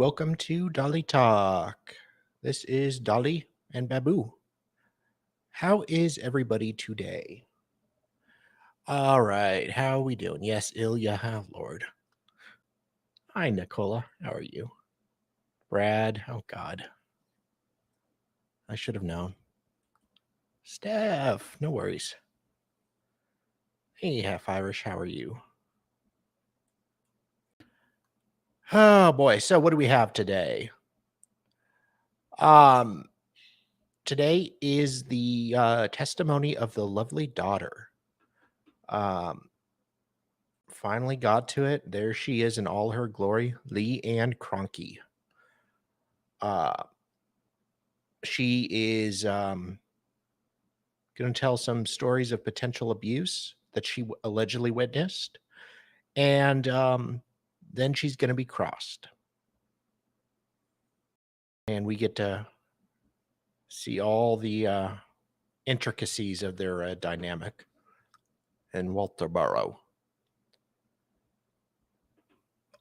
welcome to Dolly Talk. This is Dolly and Babu. How is everybody today? All right, how are we doing? Yes, Ilya, Lord. Hi, Nicola. How are you? Brad, oh God. I should have known. Steph, no worries. Hey, Half Irish, how are you? Oh boy, so what do we have today? Today is the testimony of the lovely daughter. Finally got to it. There she is in all her glory, Lee Ann Kroenke. She is going to tell some stories of potential abuse that she allegedly witnessed, and then she's going to be crossed. And we get to see all the intricacies of their dynamic in Walterboro.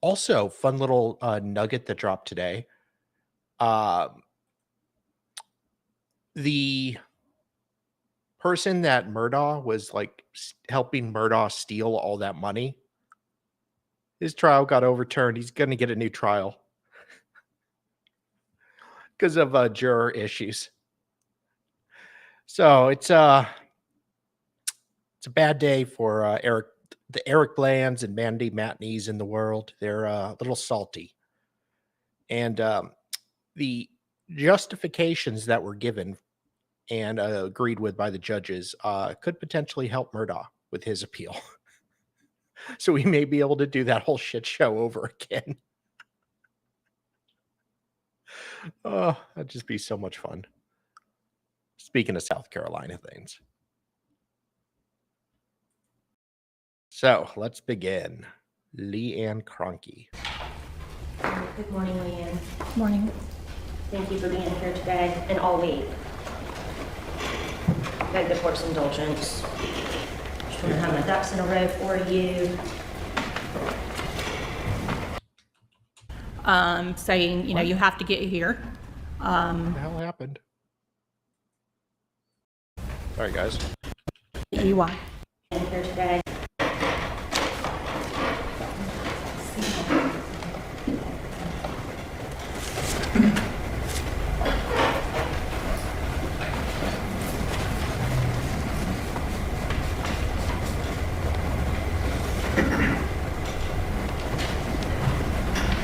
Also, fun little nugget that dropped today. The person that Murdaugh was like helping Murdaugh steal all that money, his trial got overturned. He's going to get a new trial because of juror issues. So it's a bad day for the Eric Blands and Mandy Matneys in the world. They're a little salty. And the justifications that were given and agreed with by the judges could potentially help Murdaugh with his appeal. So we may be able to do that whole shit show over again. Oh, that'd just be so much fun. Speaking of South Carolina things. So let's begin. Lee Ann Kroenke. Good morning, Lee Ann. Morning. Thank you for being here today and all week. Beg the court's indulgence. Just want to have my ducks in a row for you. Saying, you know, you have to get here. What the hell happened? Sorry, guys. EY. And here today.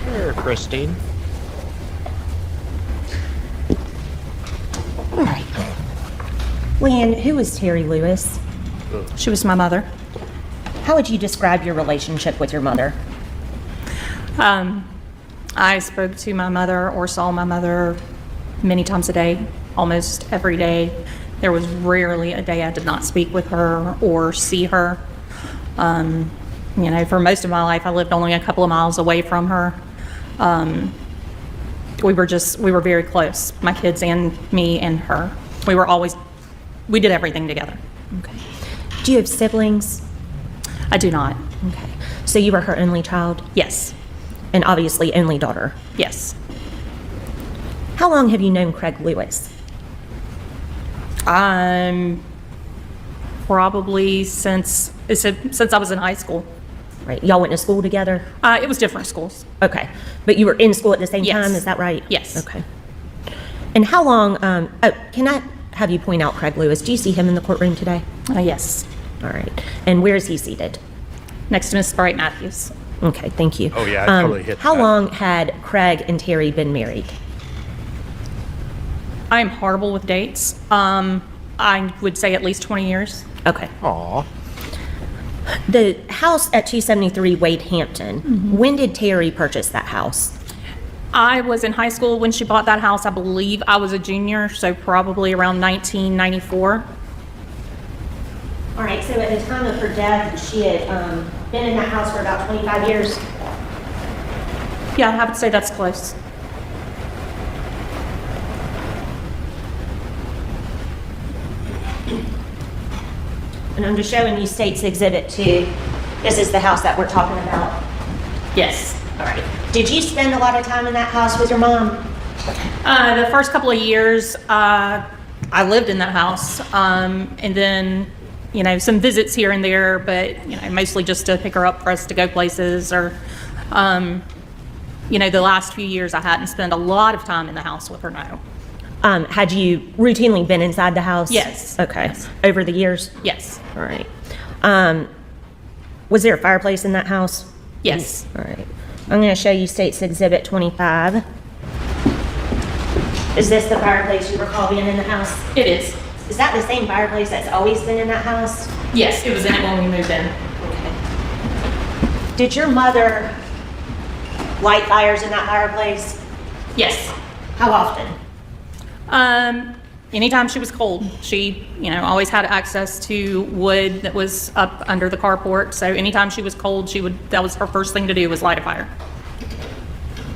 There, Christine. All right. Lee Ann, who is Terry Lewis? She was my mother. How would you describe your relationship with your mother? I spoke to my mother or saw my mother many times a day, almost every day. There was rarely a day I did not speak with her or see her. You know, for most of my life, I lived only a couple of miles away from her. We were very close, my kids and me and her. We did everything together. Okay. Do you have siblings? I do not. Okay. So you were her only child? Yes. And obviously only daughter? Yes. How long have you known Craig Lewis? Probably since I was in high school. Right. Y'all went to school together? It was different schools. Okay. But you were in school at the same Yes. time, is that right? Yes. Okay. And how long, can I have you point out Craig Lewis? Do you see him in the courtroom today? Yes. All right. And where is he seated? Next to Miss Bright Matthews. Okay, thank you. Oh, yeah, I totally hit How that. long had Craig and Terry been married? I'm horrible with dates. I would say at least 20 years. Okay. Aw. The house at 273 Wade Hampton, when did Terry purchase that house? I was in high school when she bought that house. I believe I was a junior, so probably around 1994. All right, so at the time of her death, she had been in that house for about 25 years? Yeah, I would say that's close. And I'm just showing you State's Exhibit 2. This is the house that we're talking about. Yes. All right. Did you spend a lot of time in that house with your mom? The first couple of years, I lived in that house, and then, you know, some visits here and there, but, you know, mostly just to pick her up for us to go places, or, you know, the last few years I hadn't spent a lot of time in the house with her, no. Had you routinely been inside the house? Yes. Okay. Yes. Over the years? Yes. All right. Was there a fireplace in that house? Yes. All right. I'm going to show you State's Exhibit 25. Is this the fireplace you recall being in the house? It is. Is that the same fireplace that's always been in that house? Yes, it was in it when we moved in. Okay. Did your mother light fires in that fireplace? Yes. How often? Anytime she was cold, she, you know, always had access to wood that was up under the carport. So anytime she was cold, that was her first thing to do, was light a fire.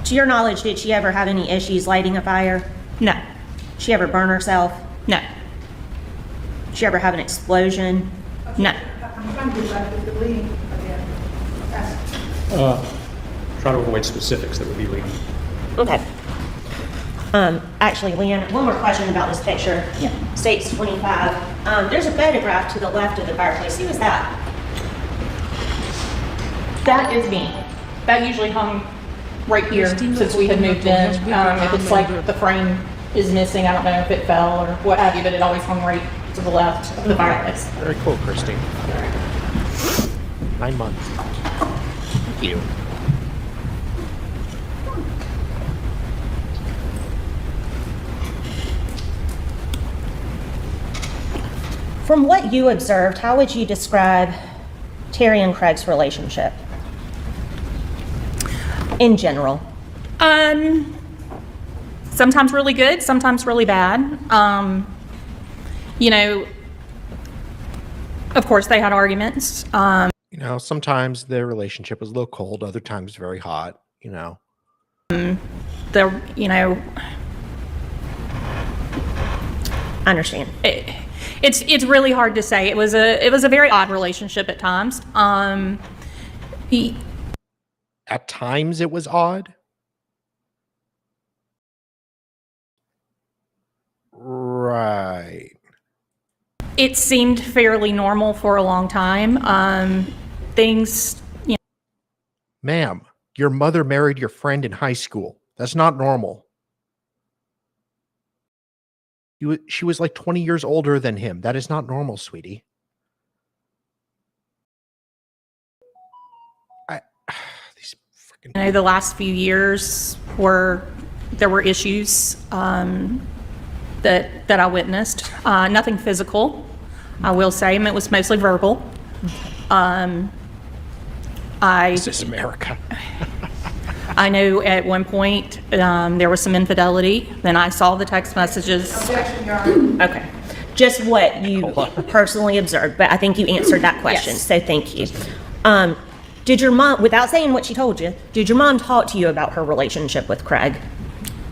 To your knowledge, did she ever have any issues lighting a fire? No. Did she ever burn herself? No. Did she ever have an explosion? No. I'm trying to get back to the leading again. Try to avoid specifics that would be leading. Okay. Actually, Leanne, one more question about this picture. Yeah. States 25. There's a photograph to the left of the fireplace. Who is that? That is me. That usually hung right here since we had moved in. It looks like the frame is missing. I don't know if it fell or what have you, but it always hung right to the left of the fireplace. Very cool, Christine. 9 months. Thank you. From what you observed, how would you describe Terry and Craig's relationship? In general. Sometimes really good, sometimes really bad. You know, of course they had arguments. You know, sometimes their relationship was a little cold, other times very hot, you know. You know, I understand. it's really hard to say. It was a very odd relationship at times. At times it was odd. Right. It seemed fairly normal for a long time. Things, you know, Ma'am, your mother married your friend in high school. That's not normal. She was like 20 years older than him. That is not normal, sweetie. These freaking. you know, the last few years there were issues that I witnessed. Nothing physical, I will say. It was mostly verbal. This is America. I know at one point there was some infidelity. Then I saw the text messages. Objection, Your Honor. Okay. Just what you personally observed, but I think you answered that question, Yes. so thank you. Did your mom, without saying what she told you, did your mom talk to you about her relationship with Craig?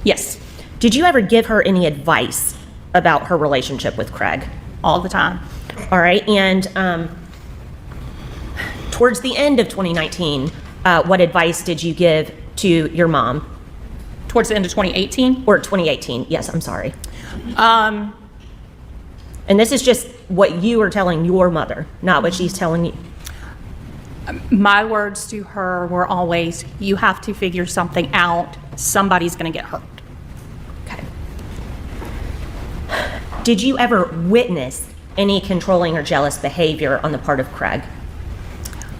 Yes, Did you ever give her any advice about her relationship with Craig? all the time. All right, and towards the end of 2019, what advice did you give to your mom? Towards the end of 2018. Or 2018, yes, I'm sorry. And this is just what you are telling your mother, not what she's telling you. My words to her were always, you have to figure something out. Somebody's going to get hurt. Okay. Did you ever witness any controlling or jealous behavior on the part of Craig?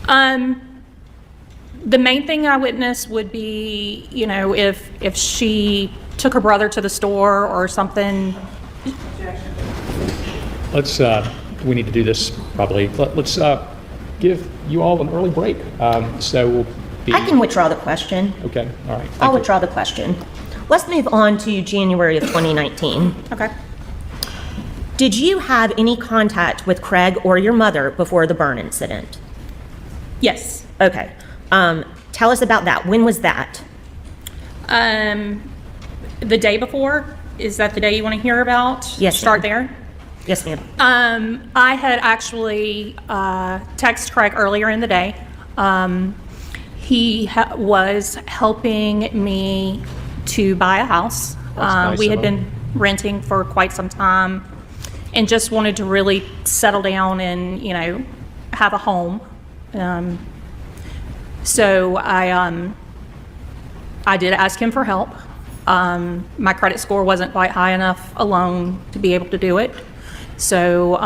The main thing I witnessed would be, you know, if she took her brother to the store or something. Let's, we need to do this probably. Let's give you all an early break. So we'll be. I can withdraw the question. Okay, all right. I'll Thank you. withdraw the question. Let's move on to January of 2019. Okay. Did you have any contact with Craig or your mother before the burn incident? Yes. Okay. Tell us about that. When was that? The day before, is that the day you want to hear about? Yes, Start ma'am. there. Yes, ma'am. I had actually texted Craig earlier in the day. He was helping me to buy a house. nice We of had him. been renting for quite some time and just wanted to really settle down and, have a home. So I did ask him for help. My credit score wasn't quite high enough alone to be able to do it. So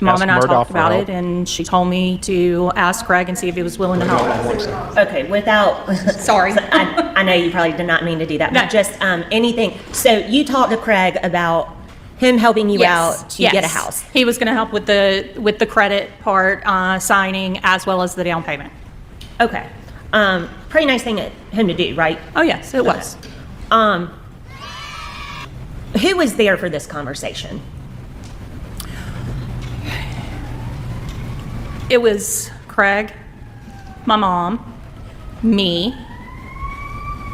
Mom and I Murdaugh talked for about help. it, and she told me to ask Craig and see if he was willing to help. Okay, without, Sorry. I know you probably did not mean to do that, No. but just anything. So you talked to Craig about him helping you out to get a Yes. house. He was going to help with the credit part, signing, as well as the down payment. Okay. Pretty nice thing of him to do, right? Oh, yes, it was. Who was there for this conversation? It was Craig, my mom, me,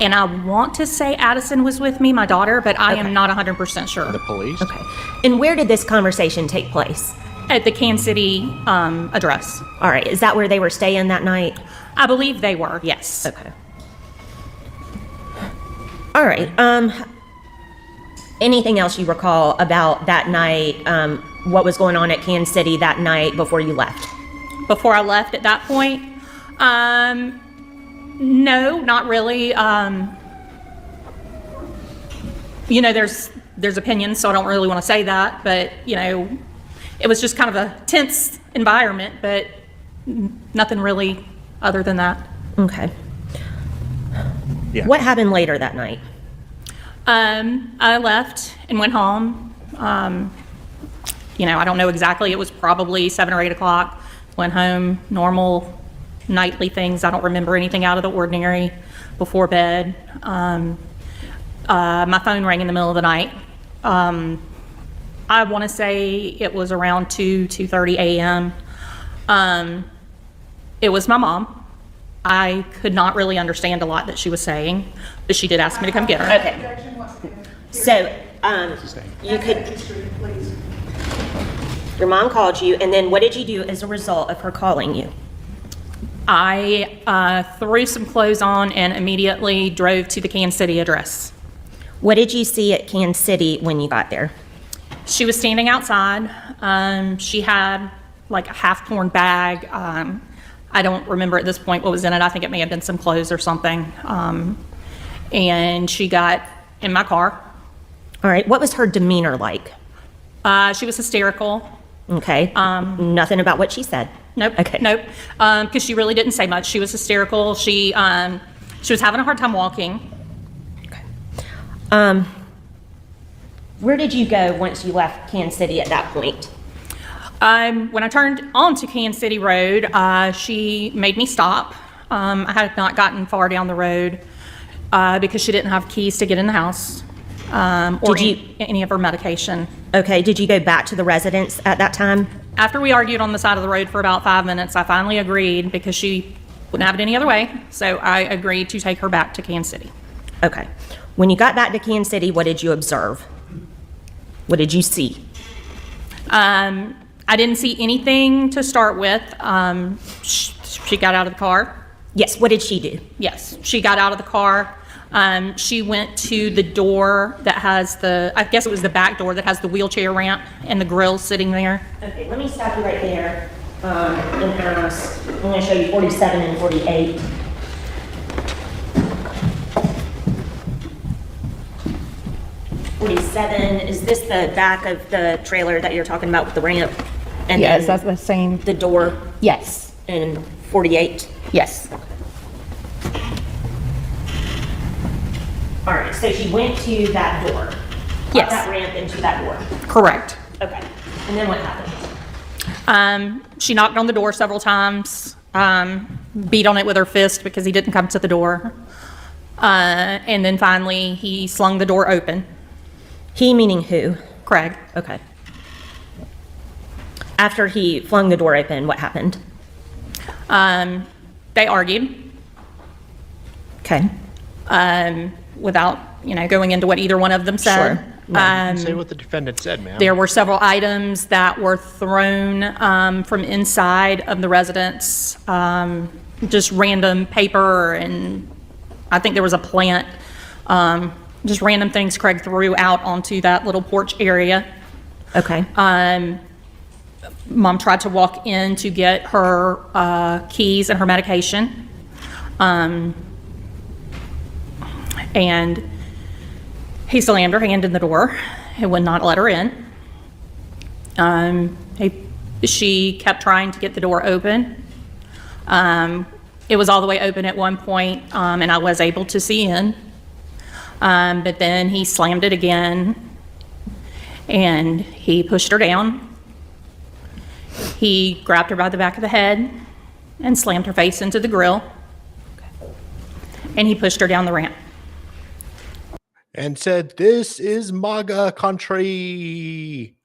and I want to say Addison was with me, my daughter, but I Okay. am not 100% sure. The police? Okay. And where did this conversation take place? At the Kansas City address. All right. Is that where they were staying that night? I believe they were, yes. Okay. All right. Anything else you recall about that night? What was going on at Kansas City that night before you left? Before I left at that point, no, not really. There's opinions, so I don't really want to say that, but, it was just kind of a tense environment, but nothing really other than that. Okay. Yeah. What happened later that night? I left and went home. I don't know exactly. It was probably 7 or 8 o'clock. Went home, normal nightly things. I don't remember anything out of the ordinary before bed. My phone rang in the middle of the night. I want to say it was around 2:30 a.m. It was my mom. I could not really understand a lot that she was saying, but she did ask me to come get her. Okay. Objection, once again. So, you could, Please. your mom called you, and then what did you do as a result of her calling you? I threw some clothes on and immediately drove to the Kansas City address. What did you see at Kansas City when you got there? She was standing outside. She had like a half-torn bag. I don't remember at this point what was in it. I think it may have been some clothes or something. And she got in my car. All right. What was her demeanor like? She was hysterical. Okay. Nothing about what she said. Nope. Okay. Nope. Because she really didn't say much. She was hysterical. She was having a hard time walking. Where did you go once you left Kansas City at that point? When I turned onto Kansas City Road, she made me stop. I had not gotten far down the road because she didn't have keys to get in the house or Did you- any of her medication. Okay. Did you go back to the residence at that time? After we argued on the side of the road for about 5 minutes, I finally agreed because she wouldn't have it any other way. So I agreed to take her back to Kansas City. Okay. When you got back to Kansas City, what did you observe? What did you see? I didn't see anything to start with. She got out of the car. Yes. What did she do? Yes, she got out of the car. She went to the door that has I guess it was the back door that has the wheelchair ramp and the grill sitting there. Okay. Let me stop you right there and ask. I'm going to show you 47 and 48. Is this the back of the trailer that you're talking about with the ramp? And Yes, then that's the same. the door Yes, in 48? yes. All right, so she went to that door. Yes. Up that ramp into that door. Correct. Okay. And then what happened? She knocked on the door several times, beat on it with her fist because he didn't come to the door. And then finally, he slung the door open. He meaning who? Craig. Okay. After he flung the door open, what happened? They argued Okay. without, going into what either one of them said. Sure. No. Say what the defendant said, ma'am. There were several items that were thrown from inside of the residence. just random paper, and I think there was a plant, just random things Craig threw out onto that little porch area. Okay. Mom tried to walk in to get her keys and her medication. And he slammed her hand in the door and would not let her in. She kept trying to get the door open. It was all the way open at one point, and I was able to see in. But then he slammed it again, and he pushed her down. He grabbed her by the back of the head and slammed her face into the grill. And he pushed her down the ramp. And said, "This is MAGA country."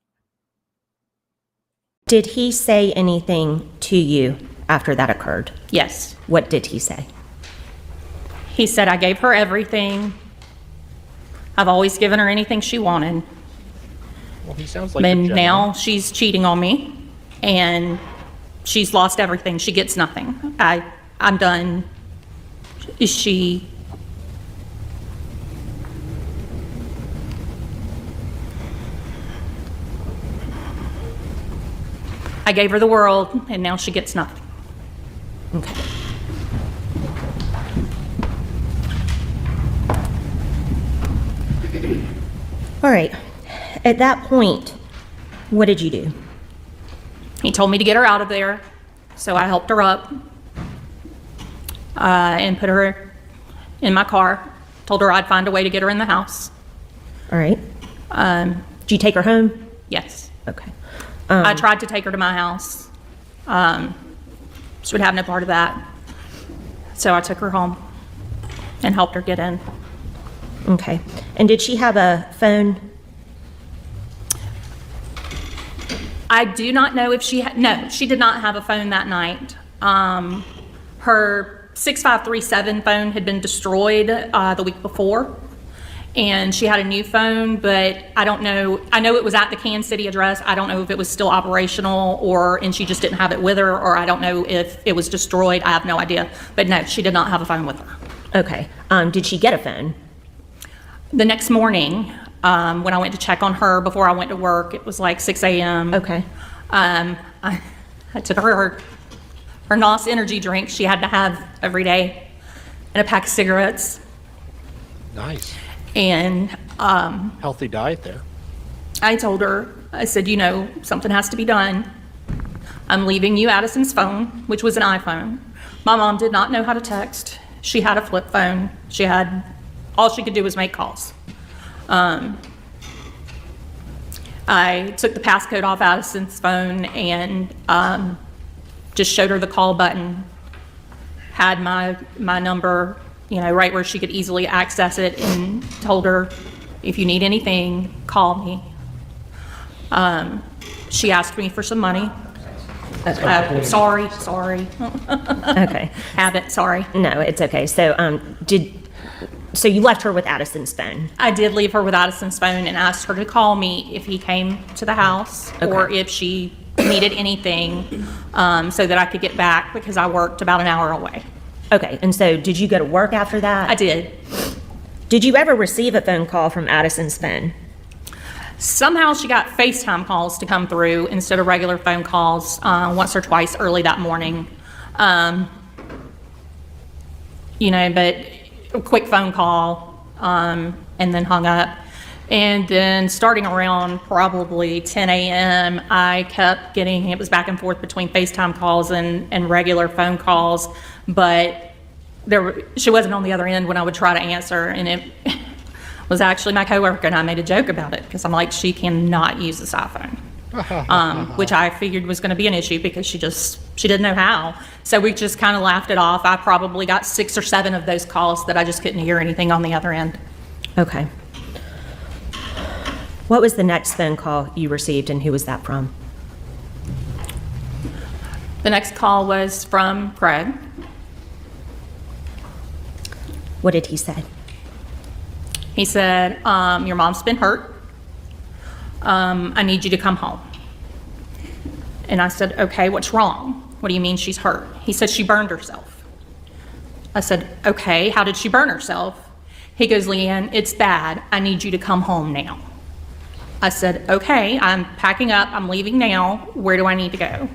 Did he say anything to you after that occurred? Yes. What did he say? He said, I gave her everything. I've always given her anything she wanted. Well, he sounds like a And gentleman. now she's cheating on me, and she's lost everything. She gets nothing. I'm done. I gave her the world, and now she gets nothing. Okay. All right. At that point, what did you do? He told me to get her out of there, so I helped her up and put her in my car. Told her I'd find a way to get her in the house. All right. Did you take her home? Yes. Okay. I tried to take her to my house. She would have no part of that. So I took her home and helped her get in. Okay. And did she have a phone? I do not know if she had, no, she did not have a phone that night. Her 6537 phone had been destroyed the week before, and she had a new phone, but I don't know. I know it was at the Kansas City address. I don't know if it was still operational and she just didn't have it with her, or I don't know if it was destroyed. I have no idea. But no, she did not have a phone with her. Okay. Did she get a phone? The next morning, when I went to check on her before I went to work, it was like 6 a.m. Okay. I took her NOS energy drink she had to have every day, and a pack of cigarettes. Nice. And Healthy diet there. I told her, I said, you know, something has to be done. I'm leaving you Addison's phone, which was an iPhone. My mom did not know how to text. She had a flip phone. All she could do was make calls. I took the passcode off Addison's phone and just showed her the call button, had my number, you know, right where she could easily access it, and told her, if you need anything, call me. She asked me for some money. Sorry. Okay. Habit, sorry. No, it's okay. So, so you left her with Addison's phone? I did leave her with Addison's phone and asked her to call me if he came to the house or if she needed anything, so that I could get back, because I worked about an hour away. Okay. And so did you go to work after that? I did. Did you ever receive a phone call from Addison's phone? Somehow she got FaceTime calls to come through instead of regular phone calls once or twice early that morning. You know, but a quick phone call and then hung up. And then starting around probably 10 a.m., I kept getting, it was back and forth between FaceTime calls and regular phone calls, but she wasn't on the other end when I would try to answer, and it was actually my coworker, and I made a joke about it, because I'm like, she cannot use this iPhone. Which I figured was going to be an issue, because she didn't know how. So we just kind of laughed it off. I probably got 6 or 7 of those calls that I just couldn't hear anything on the other end. Okay. What was the next phone call you received, and who was that from? The next call was from Craig. What did he say? He said, your mom's been hurt. I need you to come home. And I said, okay, what's wrong? What do you mean she's hurt? He said she burned herself. I said, okay, how did she burn herself? He goes, Leanne, it's bad. I need you to come home now. I said, okay, I'm packing up. I'm leaving now. Where do I need to go?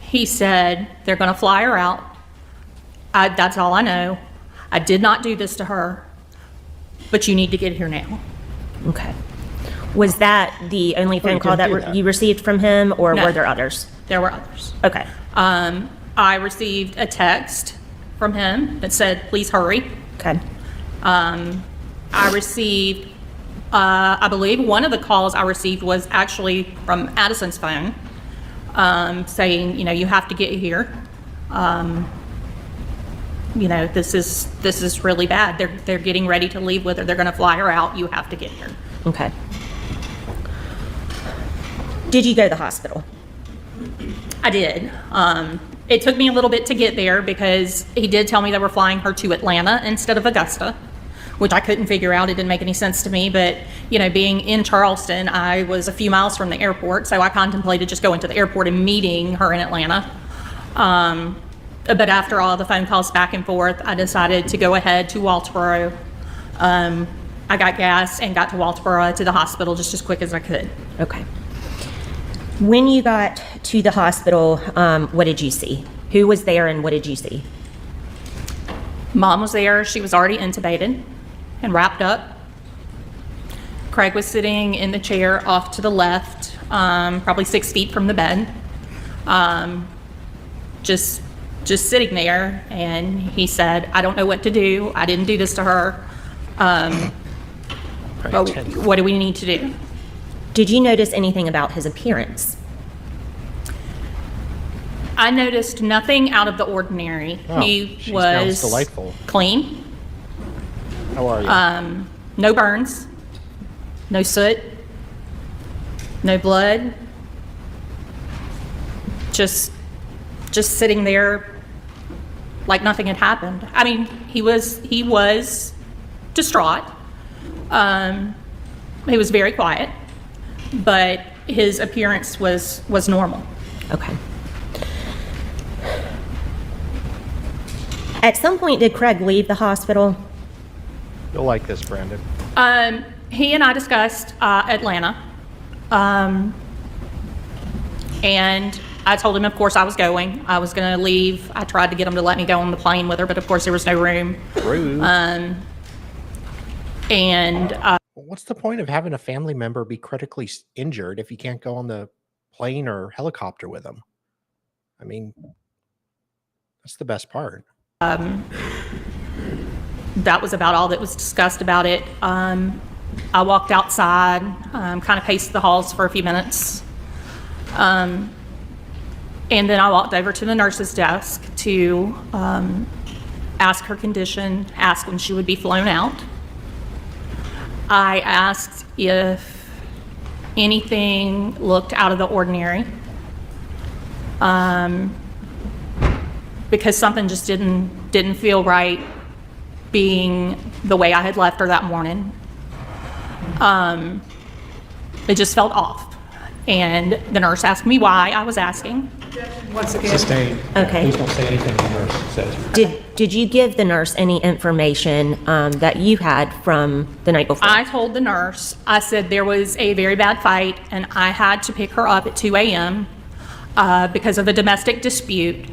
He said, they're going to fly her out. That's all I know. I did not do this to her, but you need to get here now. Okay. Was that the only phone you call didn't that do that. you received from him, or No. were there others? There were others. Okay. I received a text from him that said, please hurry. Okay. I received, I believe one of the calls I received was actually from Addison's phone, saying, you have to get here. This is really bad. They're getting ready to leave with her. They're going to fly her out. You have to get here. Okay. Did you go to the hospital? I did. It took me a little bit to get there because he did tell me they were flying her to Atlanta instead of Augusta, which I couldn't figure out. It didn't make any sense to me. But, being in Charleston, I was a few miles from the airport, so I contemplated just going to the airport and meeting her in Atlanta. But after all the phone calls back and forth, I decided to go ahead to Walterboro. I got gas and got to Walterboro to the hospital just as quick as I could. Okay. When you got to the hospital, what did you see? Who was there and what did you see? Mom was there. She was already intubated and wrapped up. Craig was sitting in the chair off to the left, probably 6 feet from the bed, just sitting there. And he said, I don't know what to do. I didn't do this to her. But what do we need to do? Did you notice anything about his appearance? I noticed nothing out of the ordinary. Oh, He she was sounds delightful. clean, How are you? no burns, no soot, no blood, just sitting there like nothing had happened. I mean, he was distraught. He was very quiet, but his appearance was normal. Okay. At some point, did Craig leave the hospital? You'll like this, Brandon. He and I discussed Atlanta, and I told him, of course, I was going. I was going to leave. I tried to get him to let me go on the plane with her, but of course, there was no room. Rude. What's the point of having a family member be critically injured if you can't go on the plane or helicopter with them? I mean, that's the best part. That was about all that was discussed about it. I walked outside, kind of paced the halls for a few minutes. And then I walked over to the nurse's desk to ask her condition, ask when she would be flown out. I asked if anything looked out of the ordinary, because something just didn't feel right being the way I had left her that morning. It just felt off. And the nurse asked me why I was asking. Once again, Sustained. Okay. Please don't say anything the nurse says. Did you give the nurse any information that you had from the night before? I told the nurse, I said there was a very bad fight and I had to pick her up at 2 a.m. Because of a domestic dispute,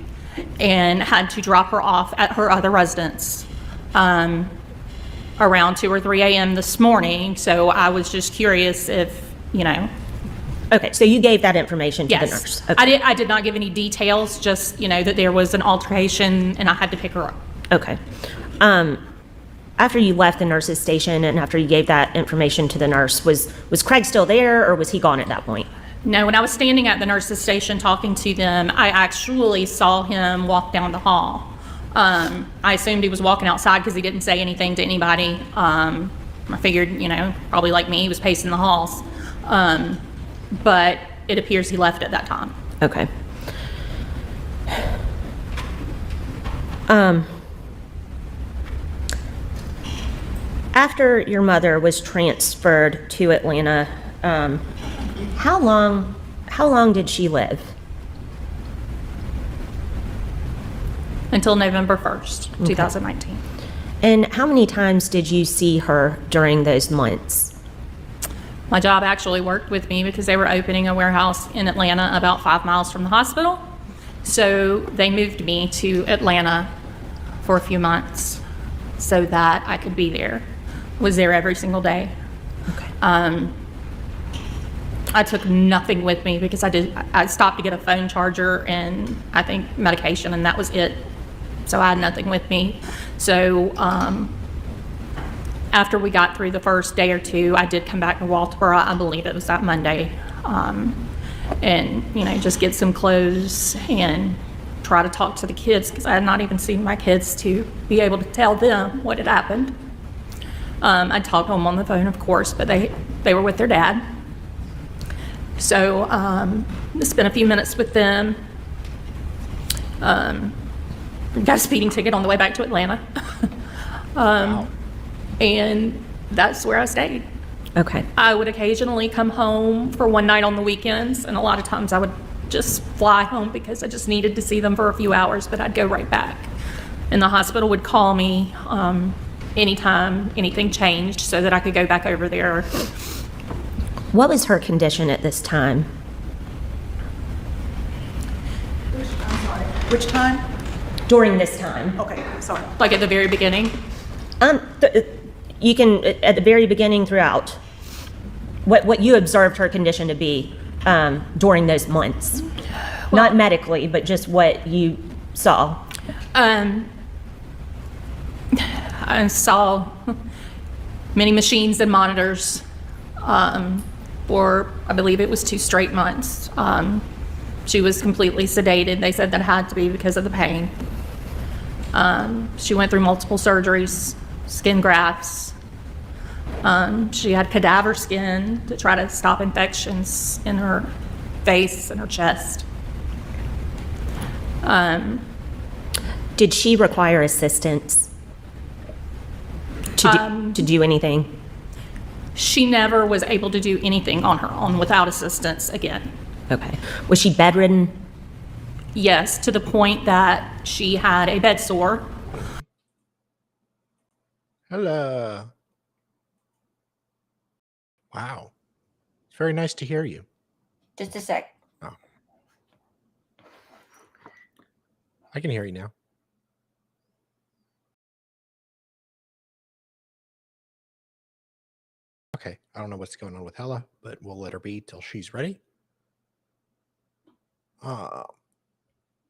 and had to drop her off at her other residence around 2 or 3 a.m. this morning. So I was just curious if, Okay, so you gave that information to the yes. nurse. Okay. I did not give any details, just, that there was an altercation and I had to pick her up. Okay. After you left the nurse's station and after you gave that information to the nurse, was Craig still there or was he gone at that point? No, when I was standing at the nurse's station talking to them, I actually saw him walk down the hall. I assumed he was walking outside because he didn't say anything to anybody. I figured, probably like me, he was pacing the halls. But it appears he left at that time. Okay. After your mother was transferred to Atlanta, how long did she live? until November 1st, 2019. And how many times did you see her during those months? My job actually worked with me because they were opening a warehouse in Atlanta about 5 miles from the hospital. So they moved me to Atlanta for a few months so that I could be there. Was there every single day. Okay. I took nothing with me because I stopped to get a phone charger and I think medication, and that was it. So I had nothing with me. So after we got through the first day or two, I did come back to Walterboro. I believe it was that Monday, and just get some clothes and try to talk to the kids because I had not even seen my kids to be able to tell them what had happened. I talked to them on the phone, of course, but they were with their dad. So I spent a few minutes with them. Got a speeding ticket on the way back to Atlanta. Wow. And that's where I stayed. Okay. I would occasionally come home for one night on the weekends, and a lot of times I would just fly home because I just needed to see them for a few hours, but I'd go right back. And the hospital would call me anytime anything changed so that I could go back over there. What was her condition at this time? I'm sorry. Which time? During this time? Okay, sorry. Like at the very beginning. You can, at the very beginning throughout, what you observed her condition to be during those months. Not medically, but just what you saw. I saw many machines and monitors for, I believe it was 2 straight months. She was completely sedated. They said that had to be because of the pain. She went through multiple surgeries, skin grafts. She had cadaver skin to try to stop infections in her face and her chest. Did she require assistance to do anything? She never was able to do anything on her own without assistance again. Okay. Was she bedridden? Yes, to the point that she had a bed sore. Hello. Wow. It's very nice to hear you. Just a sec. Oh. I can hear you now. Okay, I don't know what's going on with Hella, but we'll let her be till she's ready.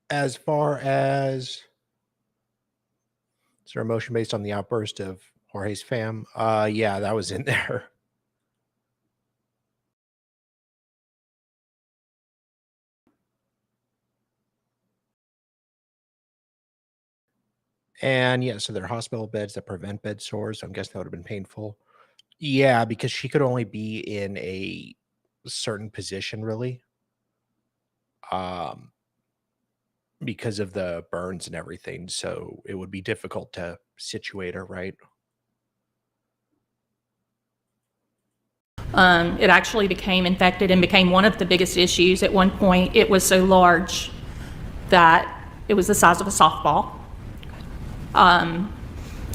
As far as is there a motion based on the outburst of Jorge's fam? Yeah, that was in there. And yeah, so they're hospital beds that prevent bed sores. So I'm guessing that would have been painful. Yeah, because she could only be in a certain position, really. Because of the burns and everything. So it would be difficult to situate her, right? It actually became infected and became one of the biggest issues. At one point, it was so large that it was the size of a softball.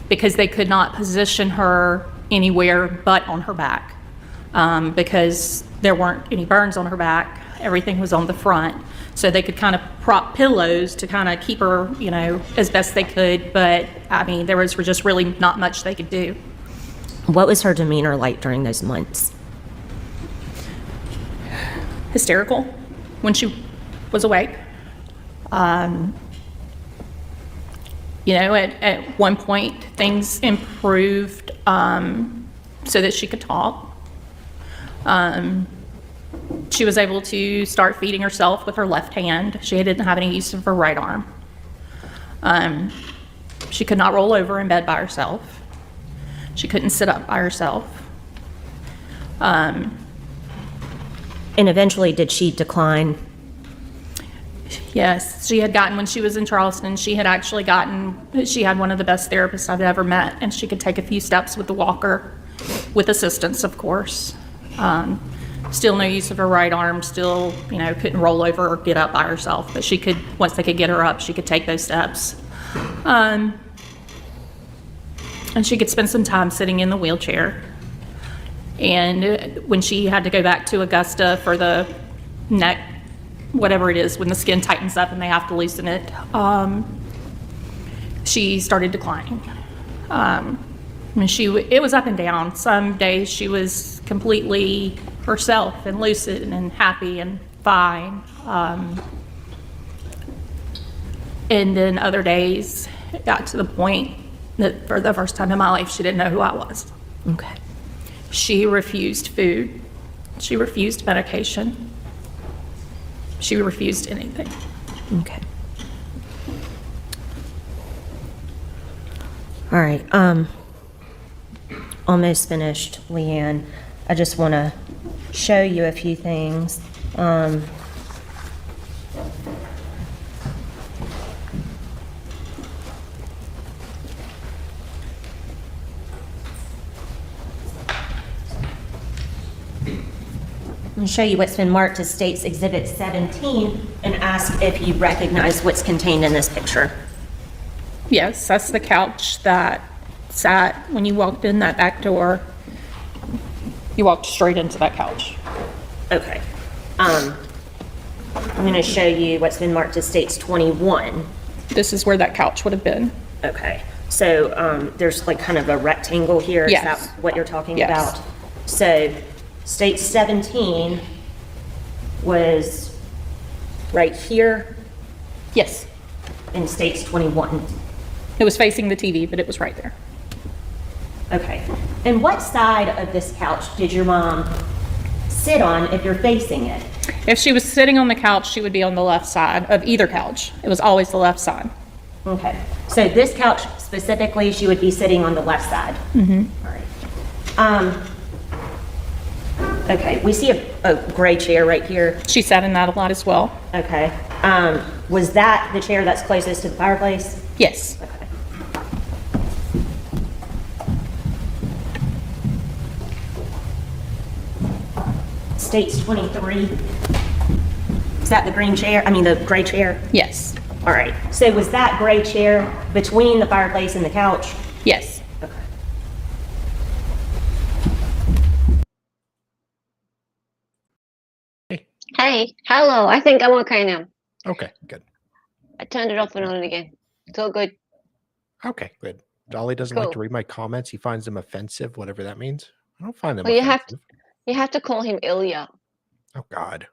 Because they could not position her anywhere but on her back. Because there weren't any burns on her back. Everything was on the front. So they could kind of prop pillows to kind of keep her, as best they could. But, I mean, there was just really not much they could do. What was her demeanor like during those months? Hysterical when she was awake. At one point, things improved so that she could talk. She was able to start feeding herself with her left hand. She didn't have any use of her right arm. She could not roll over in bed by herself. She couldn't sit up by herself. And eventually, did she decline? Yes, she had gotten, when she was in Charleston, she had one of the best therapists I've ever met, and she could take a few steps with the walker, with assistance, of course. Still no use of her right arm, still, couldn't roll over or get up by herself, but she could, once they could get her up, she could take those steps. And she could spend some time sitting in the wheelchair. And when she had to go back to Augusta for the neck, whatever it is, when the skin tightens up and they have to loosen it, she started declining. And it was up and down. Some days she was completely herself and lucid and happy and fine. And then other days it got to the point that for the first time in my life, she didn't know who I was. Okay. She refused food. She refused medication. She refused anything. Okay. All right. Almost finished, Leanne. I just want to show you a few things. I'm going to show you what's been marked as State's Exhibit 17 and ask if you recognize what's contained in this picture. Yes, that's the couch that sat when you walked in that back door. You walked straight into that couch. Okay. I'm going to show you what's been marked as State's 21. This is where that couch would have been. Okay. So there's like kind of a rectangle here. Yes. Is that what you're talking Yes. about? So State 17 was right here, Yes. and State's 21. It was facing the TV, but it was right there. Okay. And what side of this couch did your mom sit on if you're facing it? If she was sitting on the couch, she would be on the left side of either couch. It was always the left side. Okay. So this couch specifically, she would be sitting on the left side? Mm-hmm. All right. Okay, we see a gray chair right here. She sat in that a lot as well. Okay. Was that the chair that's closest to the fireplace? Yes. Okay. State's 23. Is that the green chair? I mean, the gray chair? Yes. All right. So was that gray chair between the fireplace and the couch? Yes. Okay. Hey, hello. I think I'm okay now. Okay, good. I turned it off and on it again. It's all good. Okay, good. Dolly doesn't like to Cool. read my comments. He finds them offensive, whatever that means. I don't find them Well, offensive. you have to call him Ilya. Oh, God.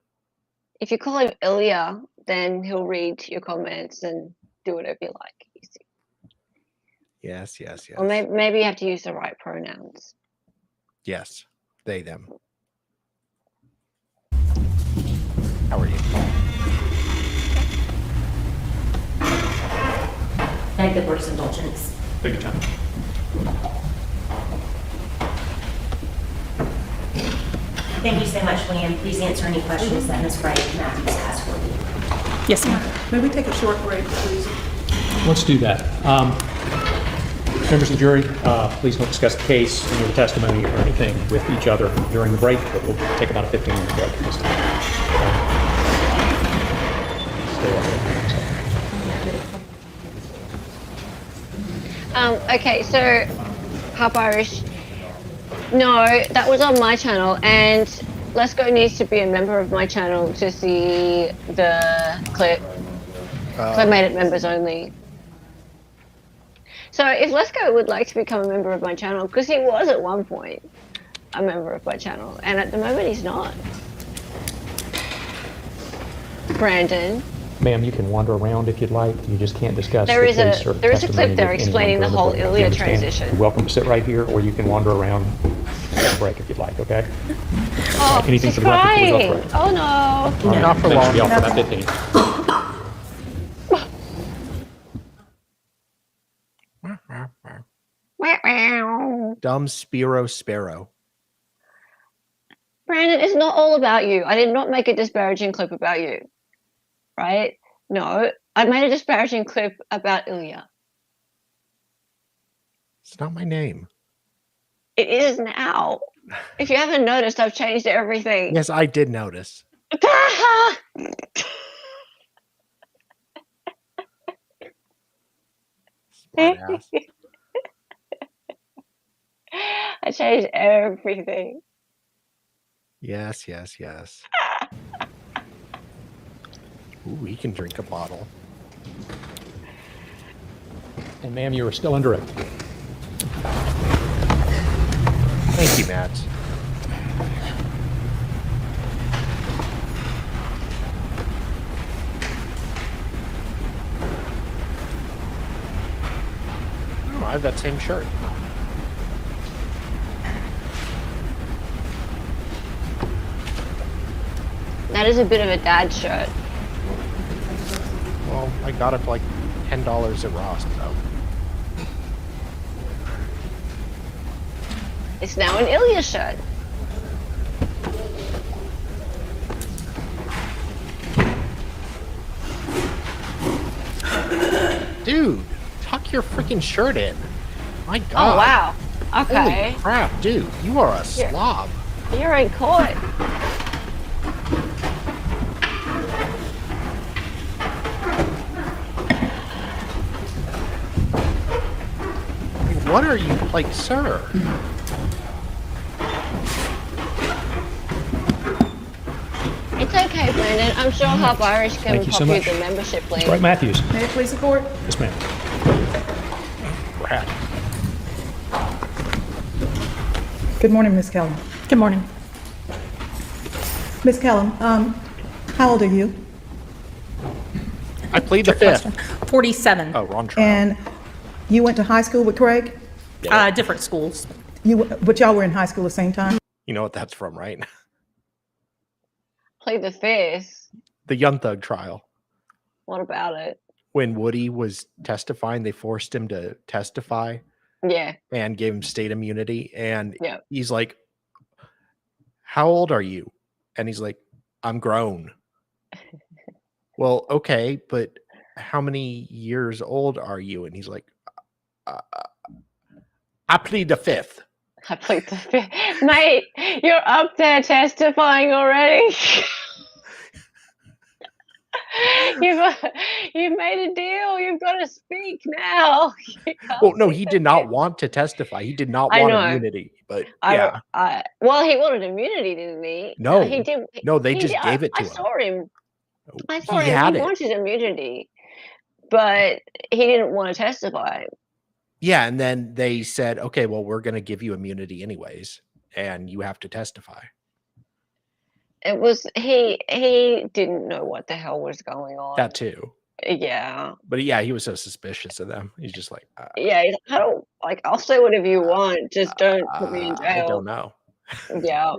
If you call him Ilya, then he'll read your comments and do whatever you like. You see. Yes, yes, yes. Or maybe you have to use the right pronouns. Yes, they, them. How are you? Beg the court's indulgence. Take your time. Thank you so much, Liam. Please answer any questions that Ms. Wright Matthews has for you. Yes, ma'am. May we take a short break, please? Let's do that. Members of the jury, please don't discuss the case or the testimony or anything with each other during the break, but we'll take about a 15-minute break at this time. Stay on. Okay, so half Irish. No, that was on my channel, and Let's Go needs to be a member of my channel to see the clip. I made it members only. So if Let's Go would like to become a member of my channel, because he was at one point a member of my channel, and at the moment he's not. Brandon. Ma'am, you can wander around if you'd like. You just can't discuss There the is case a or there is a testimony clip there with anyone explaining the during whole break. You Ilya understand? transition. You're welcome to sit right here, or you can wander around at the break if you'd like, okay? Oh, Anything she's for the record, please go crying. for it. Oh no. All right, Not for thanks, long. be off for about 15. Dumb Spiro Sparrow. Brandon, it's not all about you. I did not make a disparaging clip about you. Right? No, I made a disparaging clip about Ilya. It's not my name. It is now. If you haven't noticed, I've changed everything. Yes, I did notice. Smartass. I changed everything. Yes, yes, yes. Ooh, he can drink a bottle. And ma'am, you are still under oath. Thank you, Matt. Oh, I have that same shirt. That is a bit of a dad shirt. Well, I got it for like $10 at Ross, so. It's now an Ilya shirt. Dude, tuck your freaking shirt in. My God. Oh, wow. Okay. Holy crap, dude. You are a slob. You're in court. What are you, like, sir? It's okay, Brandon. I'm sure Hub Irish can Thank you so pop you much. the membership link. Right, Matthews. May it please the court? Yes, ma'am. Rat. Good morning, Miss Kellum. Good morning. Miss Kellum, how old are you? I plead the fifth. 47. Oh, wrong trial. And you went to high school with Craig? Different schools. But y'all were in high school at the same time? You know what that's from, right? Plead the fifth. The Young Thug trial. What about it? When Woody was testifying, they forced him to testify Yeah. and gave him state immunity. And Yeah. he's like, how old are you? And he's like, I'm grown. Well, okay, but how many years old are you? And he's like, I plead the fifth. I plead the fifth. Mate, you're up there testifying already. You've made a deal. You've got to speak now. Well, no, he did not want to testify. He did not I want know. immunity. But yeah, Well, he wanted immunity, didn't he? No. He did. No, they he just did. gave it to I him. saw him. I saw He him. had He it. wanted immunity, but he didn't want to testify. Yeah, and then they said, okay, well, we're going to give you immunity anyways, and you have to testify. It was he didn't know what the hell was going on. That too. Yeah. But yeah, he was so suspicious of them. He's just like, Yeah, he's like, I don't like. I'll say whatever you want. Just don't put me in jail. I don't know. Yeah.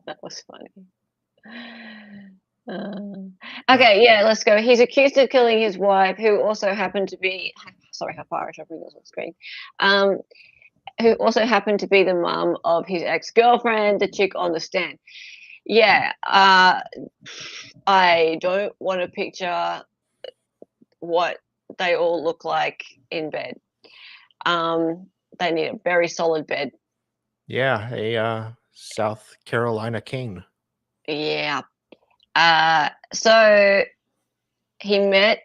That was funny. Okay, yeah, let's go. He's accused of killing his wife, who also happened to be sorry, how far I'll bring this on screen. Who also happened to be the mum of his ex-girlfriend, the chick on the stand. Yeah, I don't want to picture what they all look like in bed. They need a very solid bed. Yeah, a South Carolina king. Yeah. So he met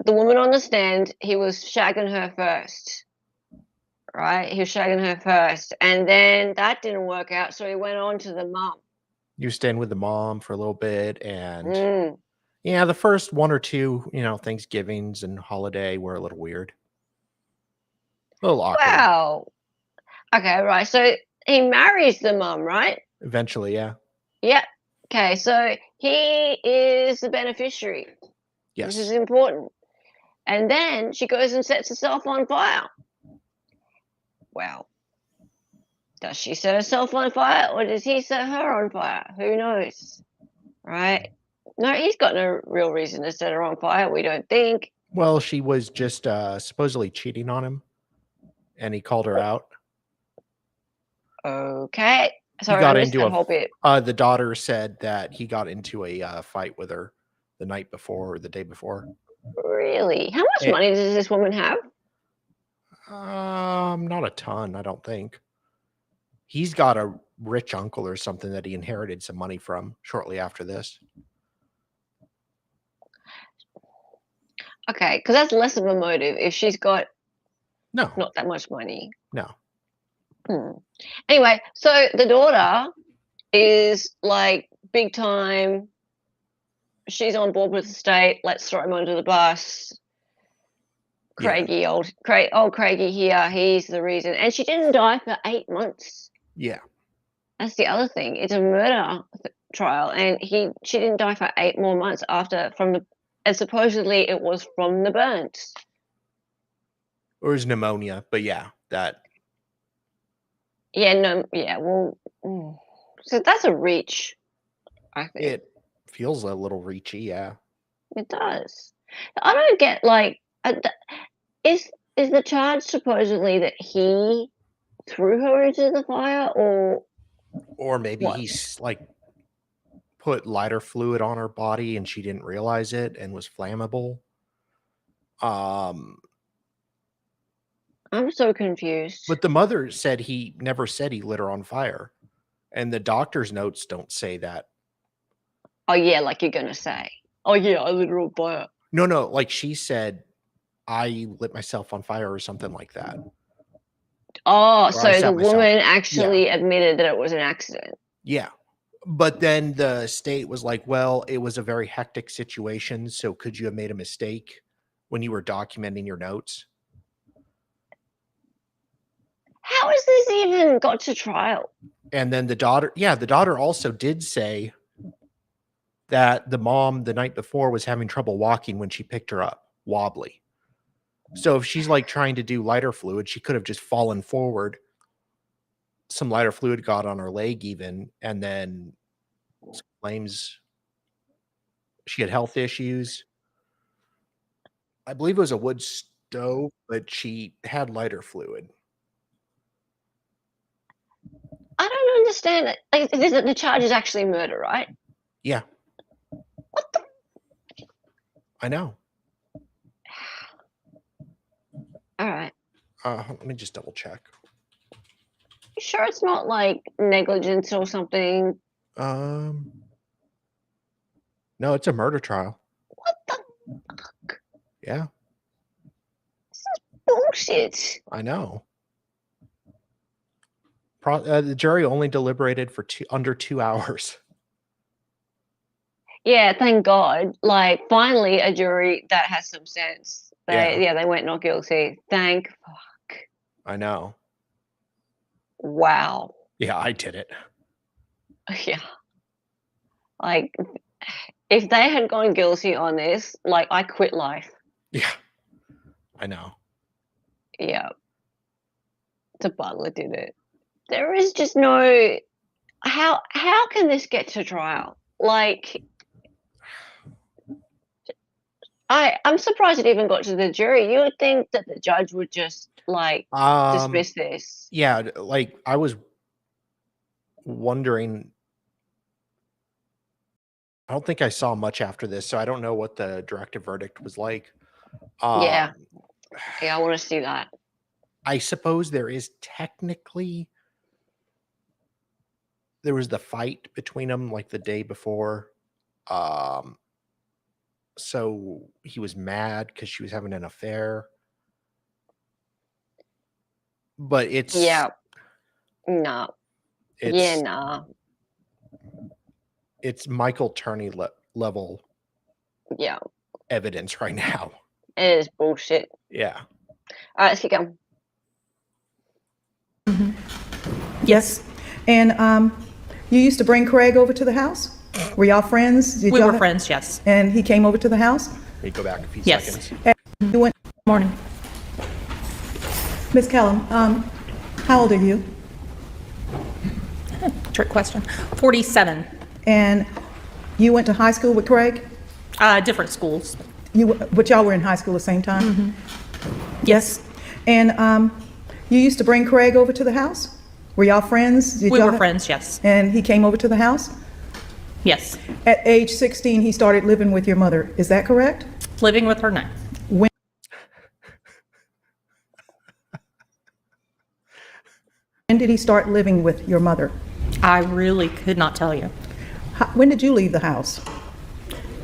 the woman on the stand. He was shagging her first, right? He was shagging her first, and then that didn't work out. So he went on to the mum. You was staying with the mom for a little bit, and yeah, the first one or two, Thanksgivings and holiday were a little weird, a little awkward. Wow. Okay, right. So he marries the mum, right? Eventually, yeah. Yeah. Okay, so he is the beneficiary. Yes. This is important. And then she goes and sets herself on fire. Wow. Does she set herself on fire or does he set her on fire? Who knows? Right? No, he's got no real reason to set her on fire, we don't think. Well, she was just supposedly cheating on him, and he called her out. Okay. Sorry, got I missed into that a- whole bit. The daughter said that he got into a fight with her the night before or the day before. Really? How much Yeah. money does this woman have? Not a ton, I don't think. He's got a rich uncle or something that he inherited some money from shortly after this. Okay, because that's less of a motive if she's got No, not that much money. no. Anyway, so the daughter is like big time. She's on board with the state. Let's throw him under the bus. Craigie, old Craigie here. He's the reason. And she didn't die for 8 months. Yeah. That's the other thing. It's a murder trial, and she didn't die for 8 more months after and supposedly it was from the burns. Or is pneumonia, but yeah, that. Yeah, no, yeah, well, so that's a reach, I think. It feels a little reachy, yeah. It does. I don't get, like, is the charge supposedly that he threw her into the fire, Or maybe What? he's like put lighter fluid on her body and she didn't realize it and was flammable. I'm so confused. But the mother said he never said he lit her on fire. And the doctor's notes don't say that. Oh, yeah, like you're going to say. Oh, yeah, I lit her on fire. No, like she said, I lit myself on fire or something like that. Oh, I so set the myself- woman actually admitted that it was an accident. Yeah. But then the state was like, well, it was a very hectic situation. So could you have made a mistake when you were documenting your notes? How has this even got to trial? And then the daughter also did say that the mom the night before was having trouble walking when she picked her up, wobbly. So if she's like trying to do lighter fluid, she could have just fallen forward. Some lighter fluid got on her leg even, and then claims she had health issues. I believe it was a wood stove, but she had lighter fluid. I don't understand it. Like, the charge is actually murder, right? Yeah, What the? I know. All right. Let me just double check. You sure it's not like negligence or something? No, it's a murder trial. What the Yeah, bullshit? I know. The jury only deliberated for under 2 hours. Yeah, thank God. Like, finally, a jury that has some sense. They went not guilty. Thank fuck. I know. Wow. Yeah, I did it. Yeah. Like, if they had gone guilty on this, like, I quit life. Yeah, I know. Yeah. The butler did it. There is just no. How can this get to trial? Like, I'm surprised it even got to the jury. You would think that the judge would just like dismiss this. Yeah, like I was wondering. I don't think I saw much after this, so I don't know what the directive verdict was like. Yeah, I want to see that. I suppose there was the fight between them like the day before. So he was mad because she was having an affair. But it's No. Nah. It's Michael Turney level Yeah. evidence right now. It is bullshit. Yeah. All right, let's keep going. Yes. And you used to bring Craig over to the house? Were y'all friends? We were friends, yes. And he came over to the house? Let me go back a few Yes. seconds. You went, Morning. Miss Callum, how old are you? Trick question. 47. And you went to high school with Craig? Different schools. But y'all were in high school at the same time? Yes. And you used to bring Craig over to the house? Were y'all friends? We were friends, yes. And he came over to the house? Yes. At age 16, he started living with your mother. Is that correct? Living with her now. When did he start living with your mother? I really could not tell you. When did you leave the house?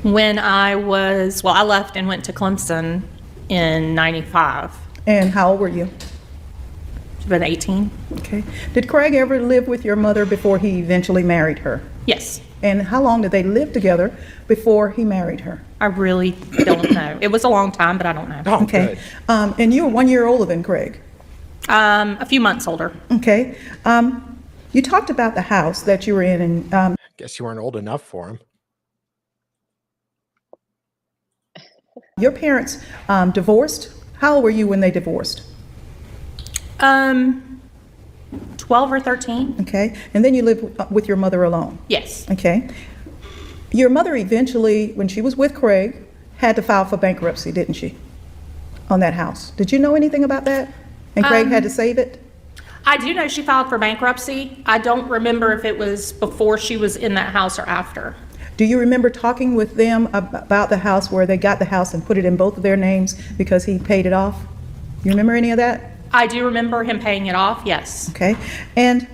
When I left and went to Clemson in 95. And how old were you? I've been 18. Okay. Did Craig ever live with your mother before he eventually married her? Yes. And how long did they live together before he married her? I really don't know. It was a long time, but I don't know. Oh, Okay. good. And you were 1 year older than Craig? A few months older. Okay. You talked about the house that you were in, and Guess you weren't old enough for him. your parents divorced. How old were you when they divorced? 12 or 13? Okay. And then you lived with your mother alone. Yes. Okay. Your mother eventually, when she was with Craig, had to file for bankruptcy, didn't she? On that house. Did you know anything about that? And Craig had to save it? I do know she filed for bankruptcy. I don't remember if it was before she was in that house or after. Do you remember talking with them about the house where they got the house and put it in both of their names because he paid it off? You remember any of that? I do remember him paying it off, yes. Okay. And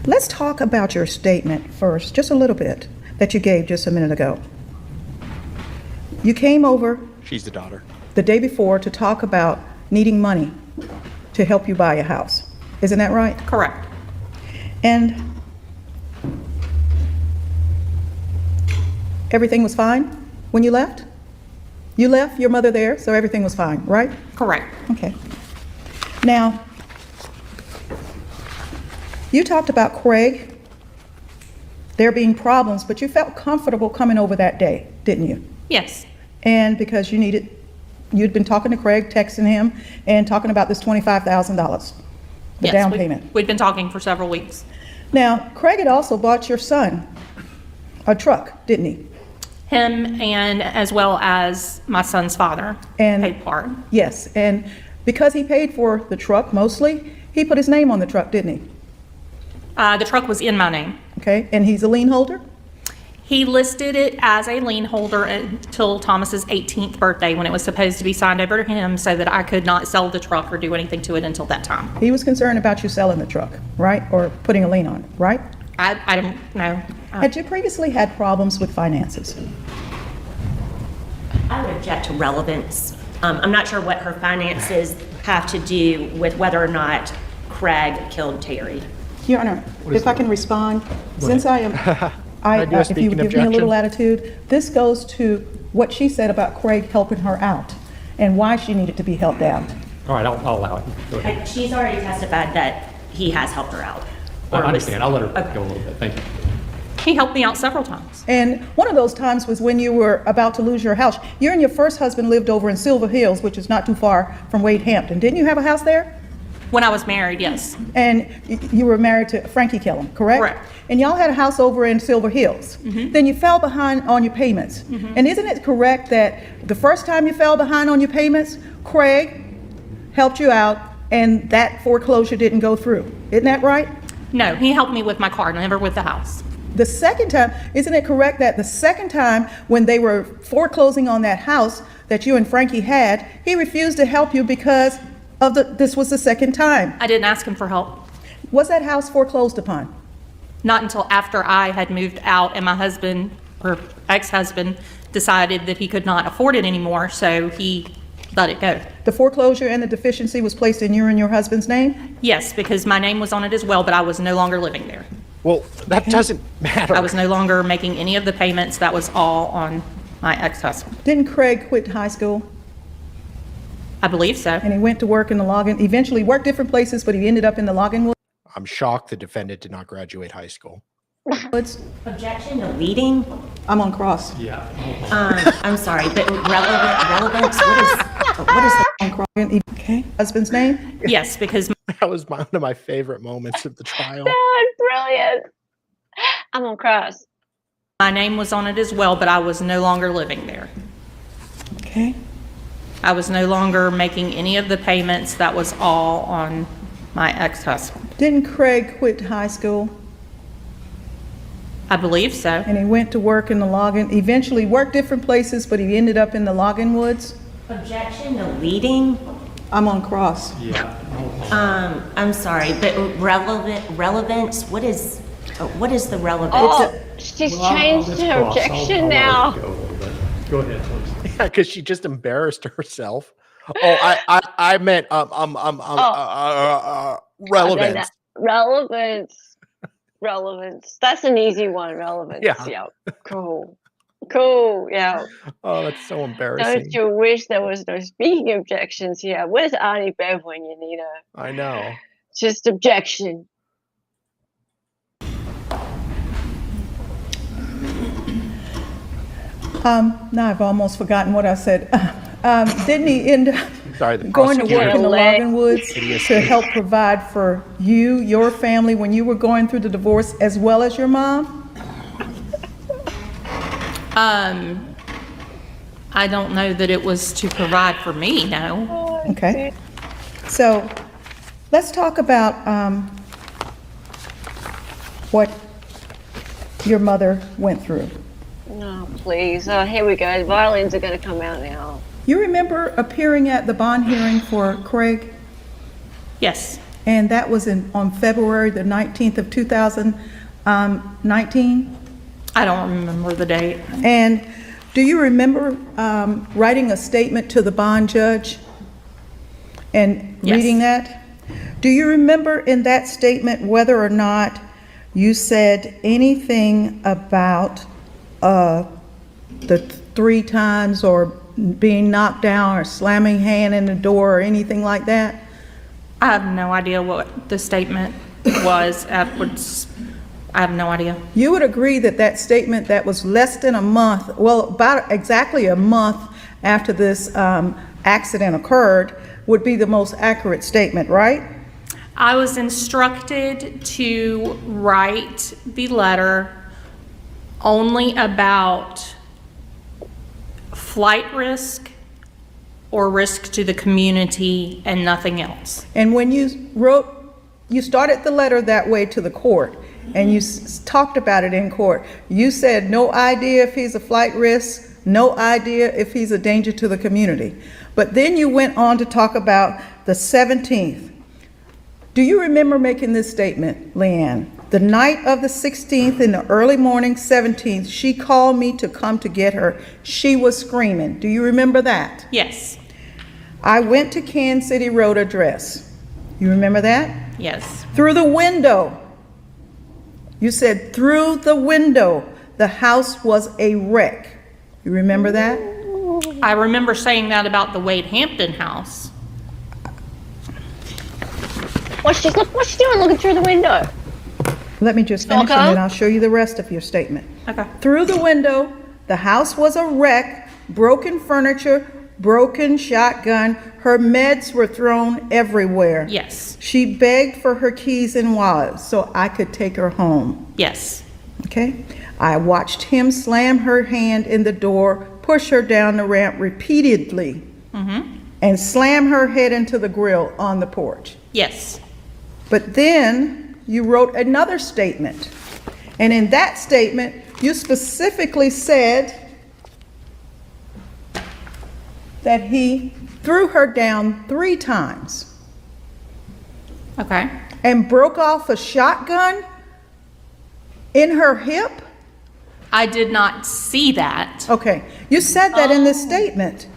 let's talk about your statement first, just a little bit, that you gave just a minute ago. You came over She's the daughter. the day before to talk about needing money to help you buy a house. Isn't that right? Correct. And everything was fine when you left? You left your mother there, so everything was fine, right? Correct. Okay. Now, you talked about Craig, there being problems, but you felt comfortable coming over that day, didn't you? Yes. And because you'd been talking to Craig, texting him, and talking about this $25,000, the Yes, down we- payment. We'd been talking for several weeks. Now, Craig had also bought your son a truck, didn't he? Him and as well as my son's father And- paid part. Yes, and because he paid for the truck mostly, he put his name on the truck, didn't he? The truck was in my name. Okay, and he's a lien holder? He listed it as a lien holder until Thomas's 18th birthday when it was supposed to be signed over to him so that I could not sell the truck or do anything to it until that time. He was concerned about you selling the truck, right? Or putting a lien on it, right? I don't know. Had you previously had problems with finances? I would object to relevance. I'm not sure what her finances have to do with whether or not Craig killed Terry. Your Honor, if I can respond, since I am, I do a if you would speaking give me a little objection? latitude, this goes to what she said about Craig helping her out and why she needed to be helped out. All right, I'll allow it. Go ahead. She's already testified that he has helped her out. I Or was- understand. I'll let her Okay. go a little bit. Thank you. He helped me out several times. And one of those times was when you were about to lose your house. You and your first husband lived over in Silver Hills, which is not too far from Wade Hampton. Didn't you have a house there? When I was married, yes. And you were married to Frankie Kellum, correct? Correct. And y'all had a house over in Silver Hills. Then you fell behind on your payments. And isn't it correct that the first time you fell behind on your payments, Craig helped you out and that foreclosure didn't go through? Isn't that right? No, he helped me with my car, never with the house. The second time, isn't it correct that the second time when they were foreclosing on that house that you and Frankie had, he refused to help you because of this was the second time? I didn't ask him for help. Was that house foreclosed upon? Not until after I had moved out and my husband, or ex-husband, decided that he could not afford it anymore, so he let it go. The foreclosure and the deficiency was placed in your and your husband's name? Yes, because my name was on it as well, but I was no longer living there. Well, that doesn't matter. I was no longer making any of the payments. That was all on my ex-husband. Didn't Craig quit high school I believe so. and he went to work in the logging, eventually worked different places, but he ended up in the logging I'm shocked the defendant did not graduate high school. woods? Objection to leading? I'm on cross. Yeah. I'm sorry, but relevance, what is the On cross. Okay. Husband's name? Yes, because That was one of my favorite moments of the trial. God, brilliant. I'm on cross. my name was on it as well, but I was no longer living there. Okay. I was no longer making any of the payments. That was all on my ex-husband. Didn't Craig quit high school I believe so. and he went to work in the logging, eventually worked different places, but he ended up in the logging woods? objection to leading? I'm on cross. Yeah. I'm sorry, but relevance, what is, What is the relevance? Oh, she's changed Let's her cross. I'll objection let now. it go a little bit. Go ahead, please. Yeah, because she just embarrassed herself. Oh, I meant relevance. Relevance. That's an easy one. Relevance. Yeah. Yeah. Cool. Yeah. Oh, that's so Don't embarrassing. you wish there was no speaking objections here? Where's Auntie Bev when you need her? I know. Just objection. Now I've almost forgotten what I said. Didn't he end up Sorry, the going to work prosecutor. in the logging woods Idiot. to help provide for you, your family, when you were going through the divorce, as well as your mom? I don't know that it was to provide for me, no. Okay. So let's talk about what your mother went through. No, please. Oh, here we go. The violins are going to come out now. You remember appearing at the bond hearing for Craig? Yes, And that was on February the 19th of 2019? I don't remember the date. And do you remember writing a statement to the bond judge and Yes. reading that? Do you remember in that statement whether or not you said anything about the 3 times or being knocked down or slamming hand in the door or anything like that? I have no idea what the statement was. I have no idea. You would agree that that statement that was less than a month, well, about exactly a month after this accident occurred, would be the most accurate statement, right? I was instructed to write the letter only about flight risk or risk to the community and nothing else. And when you started the letter that way to the court, and you talked about it in court, you said no idea if he's a flight risk, no idea if he's a danger to the community. But then you went on to talk about the 17th. Do you remember making this statement, Leanne? The night of the 16th in the early morning, 17th, she called me to come to get her. She was screaming. Do you remember that? Yes, I went to Kansas City Road address. You remember that? yes, Through the window. You said through the window, the house was a wreck. You remember that? I remember saying that about the Wade Hampton house. What's she doing looking through the window? Let me just finish and then I'll show you the rest of your statement. Okay. Through the window, the house was a wreck, broken furniture, broken shotgun. Her meds were thrown everywhere. Yes, She begged for her keys and wallet so I could take her home. yes, Okay? I watched him slam her hand in the door, push her down the ramp repeatedly, and slam her head into the grill on the porch. yes, But then you wrote another statement. And in that statement, you specifically said that he threw her down 3 times okay. and broke off a shotgun in her hip. I did not see that. Okay, you said that in this statement.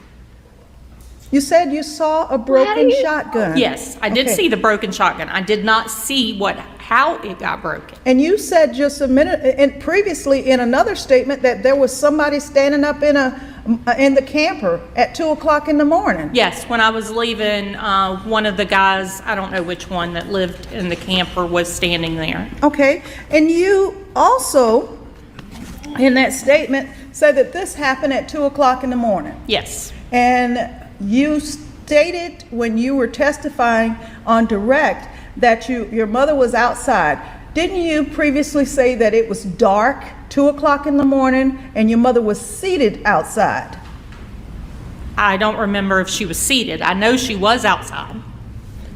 You said you saw a broken shotgun. Yes, I did Okay. see the broken shotgun. I did not see how it got broken. And you said just a minute, and previously in another statement, that there was somebody standing up in the camper at 2:00 in the morning. Yes, when I was leaving, one of the guys, I don't know which one that lived in the camper, was standing there. Okay, and you also, in that statement, said that this happened at 2:00 in the morning. Yes, And you stated when you were testifying on direct that your mother was outside. Didn't you previously say that it was dark, 2:00 in the morning, and your mother was seated outside? I don't remember if she was seated. I know she was outside.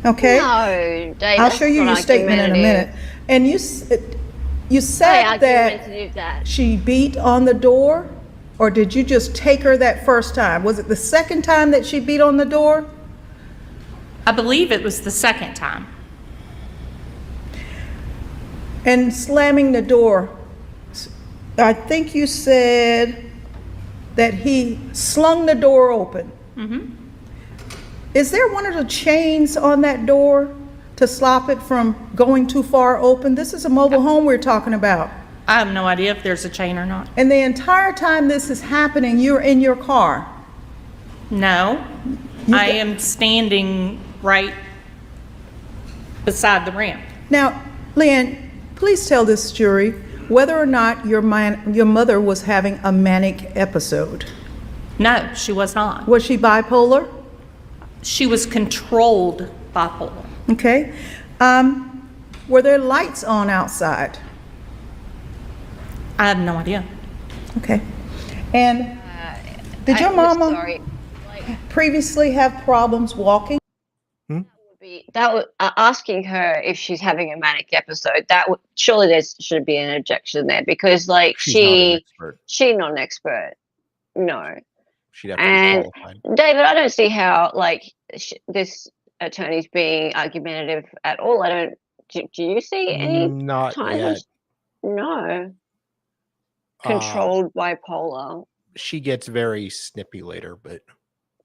Okay? No, Dave. I'll show you your statement in a minute. And you said that Argumentative that. she beat on the door, or did you just take her that first time? Was it the second time that she beat on the door? I believe it was the second time. And slamming the door, I think you said that he slung the door open. Is there one of the chains on that door to stop it from going too far open? This is a mobile home we're talking about. I have no idea if there's a chain or not. And the entire time this is happening, you're in your car. No, I am standing right beside the ramp. Now, Leanne, please tell this jury whether or not your mother was having a manic episode. No, she was not. Was she bipolar? She was controlled bipolar. Okay. Were there lights on outside? I have no idea. Okay. And did your mama previously have problems walking? Asking her if she's having a manic episode. Surely there should be an objection there, because like she's not an expert. No. She'd have to be qualified. David, I don't see how like this attorney's being argumentative at all. I don't. Do you see any Not times? yet. No. Controlled bipolar. She gets very snippy later, but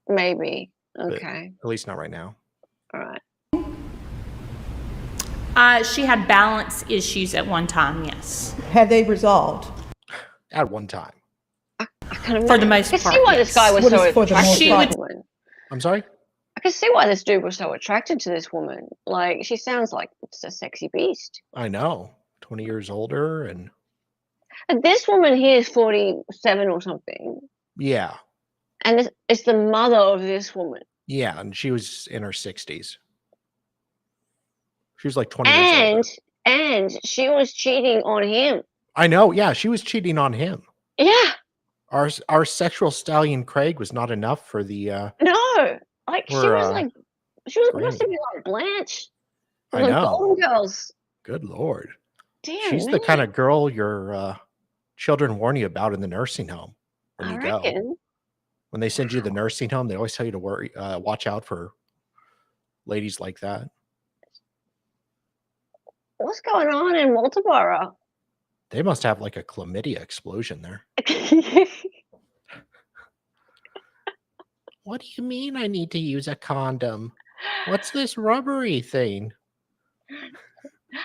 Maybe. Okay. at least not right now. All right. She had balance issues at one time, yes. Had they resolved? At one time. I kind of For the most I can part, see why this guy was What so is for the attracted most to part? this woman. I'm sorry? I can see why this dude was so attracted to this woman. Like, she sounds like just a sexy beast. I know. 20 years older and And this woman here is 47 or something. yeah. And it's the mother of this woman. Yeah, and she was in her 60s. She was like 20 years older. And she was cheating on him. I know. Yeah, she was cheating on him. Yeah. Our sexual stallion Craig was not enough for the No. Like, she For, was like, she was Granny. supposed to be like Blanche. I Like know. Golden Girls. Good Lord. Damn, She's the man. kind of girl your children warn you about in the nursing home when I you go. reckon. When they send you to the nursing home, they always tell you to watch out for ladies like that. What's going on in Walterboro? They must have like a chlamydia explosion there. What do you mean I need to use a condom? What's this rubbery thing?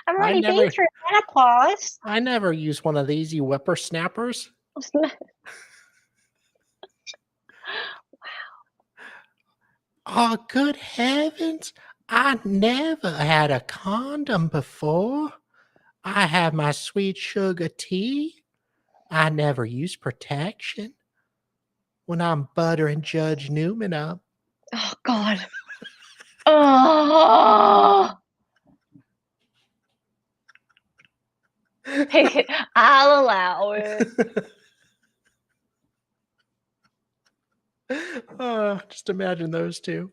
I've already never- been through menopause. I never use one of these, you whippersnappers. Oh, good heavens. I never had a condom before. I have my sweet sugar tea. I never use protection. When I'm buttering Judge Newman up. Oh, God. Oh. I'll allow it. Just imagine those two.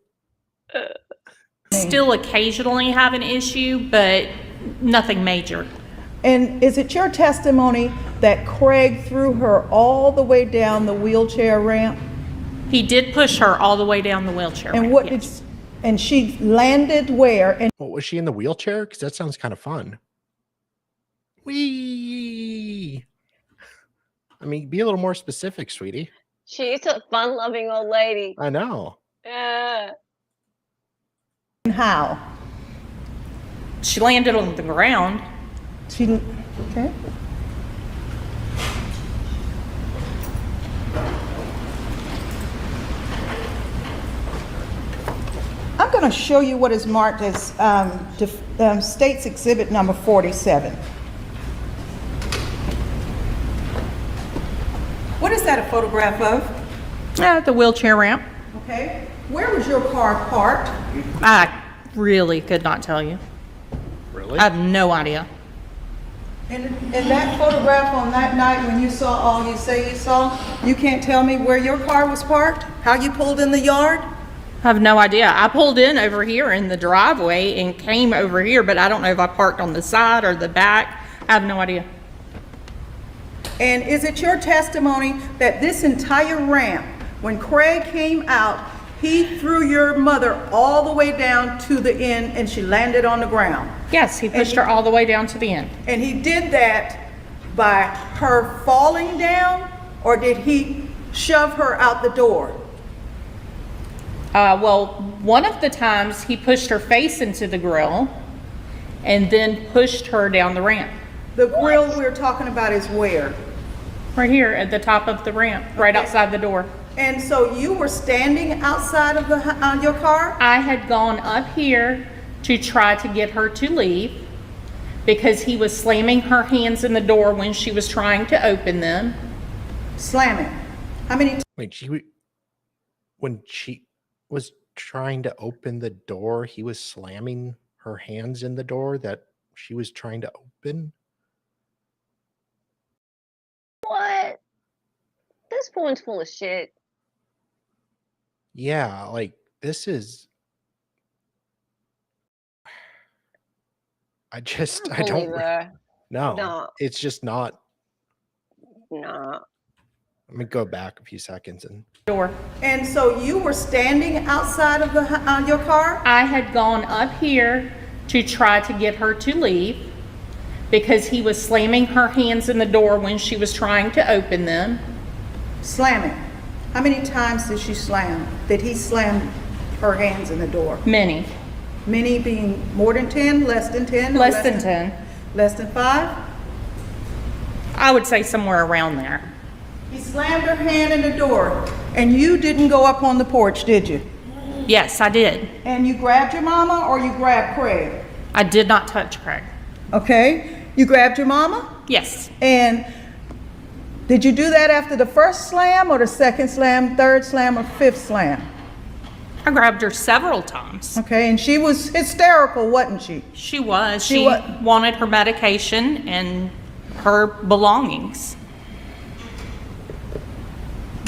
Still occasionally have an issue, but nothing major. And is it your testimony that Craig threw her all the way down the wheelchair ramp? He did push her all the way down the wheelchair And ramp, what yes. and she landed where? And Well, was she in the wheelchair? Because that sounds kind of fun. Whee! I mean, be a little more specific, sweetie. She's a fun-loving old lady. I know. Yeah. how? She landed on the ground. Okay. I'm going to show you what is marked as State's Exhibit number 47. What is that a photograph of? At the wheelchair ramp. Okay. Where was your car parked? I really could not tell you. Really? I have no idea. In that photograph on that night when you saw all you say you saw, you can't tell me where your car was parked? How you pulled in the yard? I have no idea. I pulled in over here in the driveway and came over here, but I don't know if I parked on the side or the back. I have no idea. And is it your testimony that this entire ramp, when Craig came out, He threw your mother all the way down to the end and she landed on the ground. Yes, he pushed her all the way down to the end. And he did that by her falling down, or did he shove her out the door? Well, one of the times he pushed her face into the grill and then pushed her down the ramp. The grill we're talking about is where? Right here at the top of the ramp, right outside the door. And so you were standing outside of your car? I had gone up here to try to get her to leave because he was slamming her hands in the door when she was trying to open them. Slamming. How many? Wait, when she was trying to open the door, he was slamming her hands in the door that she was trying to open? What? This woman's full of shit. Yeah, like this is. I don't Believe her. know. No. It's just not. Nah. Let me go back a few seconds and. Door. And so you were standing outside of your car? I had gone up here to try to get her to leave because he was slamming her hands in the door when she was trying to open them. Slamming. How many times did she slam? Did he slam her hands in the door? Many. Many being more than 10, less than 10? or Less than 10. Less than 5? I would say somewhere around there. He slammed her hand in the door, and you didn't go up on the porch, did you? Yes, I did. And you grabbed your mama, or you grabbed Craig? I did not touch Craig. Okay, you grabbed your mama? Yes. And did you do that after the first slam, or the second slam, third slam, or fifth slam? I grabbed her several times. Okay, and she was hysterical, wasn't she? She was. She She wa- wanted her medication and her belongings.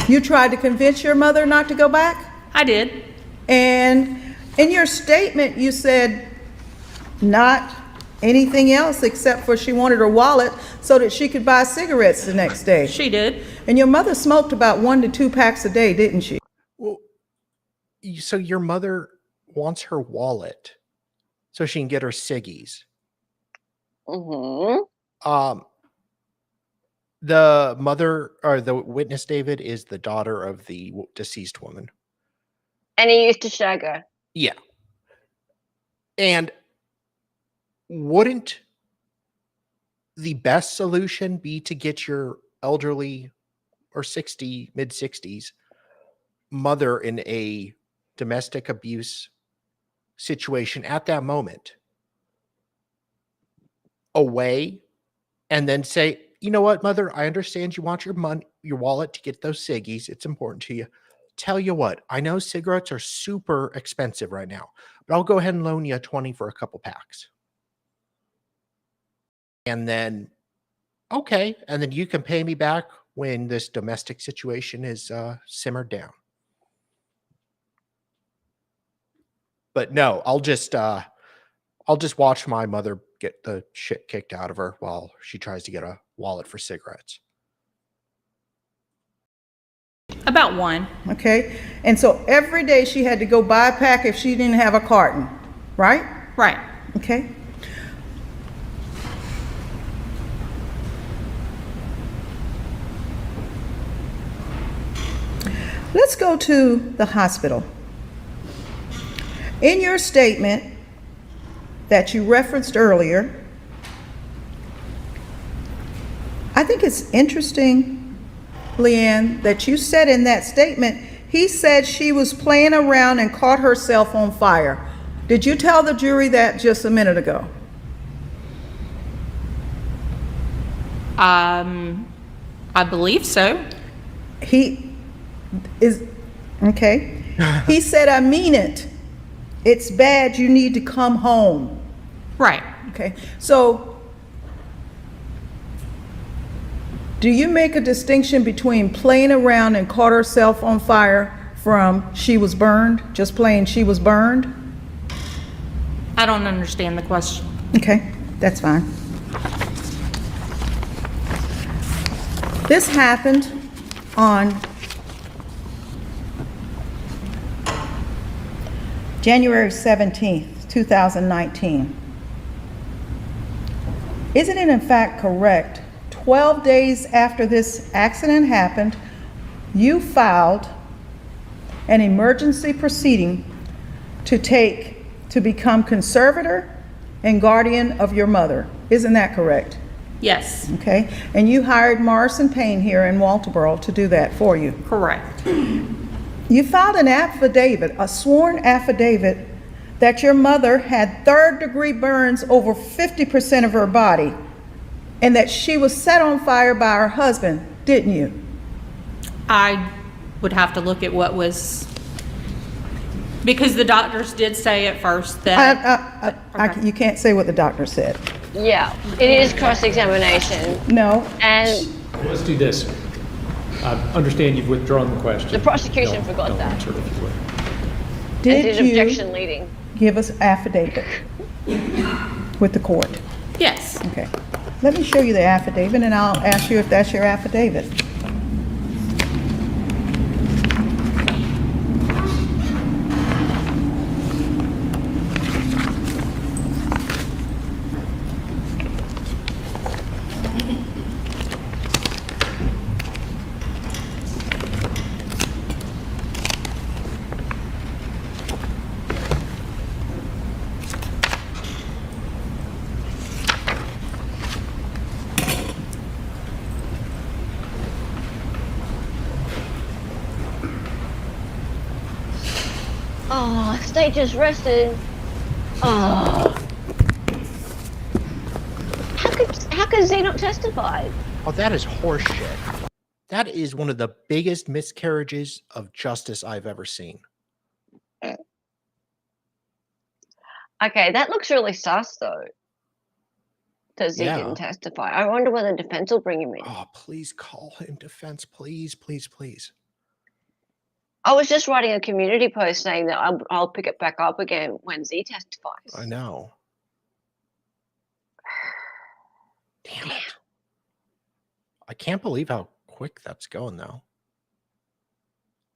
You tried to convince your mother not to go back? I did. And in your statement, you said not anything else except for she wanted her wallet so that she could buy cigarettes the next day. She did. And your mother smoked about 1 to 2 packs a day, didn't she? Well, so your mother wants her wallet so she can get her ciggies. Mm-hmm. The mother or the witness, David, is the daughter of the deceased woman. And he used to shag her. Yeah. And wouldn't the best solution be to get your elderly or mid 60s mother in a domestic abuse situation at that moment away and then say, you know what, mother, I understand you want your money, your wallet to get those ciggies. It's important to you. Tell you what, I know cigarettes are super expensive right now, but I'll go ahead and loan you 20 for a couple packs. And then, okay. And then you can pay me back when this domestic situation is simmered down. But no, I'll just watch my mother get the shit kicked out of her while she tries to get a wallet for cigarettes. About 1. Okay? And so every day she had to go buy a pack if she didn't have a carton, right? Right. Okay? Let's go to the hospital. In your statement that you referenced earlier, I think it's interesting, Leanne, that you said in that statement, he said she was playing around and caught herself on fire. Did you tell the jury that just a minute ago? I believe so. He is, okay. He said, I mean it. It's bad, you need to come home. Right. Okay, so do you make a distinction between playing around and caught herself on fire from she was burned, just plain she was burned? I don't understand the question. Okay, that's fine. This happened on January 17th, 2019. Isn't it in fact correct, 12 days after this accident happened, you filed an emergency proceeding to become conservator and guardian of your mother? Isn't that correct? Yes, Okay, and you hired Morrison Payne here in Walterboro to do that for you. correct. You filed an affidavit, a sworn affidavit, that your mother had third-degree burns over 50% of her body, and that she was set on fire by her husband, didn't you? I would have to look at what was, because the doctors did say at first that, You can't say what the doctor said. Yeah, it is cross-examination. No, And Let's do this. I understand you've withdrawn the question. the prosecution Don't- forgot don't that. answer it if you would. And did did you objection leading. give us affidavit with the court? yes. Okay. Let me show you the affidavit, and I'll ask you if that's your affidavit. Oh, state just rested. Oh. How could Z not testify? Oh, that is horseshit. That is one of the biggest miscarriages of justice I've ever seen. Okay, that looks really sus though. That Z Yeah. didn't testify. I wonder whether defense will bring him in. Oh, please call him defense. Please, please, please. I was just writing a community post saying that I'll pick it back up again when Z testifies. I know. Damn it. I can't believe how quick that's going, though.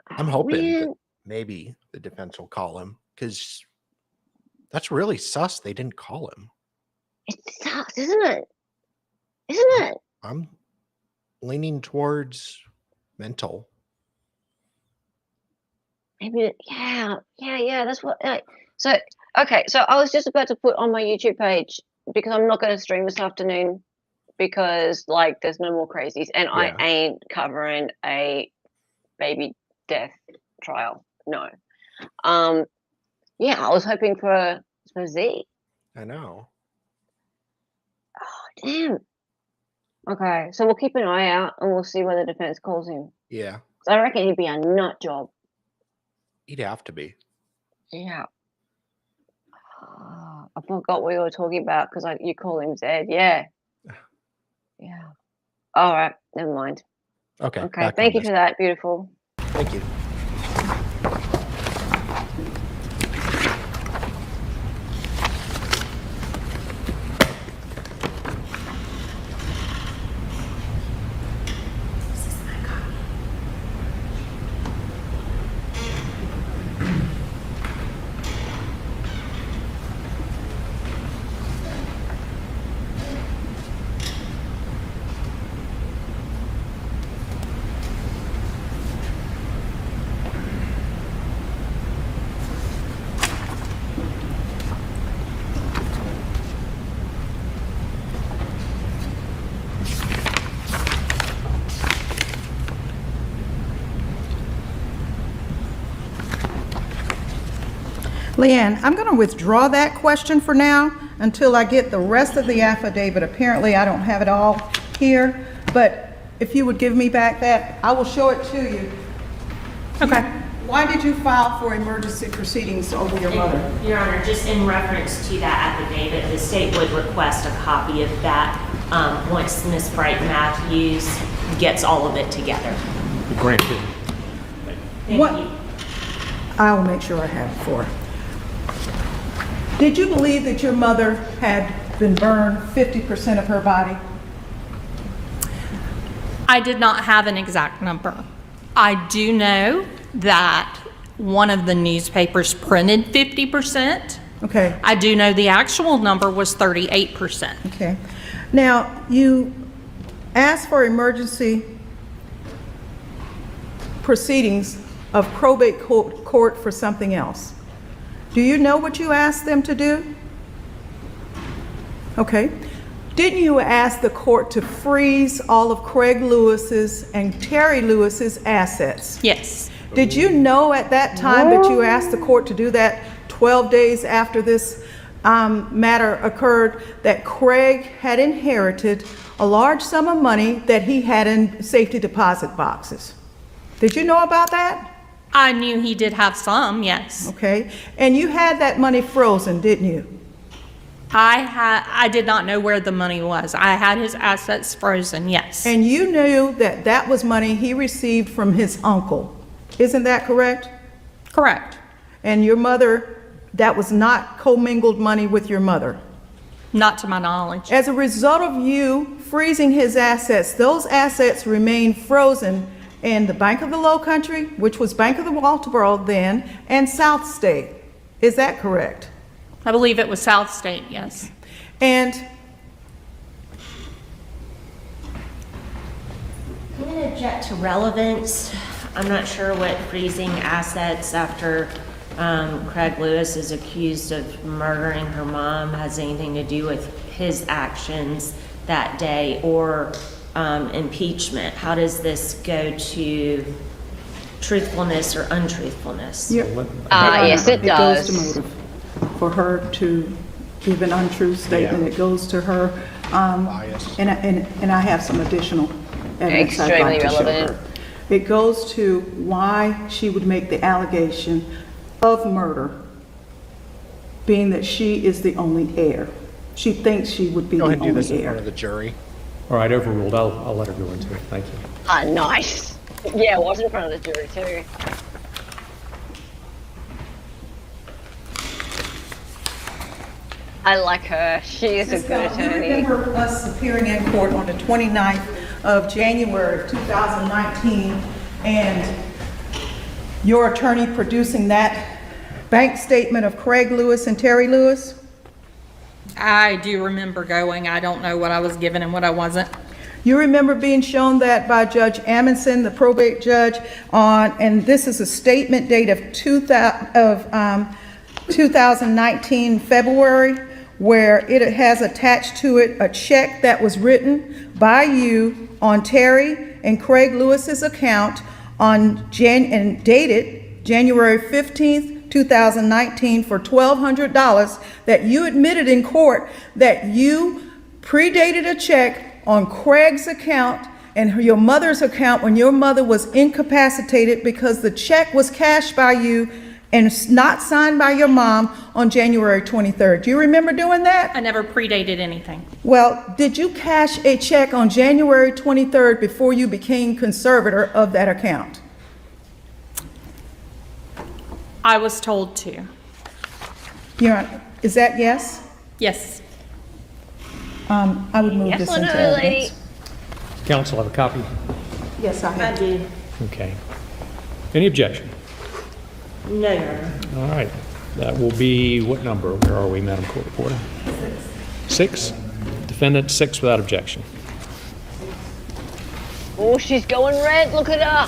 I'm hoping that Man, maybe the defense will call him, because that's really sus they didn't call him. it sucks, isn't it? Isn't it? I'm leaning towards mental. Maybe, yeah. That's what. So, okay. So I was just about to put on my YouTube page because I'm not going to stream this afternoon because like there's no more crazies, and Yeah. I ain't covering a baby death trial. No. Yeah, I was hoping for Z. I know. Oh, damn. Okay, so we'll keep an eye out and we'll see whether defense calls him. Yeah, So I reckon he'd be a nut job. he'd have to be. Yeah. I forgot what you were talking about because you call him Zed. Yeah. Yeah. All right. Never mind. Okay. Okay. back Thank on you for this. that. Beautiful. Thank you. Leanne, I'm going to withdraw that question for now until I get the rest of the affidavit. Apparently, I don't have it all here, but if you would give me back that, I will show it to you. Okay. Why did you file for emergency proceedings over your mother? Your Honor, just in reference to that affidavit, the state would request a copy of that once Ms. Bright Matthews gets all of it together. Granted. Thank What- you. I will make sure I have it for her. Did you believe that your mother had been burned 50% of her body? I did not have an exact number. I do know that one of the newspapers printed 50%. Okay, I do know the actual number was 38%. okay. Now, you asked for emergency proceedings of probate court for something else. Do you know what you asked them to do? Okay. Didn't you ask the court to freeze all of Craig Lewis's and Terry Lewis's assets? Yes. Did you know at that time that you asked the court to do that 12 days after this matter occurred, that Craig had inherited a large sum of money that he had in safety deposit boxes? Did you know about that? I knew he did have some, yes. Okay. And you had that money frozen, didn't you? I did not know where the money was. I had his assets frozen, yes. And you knew that that was money he received from his uncle. Isn't that correct? Correct. And your mother, that was not commingled money with your mother. Not to my knowledge. As a result of you freezing his assets, those assets remain frozen in the Bank of the Low Country, which was Bank of the Walterboro then, and South State. Is that correct? I believe it was South State, yes. And I'm going to object to relevance. I'm not sure what freezing assets after Craig Lewis is accused of murdering her mom has anything to do with his actions that day or impeachment. How does this go to truthfulness or untruthfulness? Yes, it does. It goes to motive. For her to give an untrue statement, it goes to her. Bias. And I have some additional evidence I'd like Extremely to show relevant. her. It goes to why she would make the allegation of murder, being that she is the only heir. She thinks she would be Go the ahead and do only this in front heir. of the jury. All right, overruled. I'll let her go into it. Thank you. Nice. Yeah, it was in front of the jury too. I like her. She is a good You attorney. remember us appearing in court on the 29th of January of 2019, and your attorney producing that bank statement of Craig Lewis and Terry Lewis? I do remember going. I don't know what I was given and what I wasn't. You remember being shown that by Judge Amundsen, the probate judge, and this is a statement date of 2019 February, where it has attached to it a check that was written by you on Terry and Craig Lewis's account and dated January 15th, 2019 for $1,200 that you admitted in court that you predated a check on Craig's account and your mother's account when your mother was incapacitated because the check was cashed by you and not signed by your mom on January 23rd. Do you remember doing that? I never predated anything. Well, did you cash a check on January 23rd before you became conservator of that account? I was told to. Is that yes? Yes. I would move Yes this or into no, lady? evidence. Counsel have a copy? Yes, I I have. do. Okay. Any objection? No, Your Honor. All right. That will be, what number? Where are we, Madam Court Reporter? 6. Defendant 6 without objection. Oh, she's going red. Look at her.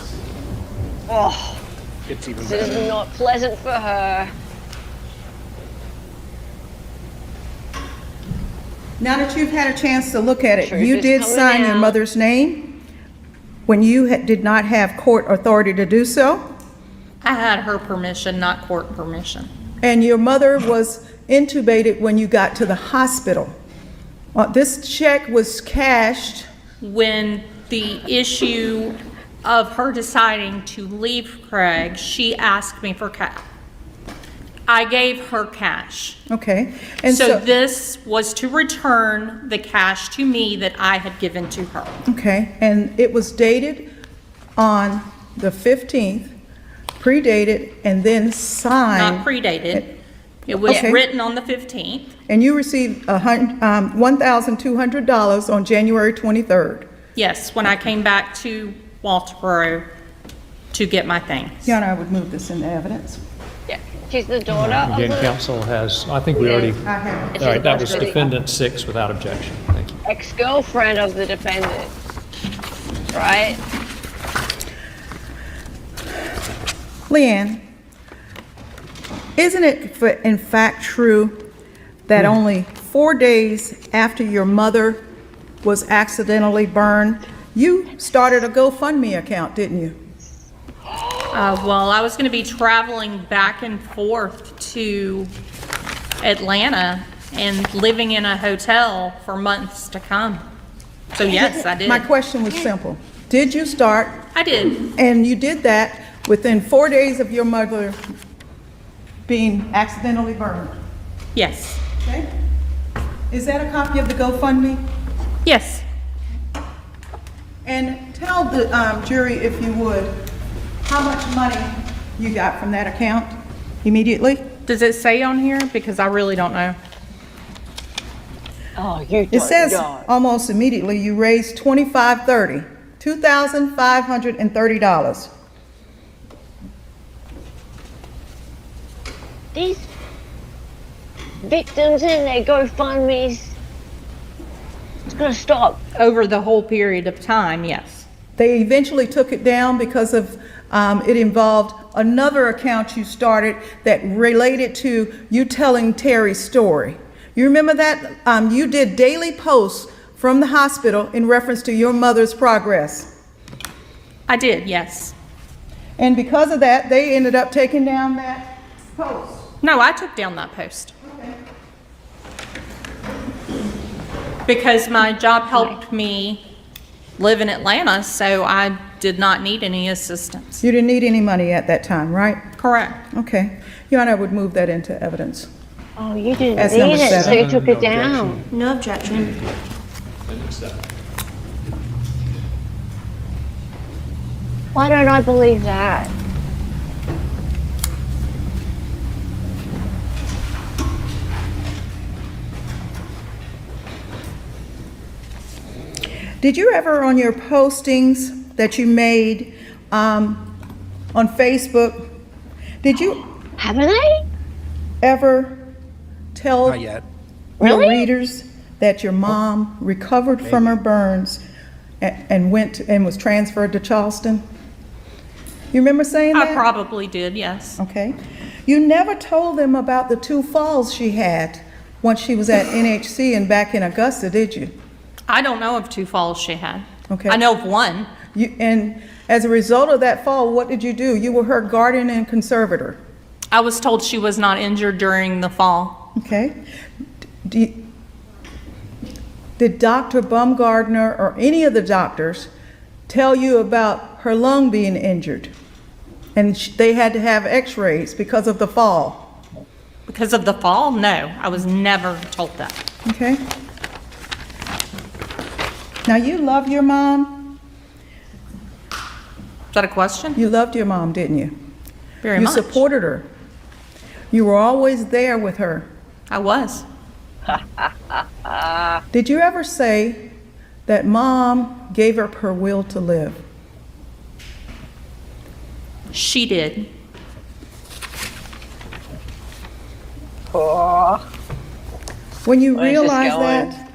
Oh, It's even this better. is not pleasant for her. Now that you've had a chance to look at it, Truth you is did coming sign your out. mother's name when you did not have court authority to do so, I had her permission, not court permission. and your mother was intubated when you got to the hospital. This check was cashed. When the issue of her deciding to leave Craig, she asked me for cash. I gave her cash. Okay, and So this was to return the cash to me that I had given to her. okay, and it was dated on the 15th, predated, and then signed. Not predated. It was Okay. written on the 15th. And you received $1,200 on January 23rd. Yes, when I came back to Walterboro to get my things. Your Honor, I would move this into evidence. Yeah, she's the daughter of Again, the counsel has, I think we already, I have. It's all right, that just was the defendant 6 without objection. Thank you. ex-girlfriend of the defendant, right? Leanne, isn't it in fact true that only 4 days after your mother was accidentally burned, you started a GoFundMe account, didn't you? Well, I was going to be traveling back and forth to Atlanta and living in a hotel for months to come. So yes, I did. My question was simple. Did you start, I did. and you did that within 4 days of your mother being accidentally burned? Yes. Okay? Is that a copy of the GoFundMe? Yes. And tell the jury, if you would, how much money you got from that account immediately? Does it say on here? Because I really don't know. Oh, you It says almost immediately you raised $2,530. These victims and their GoFundMes, it's gonna stop. Over the whole period of time, yes. They eventually took it down because of, it involved another account you started that related to you telling Terry's story. You remember that? You did daily posts from the hospital in reference to your mother's progress. I did, yes. And because of that, they ended up taking down that post. No, I took down that post. Because my job helped me live in Atlanta, so I did not need any assistance. You didn't need any money at that time, right? Correct. Okay. Your Honor, I would move that into evidence. Oh, you didn't That's need number it, so 7. you took it down. No objection. Why don't I believe that? Did you ever, on your postings that you made on Facebook, did you Haven't I? ever tell Not yet. your Really? readers that your mom recovered from her burns and went and was transferred to Charleston? You remember saying I that? probably did, yes. Okay. You never told them about the 2 falls she had once she was at NHC and back in Augusta, did you? I don't know of 2 falls she had. Okay. I know of one. And as a result of that fall, what did you do? You were her guardian and conservator. I was told she was not injured during the fall. Okay. Did Dr. Baumgardner or any of the doctors tell you about her lung being injured? And they had to have x-rays because of the fall? Because of the fall? No, I was never told that. Okay. Now, you love your mom? Is that a question? You loved your mom, didn't you? Very You much. supported her. You were always there with her. I was. Did you ever say that mom gave up her will to live? She did. When you Where's this realized going? that,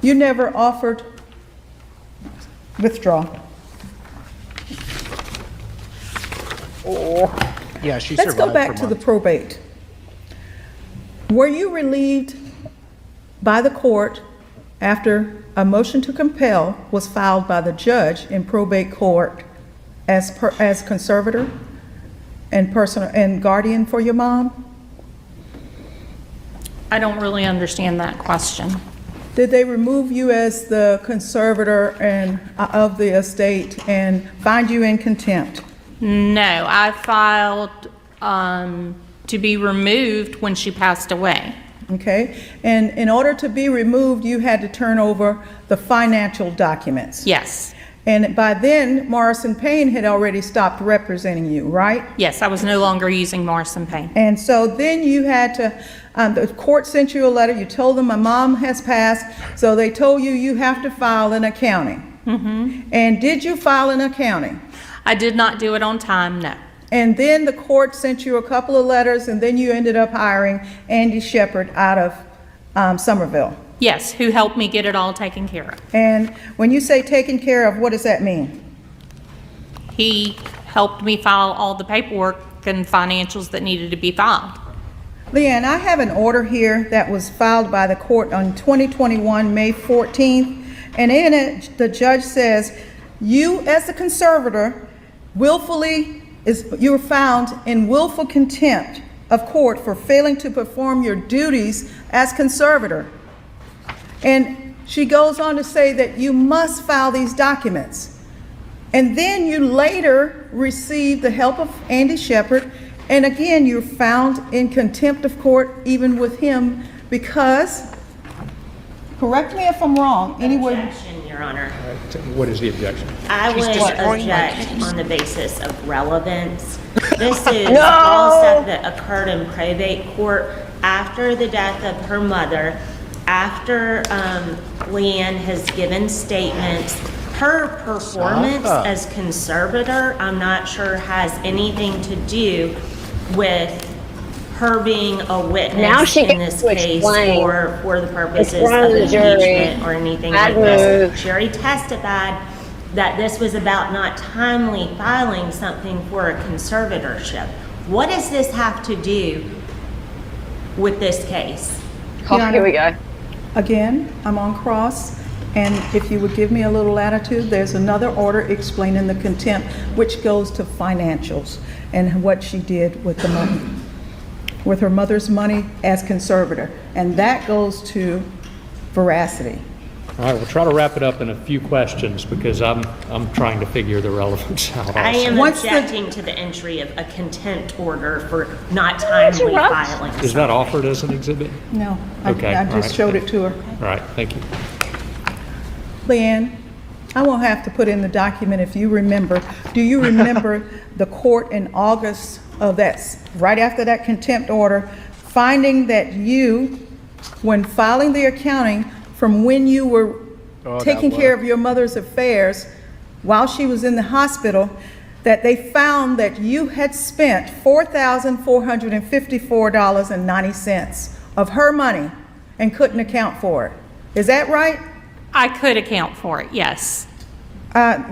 you never offered withdraw. Yeah, she Let's go survived back for to the months. probate. Were you relieved by the court after a motion to compel was filed by the judge in probate court as conservator and personal and guardian for your mom? I don't really understand that question. Did they remove you as the conservator and of the estate and find you in contempt? No, I filed to be removed when she passed away. Okay, and in order to be removed, you had to turn over the financial documents. Yes. And by then, Morrison Payne had already stopped representing you, right? Yes, I was no longer using Morrison Payne. And so then you had to, the court sent you a letter, you told them my mom has passed, so they told you you have to file an accounting. And did you file an accounting? I did not do it on time, no. And then the court sent you a couple of letters, and then you ended up hiring Andy Shepherd out of Somerville. Yes, who helped me get it all taken care of. And when you say taken care of, what does that mean? He helped me file all the paperwork and financials that needed to be filed. Leanne, I have an order here that was filed by the court on 2021, May 14th, and in it, the judge says, you as the conservator you're found in willful contempt of court for failing to perform your duties as conservator. And she goes on to say that you must file these documents. And then you later receive the help of Andy Shepherd, and again, you're found in contempt of court even with him because, correct me if I'm wrong, Objection, Your Honor. What is the objection? I would destroying my object on the basis of relevance. This is all stuff that occurred in probate court after the death of her mother, after Leanne has given statements. Her performance as conservator, I'm not sure has anything to do with her being a Now witness she in gets this to case explain. for the purposes It's of front of the jury. impeachment or anything like Bad this. move. She already testified that this was about not timely filing something for a conservatorship. What does this have to do with this case? Oh, here we go. Again, I'm on cross, and if you would give me a little latitude, there's another order explaining the contempt, which goes to financials and what she did with the money, with her mother's money as conservator, and that goes to veracity. All right, we'll try to wrap it up in a few questions because I'm trying to figure the relevance out also. I am Once the- objecting to the entry of a contempt order for not timely Interrupt. filing. Is that offered as an exhibit? No, Okay, I all just right. showed it to her. All right, thank you. Leanne, I won't have to put in the document if you remember. Do you remember the court in August of that, right after that contempt order, finding that you, when filing the accounting from when you were taking care of your mother's affairs while she was in the hospital, that they found that you had spent $4,454.90 of her money and couldn't account for it? Is that right? I could account for it, yes.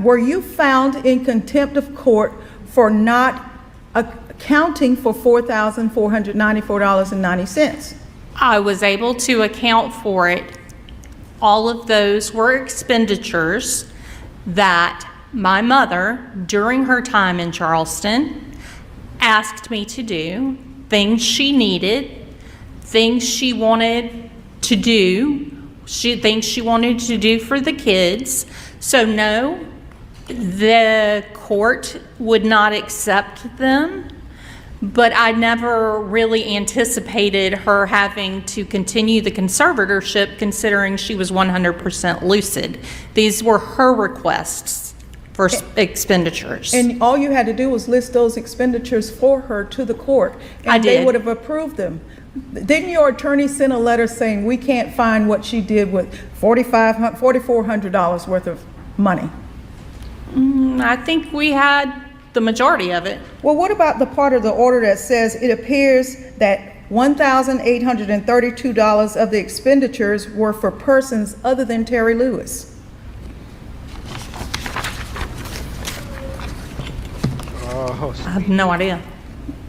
Were you found in contempt of court for not accounting for $4,494.90? I was able to account for it. All of those were expenditures that my mother, during her time in Charleston, asked me to do, things she needed, things she wanted to do, things she wanted to do for the kids. So no, the court would not accept them, but I never really anticipated her having to continue the conservatorship considering she was 100% lucid. These were her requests for expenditures. And all you had to do was list those expenditures for her to the court. I And they did. would have approved them. Didn't your attorney send a letter saying, we can't find what she did with $4,400 worth of money? I think we had the majority of it. Well, what about the part of the order that says it appears that $1,832 of the expenditures were for persons other than Terry Lewis? I have no idea.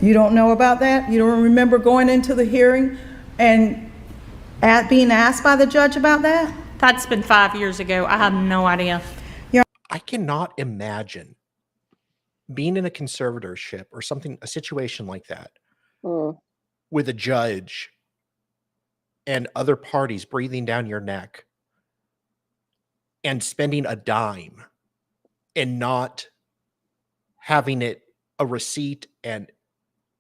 You don't know about that? You don't remember going into the hearing and being asked by the judge about that? That's been 5 years ago. I have no idea. I cannot imagine being in a conservatorship or something, a situation like that, with a judge and other parties breathing down your neck and spending a dime and not having it a receipt and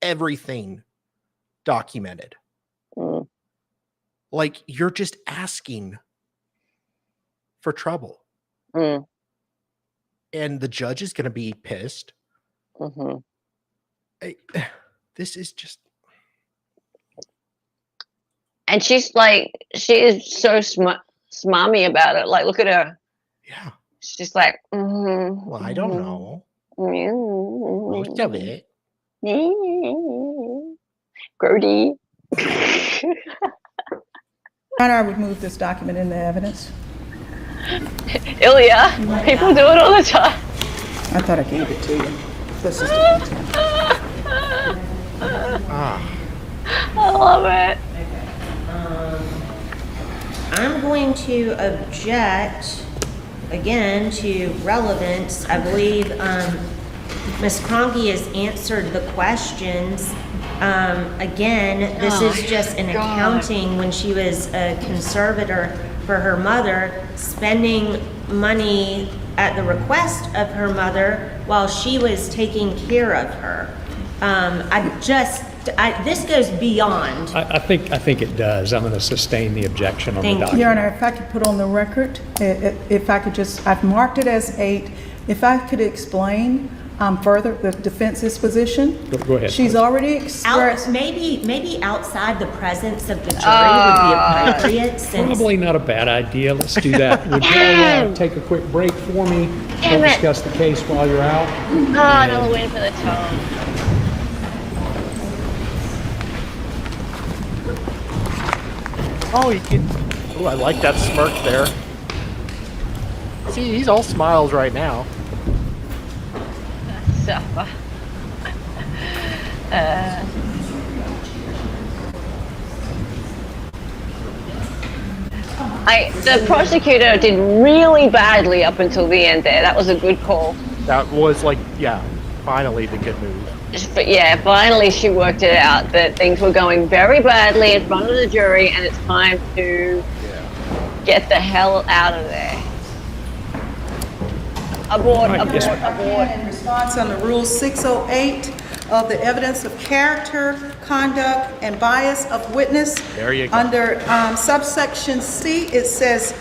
everything documented. Like you're just asking for trouble. And the judge is going to be pissed. This is just. And she's like, she is so smarmy about it. Like, look at her. Yeah. She's like, Well, I don't know. Most of it. Grody. Your Honor, I would move this document into evidence. Ilya, people do it all the time. I thought I gave it to you. This is I love it. I'm going to object again to relevance. I believe Ms. Cronky has answered the questions. Again, this is just an accounting when she was a conservator for her mother, spending money at the request of her mother while she was taking care of her. This goes beyond. I think it does. I'm going to sustain the objection on the Thank you. document. Your Honor, if I could put on the record, if I could just, I've marked it as 8. If I could explain further the defense's position. Go ahead. She's already expressed. Maybe outside the presence of the jury would be appropriate since. Probably not a bad idea. Let's do that. Would you take a quick break for me? Damn We'll it. discuss the case while you're out. Oh, another win for the tone. Oh, you can. Oh, I like that smirk there. See, he's all smiles right now. Suffer. The prosecutor did really badly up until the end there. That was a good call. That was like, yeah, finally the good move. But yeah, finally she worked it out that things were going very badly in front of the jury and it's time to get the hell out of there. Abort. In response under Rule 608 of the evidence of character, conduct, and bias of witness. There you go. Under subsection C, it says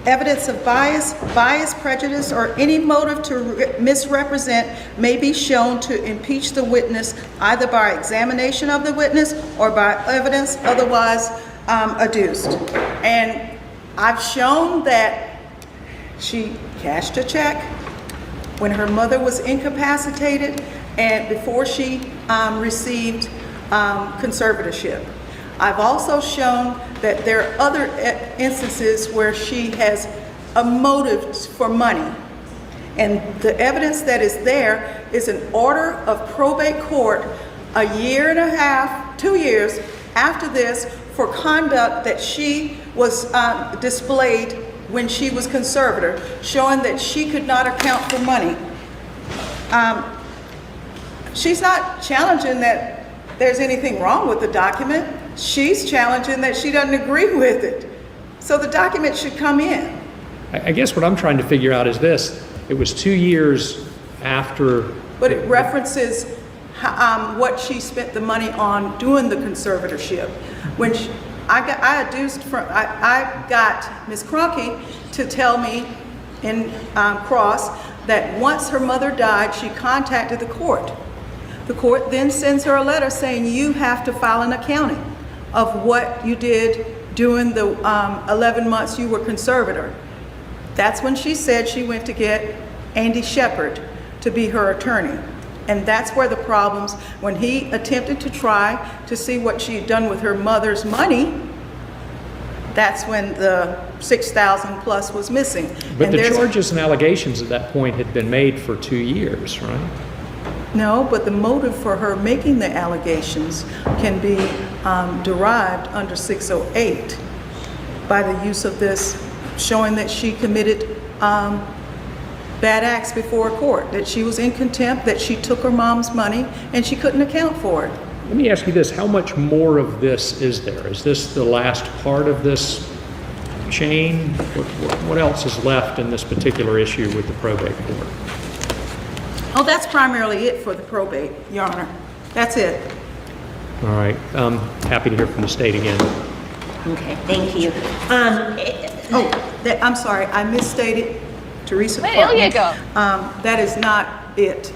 evidence of bias, prejudice, or any motive to misrepresent may be shown to impeach the witness either by examination of the witness or by evidence otherwise adduced. And I've shown that she cashed a check when her mother was incapacitated and before she received conservatorship. I've also shown that there are other instances where she has a motive for money. And the evidence that is there is an order of probate court a year and a half, 2 years after this for conduct that she was displayed when she was conservator, showing that she could not account for money. She's not challenging that there's anything wrong with the document. She's challenging that she doesn't agree with it. So the document should come in. I guess what I'm trying to figure out is this. It was 2 years after. But it references what she spent the money on doing the conservatorship. When I got Ms. Cronky to tell me in cross that once her mother died, she contacted the court. The court then sends her a letter saying you have to file an accounting of what you did during the 11 months you were conservator. That's when she said she went to get Andy Shepard to be her attorney. And that's where the problems, when he attempted to try to see what she had done with her mother's money, that's when the 6,000 plus was missing. But And the there's- charges and allegations at that point had been made for 2 years, right? No, but the motive for her making the allegations can be derived under 608 by the use of this, showing that she committed bad acts before a court, that she was in contempt, that she took her mom's money and she couldn't account for it. Let me ask you this. How much more of this is there? Is this the last part of this chain? What else is left in this particular issue with the probate court? Oh, that's primarily it for the probate, Your Honor. That's it. All right. Happy to hear from the state again. Okay, thank you. Oh, I'm sorry, I misstated. Teresa. Where did Ilya go? That is not it.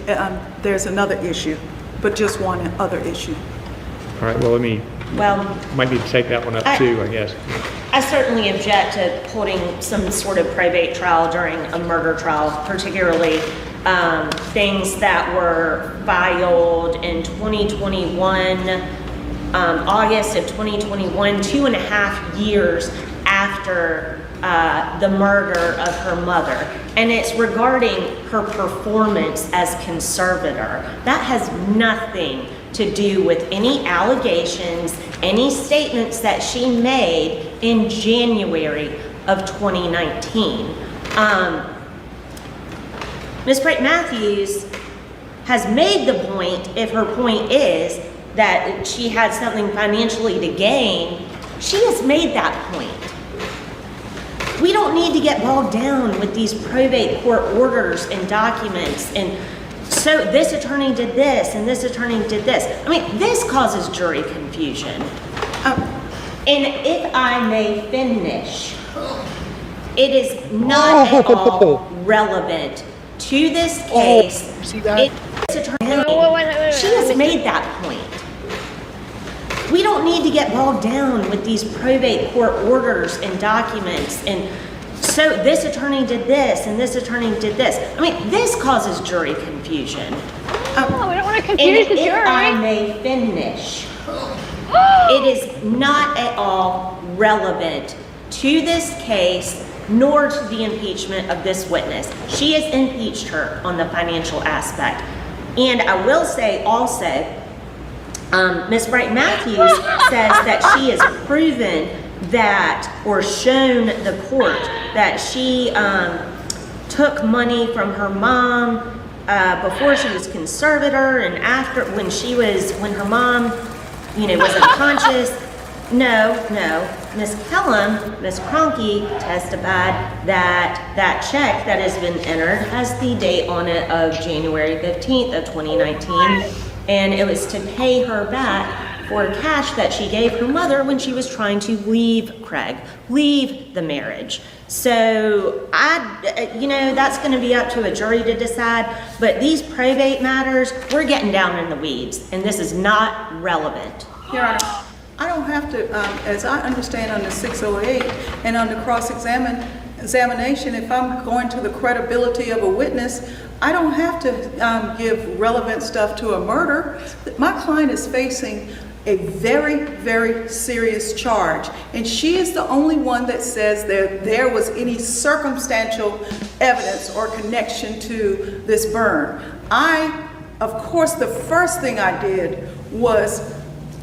There's another issue, but just one other issue. All right. Well, Well, might need to take that one up too, I guess. I certainly object to holding some sort of probate trial during a murder trial, particularly things that were filed in 2021, August of 2021, 2.5 years after the murder of her mother. And it's regarding her performance as conservator. That has nothing to do with any allegations, any statements that she made in January of 2019. Ms. Bright Matthews has made the point, if her point is that she had something financially to gain, she has made that point. We don't need to get bogged down with these probate court orders and documents and so this attorney did this and this attorney did this. I mean, this causes jury confusion. And if I may finish, it is not at all relevant to this case. See that? This attorney, Wait. she has made that point. We don't need to get bogged down with these probate court orders and documents and so this attorney did this and this attorney did this. I mean, this causes jury confusion. Oh, we don't want to confuse the And if jury. I may finish, it is not at all relevant to this case nor to the impeachment of this witness. She has impeached her on the financial aspect. And I will say also, Ms. Bright Matthews says that she has proven that, or shown the court, that she took money from her mom before she was conservator and after, when her mom, was unconscious. No. Ms. Kellum, Ms. Cronky testified that that check that has been entered has the date on it of January 15th of 2019. And it was to pay her back for cash that she gave her mother when she was trying to leave the marriage. So that's going to be up to a jury to decide. But these probate matters, we're getting down in the weeds, and this is not relevant. Your Honor, I don't have to, as I understand under 608 and under cross-examination, if I'm going to the credibility of a witness, I don't have to give relevant stuff to a murder. My client is facing a very, very serious charge, and she is the only one that says there was any circumstantial evidence or connection to this burn. Of course, the first thing I did was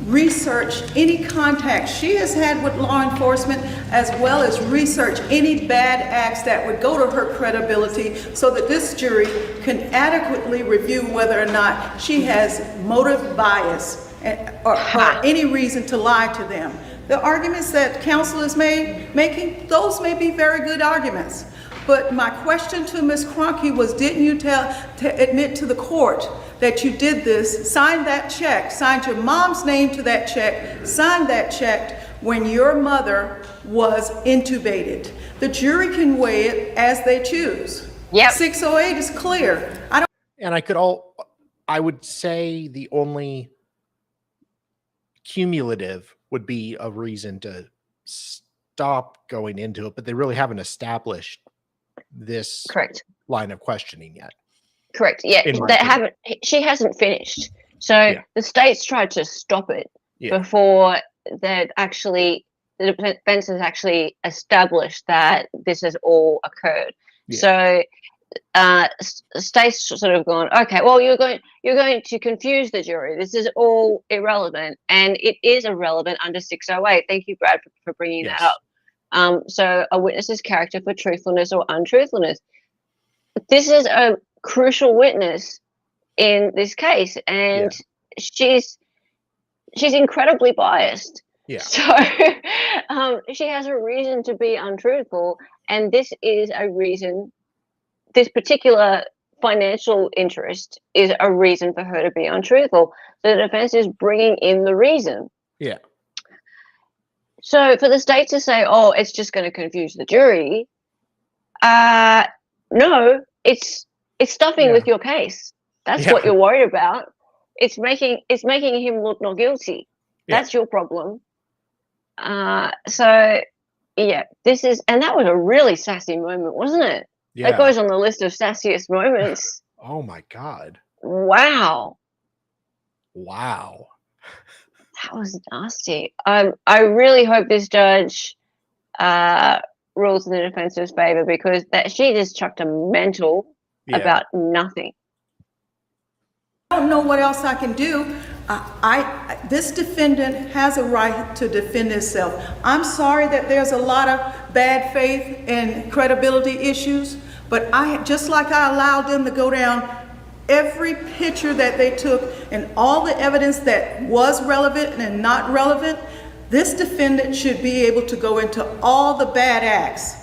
research any contact she has had with law enforcement, as well as research any bad acts that would go to her credibility so that this jury can adequately review whether or not she has motive bias or any reason to lie to them. The arguments that counsel is making, those may be very good arguments. But my question to Ms. Cronky was, didn't you admit to the court that you did this, signed that check, signed your mom's name to that check, signed that check when your mother was intubated? The jury can weigh it as they choose. Yep. 608 is clear. And I would say the only cumulative would be a reason to stop going into it, but they really haven't established this Correct. line of questioning yet. Correct. Yeah, she hasn't finished. So the state's tried to stop it before the defense has actually established that this has all occurred. So state's sort of gone, okay, well, you're going to confuse the jury. This is all irrelevant, and it is irrelevant under 608. Thank you, Brad, for bringing that up. So a witness's character for truthfulness or untruthfulness. This is a crucial witness in this case, and she's incredibly biased. So she has a reason to be untruthful, and this is a reason. This particular financial interest is a reason for her to be untruthful. The defense is bringing in the reason. Yeah. So for the state to say, "Oh, it's just going to confuse the jury," no, it's stuffing with your case. That's what you're worried about. It's making him look not guilty. That's your problem. So this is, and that was a really sassy moment, wasn't it? Yeah. That goes on the list of sassiest moments. Oh my God. Wow. Wow. That was nasty. I really hope this judge rules in the defense's favor, because that she just chucked a mental Yeah. about nothing. I don't know what else I can do. This defendant has a right to defend himself. I'm sorry that there's a lot of bad faith and credibility issues, but just like I allowed them to go down every picture that they took and all the evidence that was relevant and not relevant, this defendant should be able to go into all the bad acts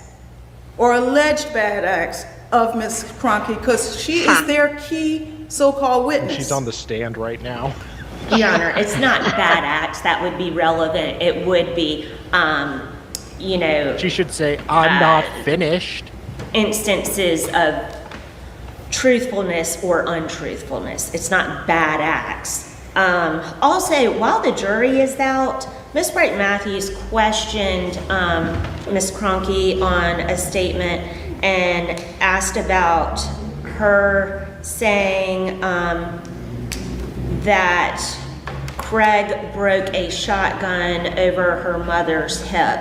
or alleged bad acts of Ms. Cronky, because she is their key so-called witness. She's on the stand right now. Your Honor, it's not bad acts that would be relevant. It would be, you know, She should say, I'm not finished. instances of truthfulness or untruthfulness. It's not bad acts. Also, while the jury is out, Ms. Bright Matthews questioned Ms. Cronky on a statement and asked about her saying that Craig broke a shotgun over her mother's hip.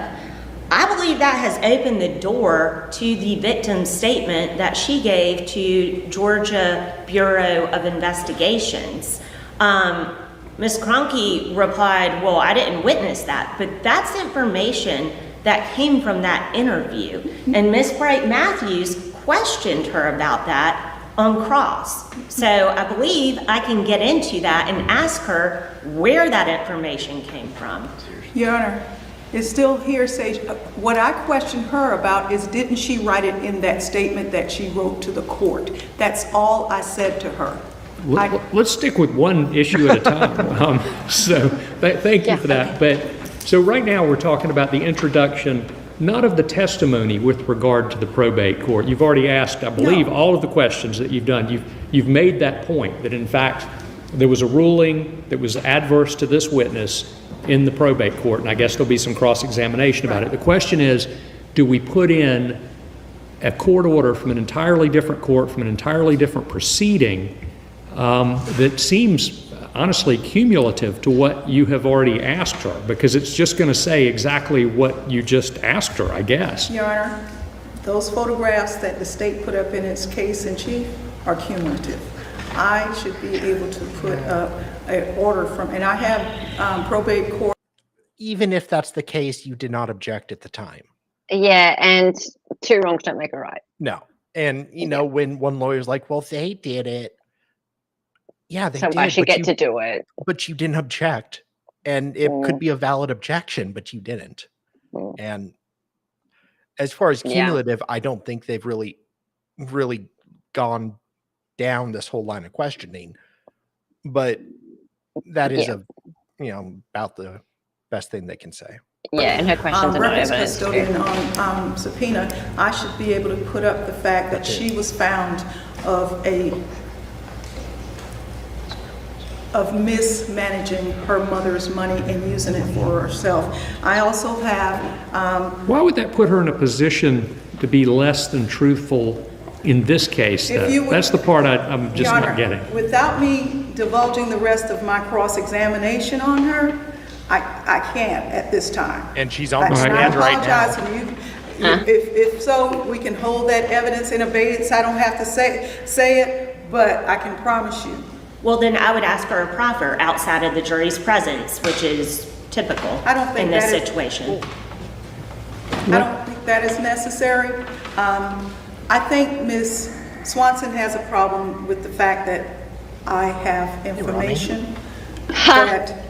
I believe that has opened the door to the victim's statement that she gave to Georgia Bureau of Investigations. Ms. Cronky replied, well, I didn't witness that, but that's information that came from that interview. And Ms. Bright Matthews questioned her about that on cross. So I believe I can get into that and ask her where that information came from. Your Honor, it's still hearsay. What I question her about is, didn't she write it in that statement that she wrote to the court? That's all I said to her. Let's stick with one issue at a time. Thank you for that. But so right now we're talking about the introduction, not of the testimony with regard to the probate court. You've already asked, I believe, all of the questions that you've done. You've made that point that in fact there was a ruling that was adverse to this witness in the probate court, and I guess there'll be some cross-examination about it. The question is, do we put in a court order from an entirely different court, from an entirely different proceeding, that seems honestly cumulative to what you have already asked her, because it's just going to say exactly what you just asked her, I guess. Your Honor, those photographs that the state put up in its case in chief are cumulative. I should be able to put up an order from, and I have probate court. Even if that's the case, you did not object at the time. Yeah, and two wrongs don't make a right. No. And, you know, when one lawyer's like, well, they did it. Yeah, they did. So I should but get to do it. But you didn't object. And it could be a valid objection, but you didn't. And as far as cumulative, I don't think they've really gone down this whole line of questioning. But that is about the best thing they can say. Yeah, and her questions are not Reference evidence. custodian on subpoena, I should be able to put up the fact that she was found of mismanaging her mother's money and using it for herself. I also have... Why would that put her in a position to be less than truthful in this case? That's the part I'm just not getting. Without me divulging the rest of my cross-examination on her, I can't at this time. And she's on the stand right now. I apologize. If so, we can hold that evidence in abeyance. I don't have to say it, but I can promise you. Well, then I would ask for a proffer outside of the jury's presence, which is typical in this situation. I don't think that is necessary. I think Ms. Swanson has a problem with the fact that I have information that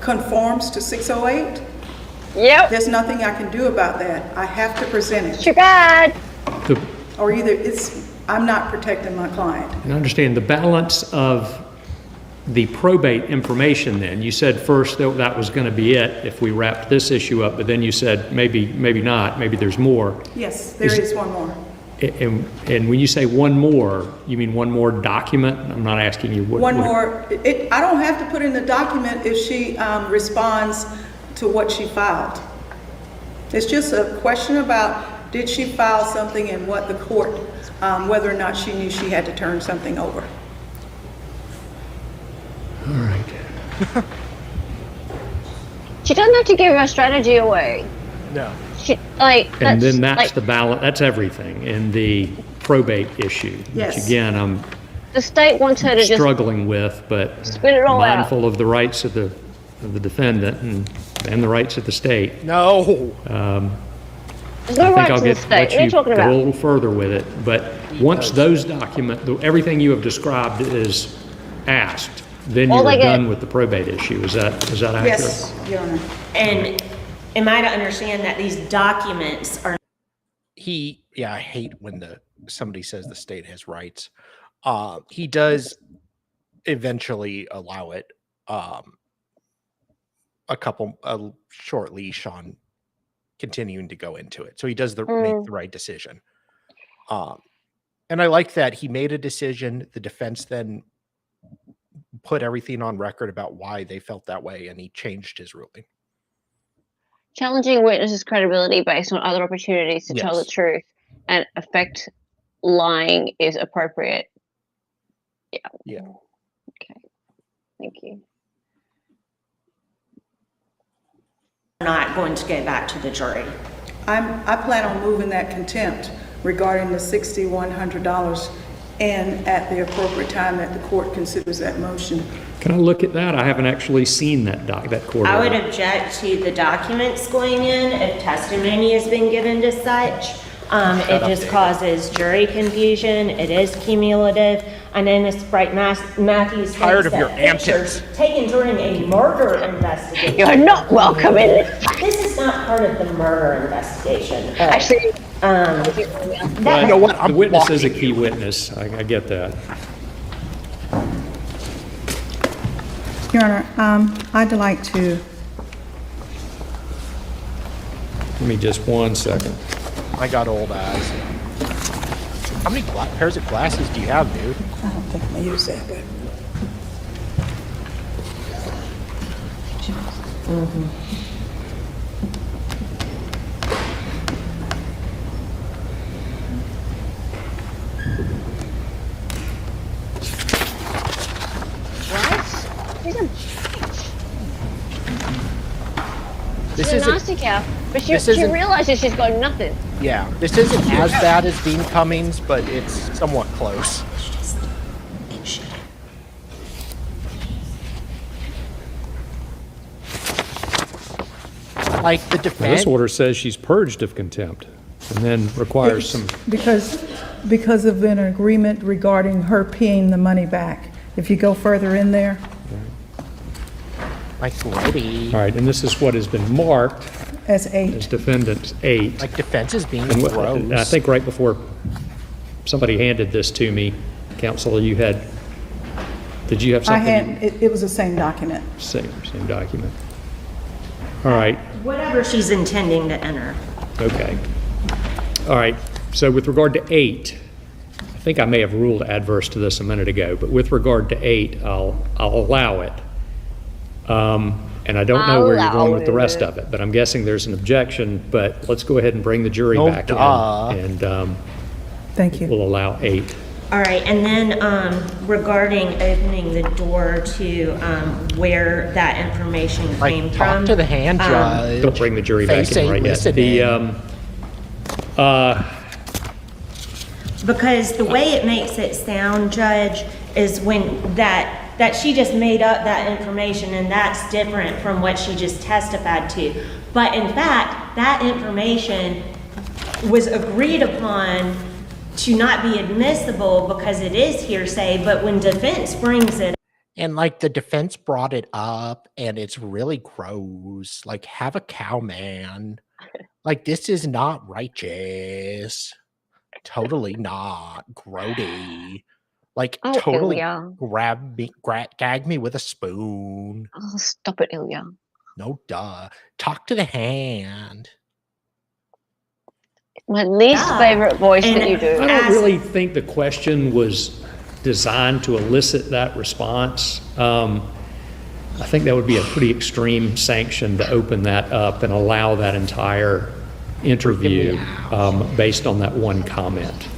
conforms to 608. Yep. There's nothing I can do about that. I have to present it. Too bad. Or either I'm not protecting my client. And understand the balance of the probate information then. You said first that was going to be it if we wrapped this issue up, but then you said maybe not, maybe there's more. Yes, there is one more. And when you say one more, you mean one more document? I'm not asking you what. One more. I don't have to put in the document if she responds to what she filed. It's just a question about did she file something and what the court whether or not she knew she had to turn something over. All right. She doesn't have to give her strategy away. No. She, like, And then that's like, the balance, that's everything in the probate issue, Yes. which again, I'm the state wants her to just struggling with, but spit it all out. mindful of the rights of the defendant and the rights of the state. No. There's no I think right I'll to the get, state. let What are you you talking go a about? little further with it, but once those everything you have described is asked, then All you're they get- done with the probate issue. Is that accurate? Yes, Your Honor. And am I to understand that these documents are Yeah, I hate when somebody says the state has rights. He does eventually allow it, a short leash on continuing to go into it. So he does make the right decision. And I like that he made a decision. The defense then put everything on record about why they felt that way, and he changed his ruling. Challenging witnesses' credibility based on other opportunities to tell the Yes. truth and affect lying is appropriate. Yeah. Yeah. Okay. Thank you. not going to go back to the jury. I plan on moving that contempt regarding the $6,100 and at the appropriate time that the court considers that motion. Can I look at that? I haven't actually seen that court I would order. object to the documents going in if testimony has been given to such. It just causes jury confusion. It is cumulative. I know Ms. Bright Matthews Tired thinks of your that antics. pictures taken during a murder investigation. You're not welcome in it. This is not part of the murder investigation. Actually, But That, You know what? The I'm witness is a blocking key you. witness. I get that. Your Honor, I'd like to, Give me just 1 second. I got old eyes. How many pairs of glasses do you have, dude? I don't think I'm gonna use that, but. what? She's a This She's a isn't. nasty cow, but she this isn't- realizes she's got nothing. Yeah, this isn't as bad as Dean Cummings, but it's somewhat close. Like the Now, defense. this order says she's purged of contempt and then requires some, Because of an agreement regarding her paying the money back. If you go further in there, Like Brody. all right, and this is what has been marked as as 8. defendant 8. Like defense is being And gross. I think right before somebody handed this to me, Counselor, did you have I something? had, it was the same document. Same document. All right, whatever she's intending to enter. okay. All right, so with regard to 8, I think I may have ruled adverse to this a minute ago, but with regard to 8, I'll allow it. And I don't know where you're going with the rest of it, but I'm guessing there's an objection, but let's go ahead and bring the jury Oh, back duh. in, and Thank you. we'll allow 8. All right, and then regarding opening the door to where that information came Like from. talk to the hand judge. Don't bring the jury back Face in ain't right yet. listening. Because the way it makes it sound, Judge, is when that she just made up that information and that's different from what she just testified to. But in fact, that information was agreed upon to not be admissible because it is hearsay, but when defense brings it And like the defense brought it up and it's really gross. Like have a cow, man. Like this is not righteous. Totally not. Grody. Like Oh, totally Ilya. gag me with a spoon. Oh, stop it, Ilya. No duh. Talk to the hand. My least Yeah. favorite voice that And you do. I don't Ask- really think the question was designed to elicit that response. I think that would be a pretty extreme sanction to open that up and allow that entire interview based on that one comment.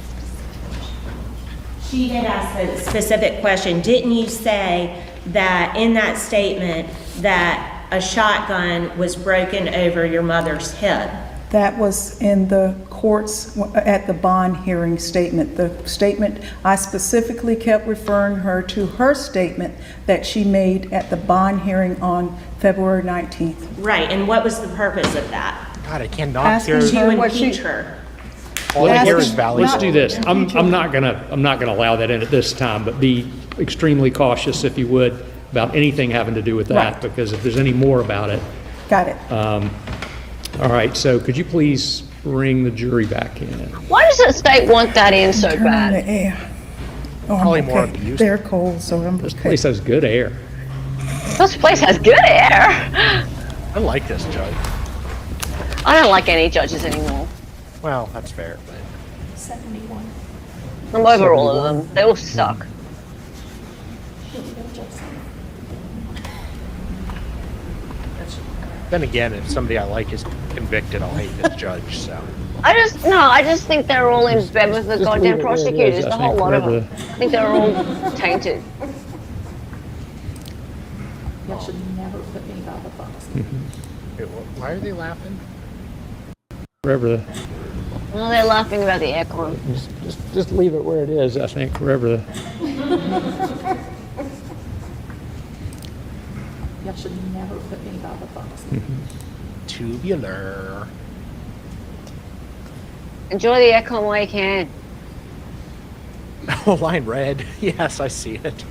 She did ask a specific question. Didn't you say that in that statement that a shotgun was broken over your mother's head? That was in the court's, at the bond hearing statement. The statement, I specifically kept referring her to her statement that she made at the bond hearing on February 19th. Right, and what was the purpose of that? God, I cannot Asking hear. To her what she- impeach her. All I hear is Asking- Valley. Let's do this. I'm not gonna allow that in at this time, but be extremely cautious, if you would, about anything having to do with that, Right. because if there's any more about it. Got it. All right, so could you please bring the jury back in? Why does the state want that in so Turn on bad? the air. Oh, I'm Probably more okay. abuse. They're cold, so I'm This okay. place has good air. This place has good air. I like this judge. I don't like any judges anymore. Well, that's fair, but 71. I'm over all of them. They all suck. then again, if somebody I like is convicted, I'll hate this judge. So I just think they're all in bed with the goddamn prosecutors, the whole lot of them. I think they're all tainted. Y'all should never put me by the bus. why are they laughing? Wherever the, Well, they're laughing about the aircon. just leave it where it is, I think, wherever the, Y'all should never put me by the bus. Tubular. Enjoy the aircon while you can. Oh, line red. Yes, I see it.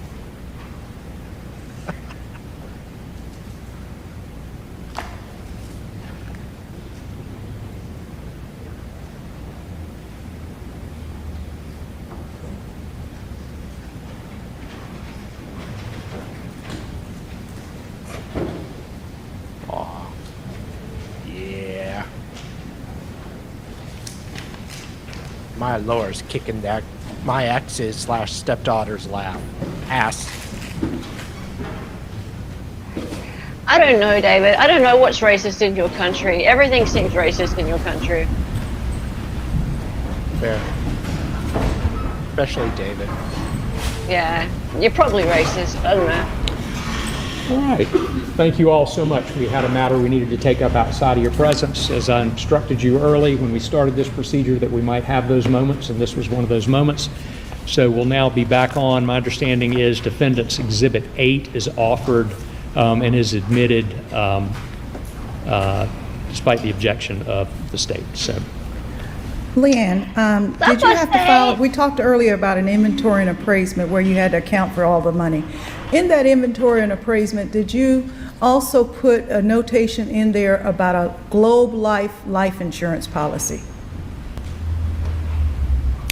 Oh, yeah. My lawyer's kicking that my ex's / stepdaughter's ass. I don't know, David. I don't know what's racist in your country. Everything seems racist in your country. Fair. Especially David. Yeah, you're probably racist. I don't know. all right. Thank you all so much. We had a matter we needed to take up outside of your presence. As I instructed you early when we started this procedure that we might have those moments, and this was one of those moments. So we'll now be back on. My understanding is Defendant's Exhibit 8 is offered and is admitted despite the objection of the state. So Leanne, did you have to file, we talked earlier about an inventory and appraisement where you had to account for all the money. In that inventory and appraisement, did you also put a notation in there about a Globe life insurance policy?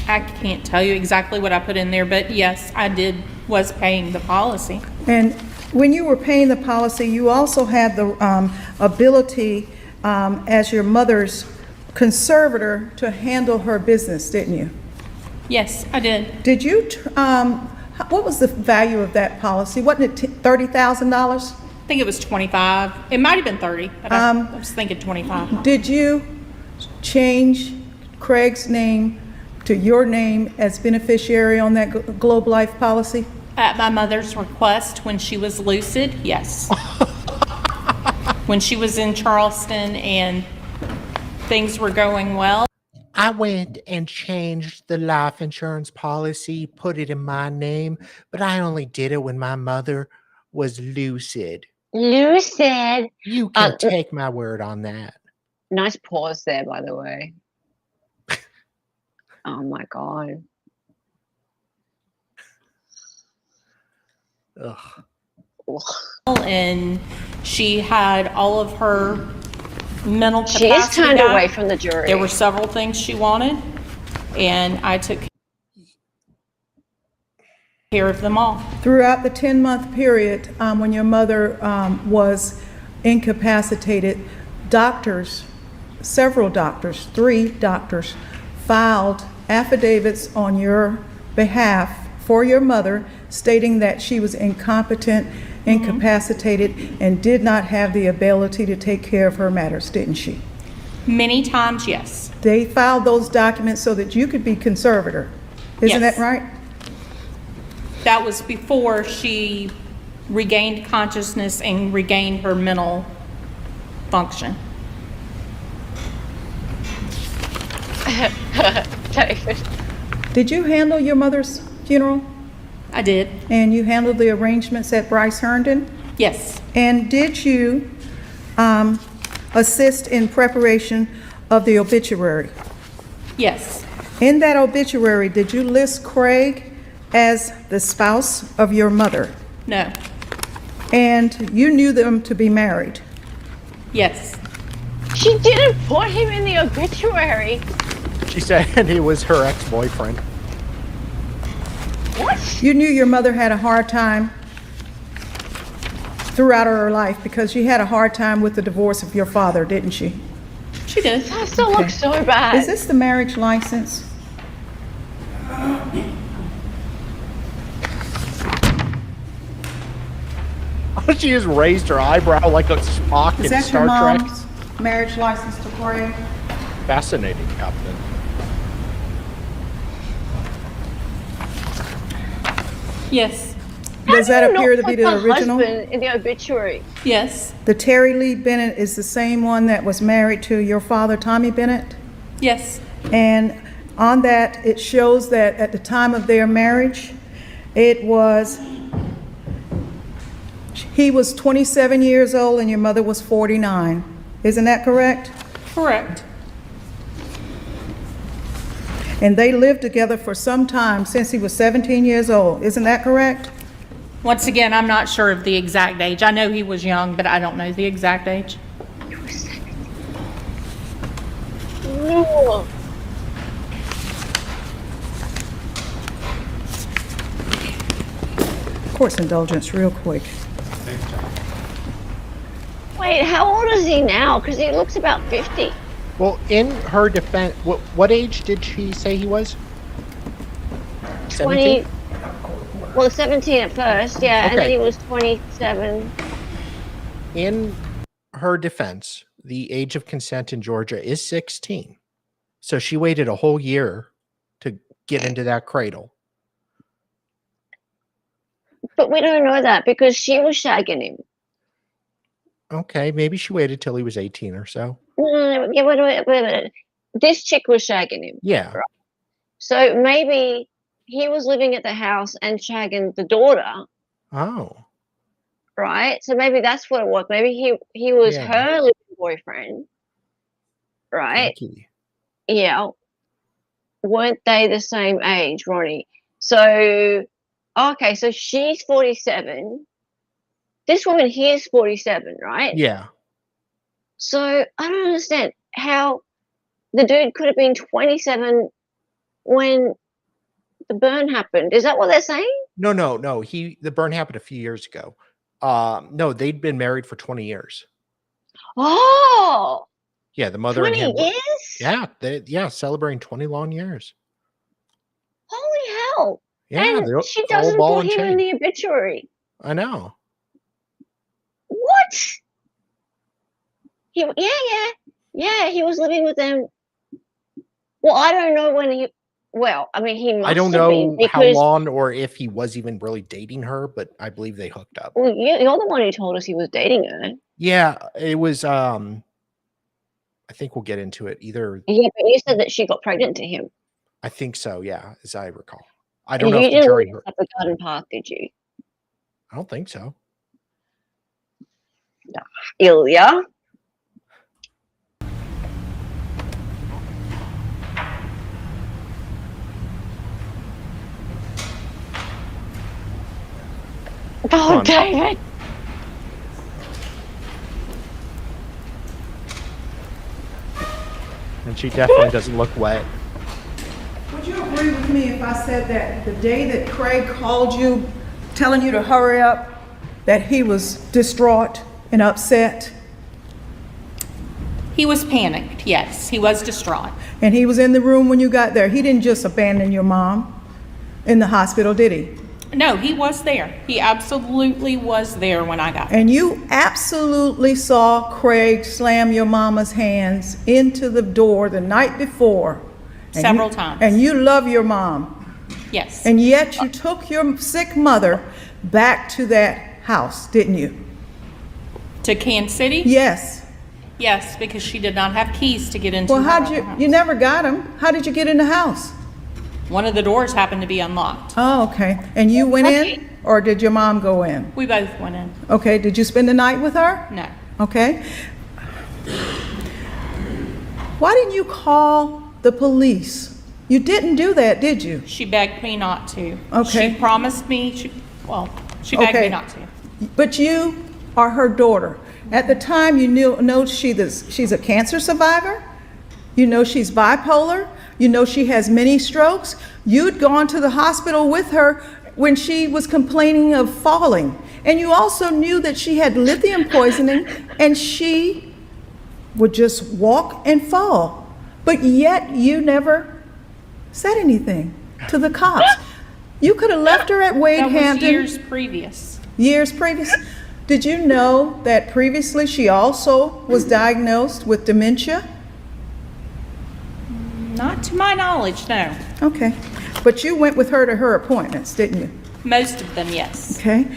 I can't tell you exactly what I put in there, but yes, was paying the policy. And when you were paying the policy, you also had the ability, as your mother's conservator, to handle her business, didn't you? Yes, I did. Did you, what was the value of that policy? Wasn't it $30,000? I think it was 25. It might have been 30, but I was thinking 25. Did you change Craig's name to your name as beneficiary on that Globe Life policy? At my mother's request, when she was lucid, yes. When she was in Charleston and things were going well. I went and changed the life insurance policy, put it in my name, but I only did it when my mother was lucid. Lucid. You can take my word on that. Nice pause there, by the way. Oh my god. Ugh. And she had all of her mental capacity She is turned back. away from the jury. There were several things she wanted, and I took care of them all. Throughout the 10-month period, when your mother was incapacitated, several doctors, 3 doctors, filed affidavits on your behalf for your mother stating that she was incompetent, incapacitated, and did not have the ability to take care of her matters, didn't she? Many times, yes. They filed those documents so that you could be conservator. Isn't Yes. that right? that was before she regained consciousness and regained her mental function. David. Did you handle your mother's funeral? I did. And you handled the arrangements at Bryce Herndon? Yes. And did you assist in preparation of the obituary? Yes. In that obituary, did you list Craig as the spouse of your mother? No. And you knew them to be married? Yes. She didn't put him in the obituary. She said he was her ex-boyfriend. What? You knew your mother had a hard time throughout her life because she had a hard time with the divorce of your father, didn't she? She did. That still looks so bad. Is this the marriage license? She just raised her eyebrow like a Spock Is in that Star your Trek. mom's marriage license to Craig? Fascinating, Captain. Yes. Does that appear to be the original? Husband in the obituary. Yes. The Terry Lee Bennett is the same one that was married to your father, Tommy Bennett? Yes. And on that, it shows that at the time of their marriage, he was 27 years old and your mother was 49. Isn't that correct? Correct. And they lived together for some time, since he was 17 years old. Isn't that correct? Once again, I'm not sure of the exact age. I know he was young, but I don't know the exact age. No. Course indulgence, real quick. Wait, how old is he now? Because he looks about 50. Well, in her defense, what age did she say he was? 20. Well, 17 at first, yeah, and then Okay. he was 27. In her defense, the age of consent in Georgia is 16. So she waited a whole year to get into that cradle. But we don't know that because she was shagging him. Okay, maybe she waited till he was 18 or so. Yeah, wait a minute. This chick was shagging him. Yeah. So maybe he was living at the house and shagging the daughter, Oh. right? So maybe that's what it was. Maybe he was Yeah. her living boyfriend, right? Lucky. Yeah. Weren't they the same age, Ronnie? So, okay, so she's 47. This woman here is 47, right? Yeah. So I don't understand how the dude could have been 27 when the burn happened. Is that what they're saying? No. The burn happened a few years ago. No, they'd been married for 20 years. Oh, Yeah, the mother and 20 him. years? Yeah, celebrating 20 long years. Holy hell. Yeah, And they're she all doesn't ball put and him in chain. the obituary. I know. What? Yeah, he was living with them. Well, I don't know when he, well, I mean, he must I don't have been know how because, long or if he was even really dating her, but I believe they hooked up. well, you're the one who told us he was dating her. Yeah, it was I think we'll get into it either. Yeah, but you said that she got pregnant to him. I think so, yeah, as I recall. I don't know You if the didn't jury live heard. up the garden path, did you? I don't think so. Ilya? Oh, on. David. And she definitely doesn't look wet. Would you agree with me if I said that the day that Craig called you, telling you to hurry up, that he was distraught and upset? He was panicked, yes. He was distraught. And he was in the room when you got there. He didn't just abandon your mom in the hospital, did he? No, he was there. He absolutely was there when I got there. And you absolutely saw Craig slam your mama's hands into the door the night before. And Several you- times. And you love your mom. Yes. And yet you took your sick mother back to that house, didn't you? To Kansas City? Yes. Yes, because she did not have keys to get into Well, her how'd own you, house. you never got them. How did you get in the house? One of the doors happened to be unlocked. Oh, okay. And you went in, or did your mom go in? We both went in. Okay, did you spend the night with her? No. Okay. Why didn't you call the police? You didn't do that, did you? She begged me not to. Okay. She promised me, she begged Okay. me not to. But you are her daughter. At the time, you know she's a cancer survivor. You know she's bipolar. You know she has many strokes. You'd gone to the hospital with her when she was complaining of falling. And you also knew that she had lithium poisoning and she would just walk and fall. But yet you never said anything to the cops. You could have left her at Wade That was Hampton. years previous. Years previous. Did you know that previously she also was diagnosed with dementia? Not to my knowledge, no. Okay. But you went with her to her appointments, didn't you? Most of them, yes. Okay.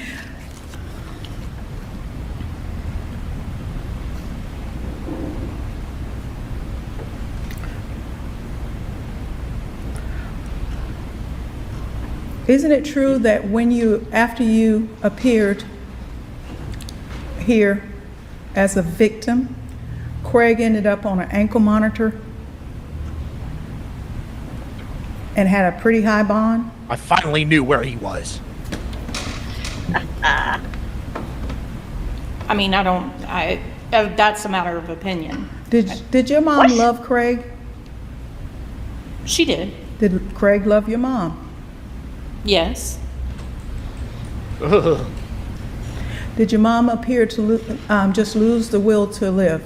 Isn't it true that after you appeared here as a victim, Craig ended up on an ankle monitor and had a pretty high bond? I finally knew where he was. I mean, that's a matter of opinion. Did your mom love Craig? She did, Did Craig love your mom? yes. Ugh. Did your mom appear to just lose the will to live?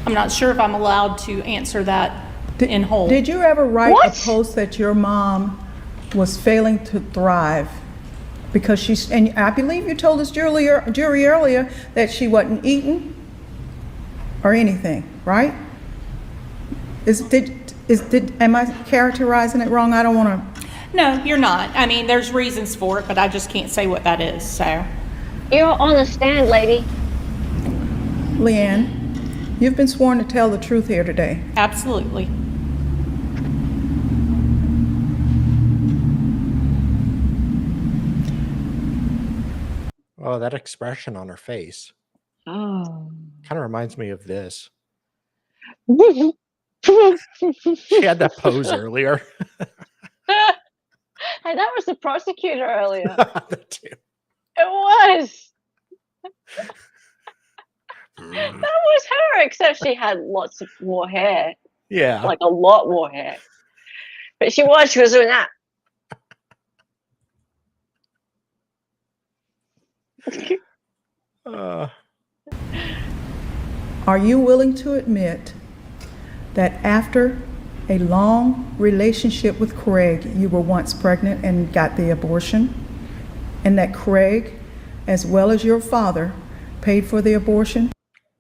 I'm not sure if I'm allowed to answer that in whole. Did you ever write What? a post that your mom was failing to thrive? Because and I believe you told us jury earlier that she wasn't eating or anything, right? Am I characterizing it wrong? I don't want to. No, you're not. I mean, there's reasons for it, but I just can't say what that is, so. You're on the stand, lady. Leanne, you've been sworn to tell the truth here today. Absolutely. Oh, that expression on her face Oh. kind of reminds me of this. And She had that pose earlier. that was the prosecutor earlier. The two. It was. That was her, except she had lots of more hair. Yeah. Like a lot more hair. But she was doing that. Uh, Are you willing to admit that after a long relationship with Craig, you were once pregnant and got the abortion? And that Craig, as well as your father, paid for the abortion?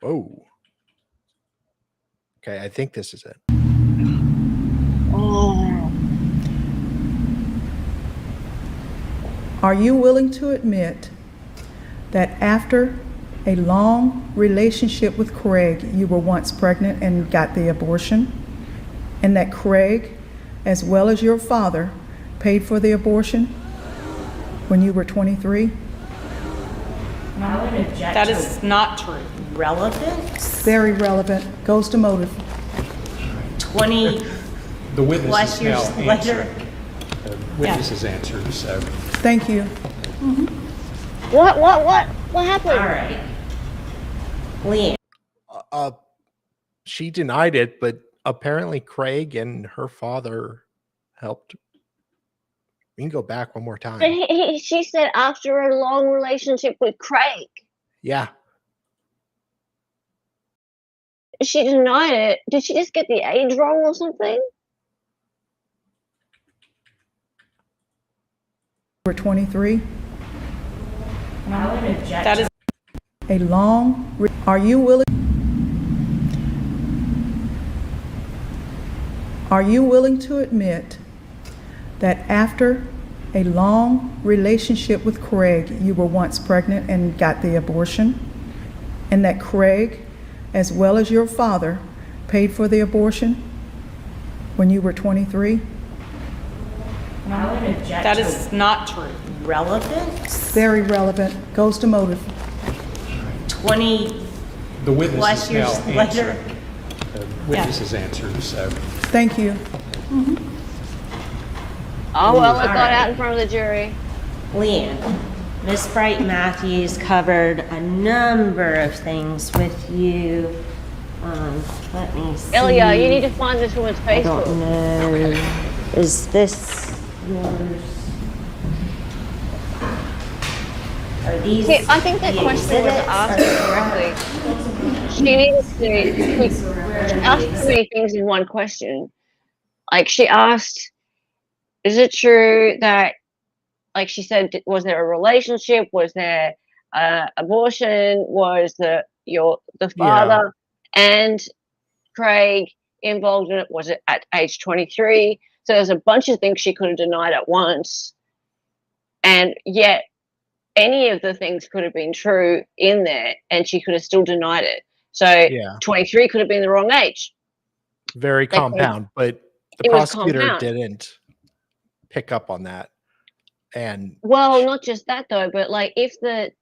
oh. Okay, I think this is it. Oh. Are you willing to admit that after a long relationship with Craig, you were once pregnant and got the abortion? And that Craig, as well as your father, paid for the abortion when you were 23? I would object That to is not true. relevance. Very relevant. Goes to motive. 20 The witness plus is years now later. answering. The witness has answered, so. Thank you. What happened? All right. Leanne. She denied it, but apparently Craig and her father helped. We can go back one more time. But she said after a long relationship with Craig. Yeah. She denied it. Did she just get the age wrong or something? You were 23. I would object That is Are you willing? Are you willing to admit that after a long relationship with Craig, you were once pregnant and got the abortion? And that Craig, as well as your father, paid for the abortion when you were 23? I would object That to is not true. relevance. Very relevant, goes to motive. 20 The witness plus is years now later. answering. The witness has answered, so. Thank you. Oh, well, it got Alright. out in front of the jury. Leanne, Miss Bright Matthews covered a number of things with you. Let me see. Ilya, you need to find this woman's I don't Facebook. know. Is this yours? Are these? See, I think that the question was exhibits? asked correctly. She needed to she asked too many things in one question. Like she asked, is it true that, like she said, was there a relationship? Was there abortion? Was the father and Craig involved in it? Was it at age 23? So there's a bunch of things she could have denied at once, and yet any of the things could have been true in there, and she could have still denied it. So Yeah. 23 could have been the wrong age. Very Like, compound, but the it was prosecutor compound. didn't pick up on that. And Well, not just that though, but like if the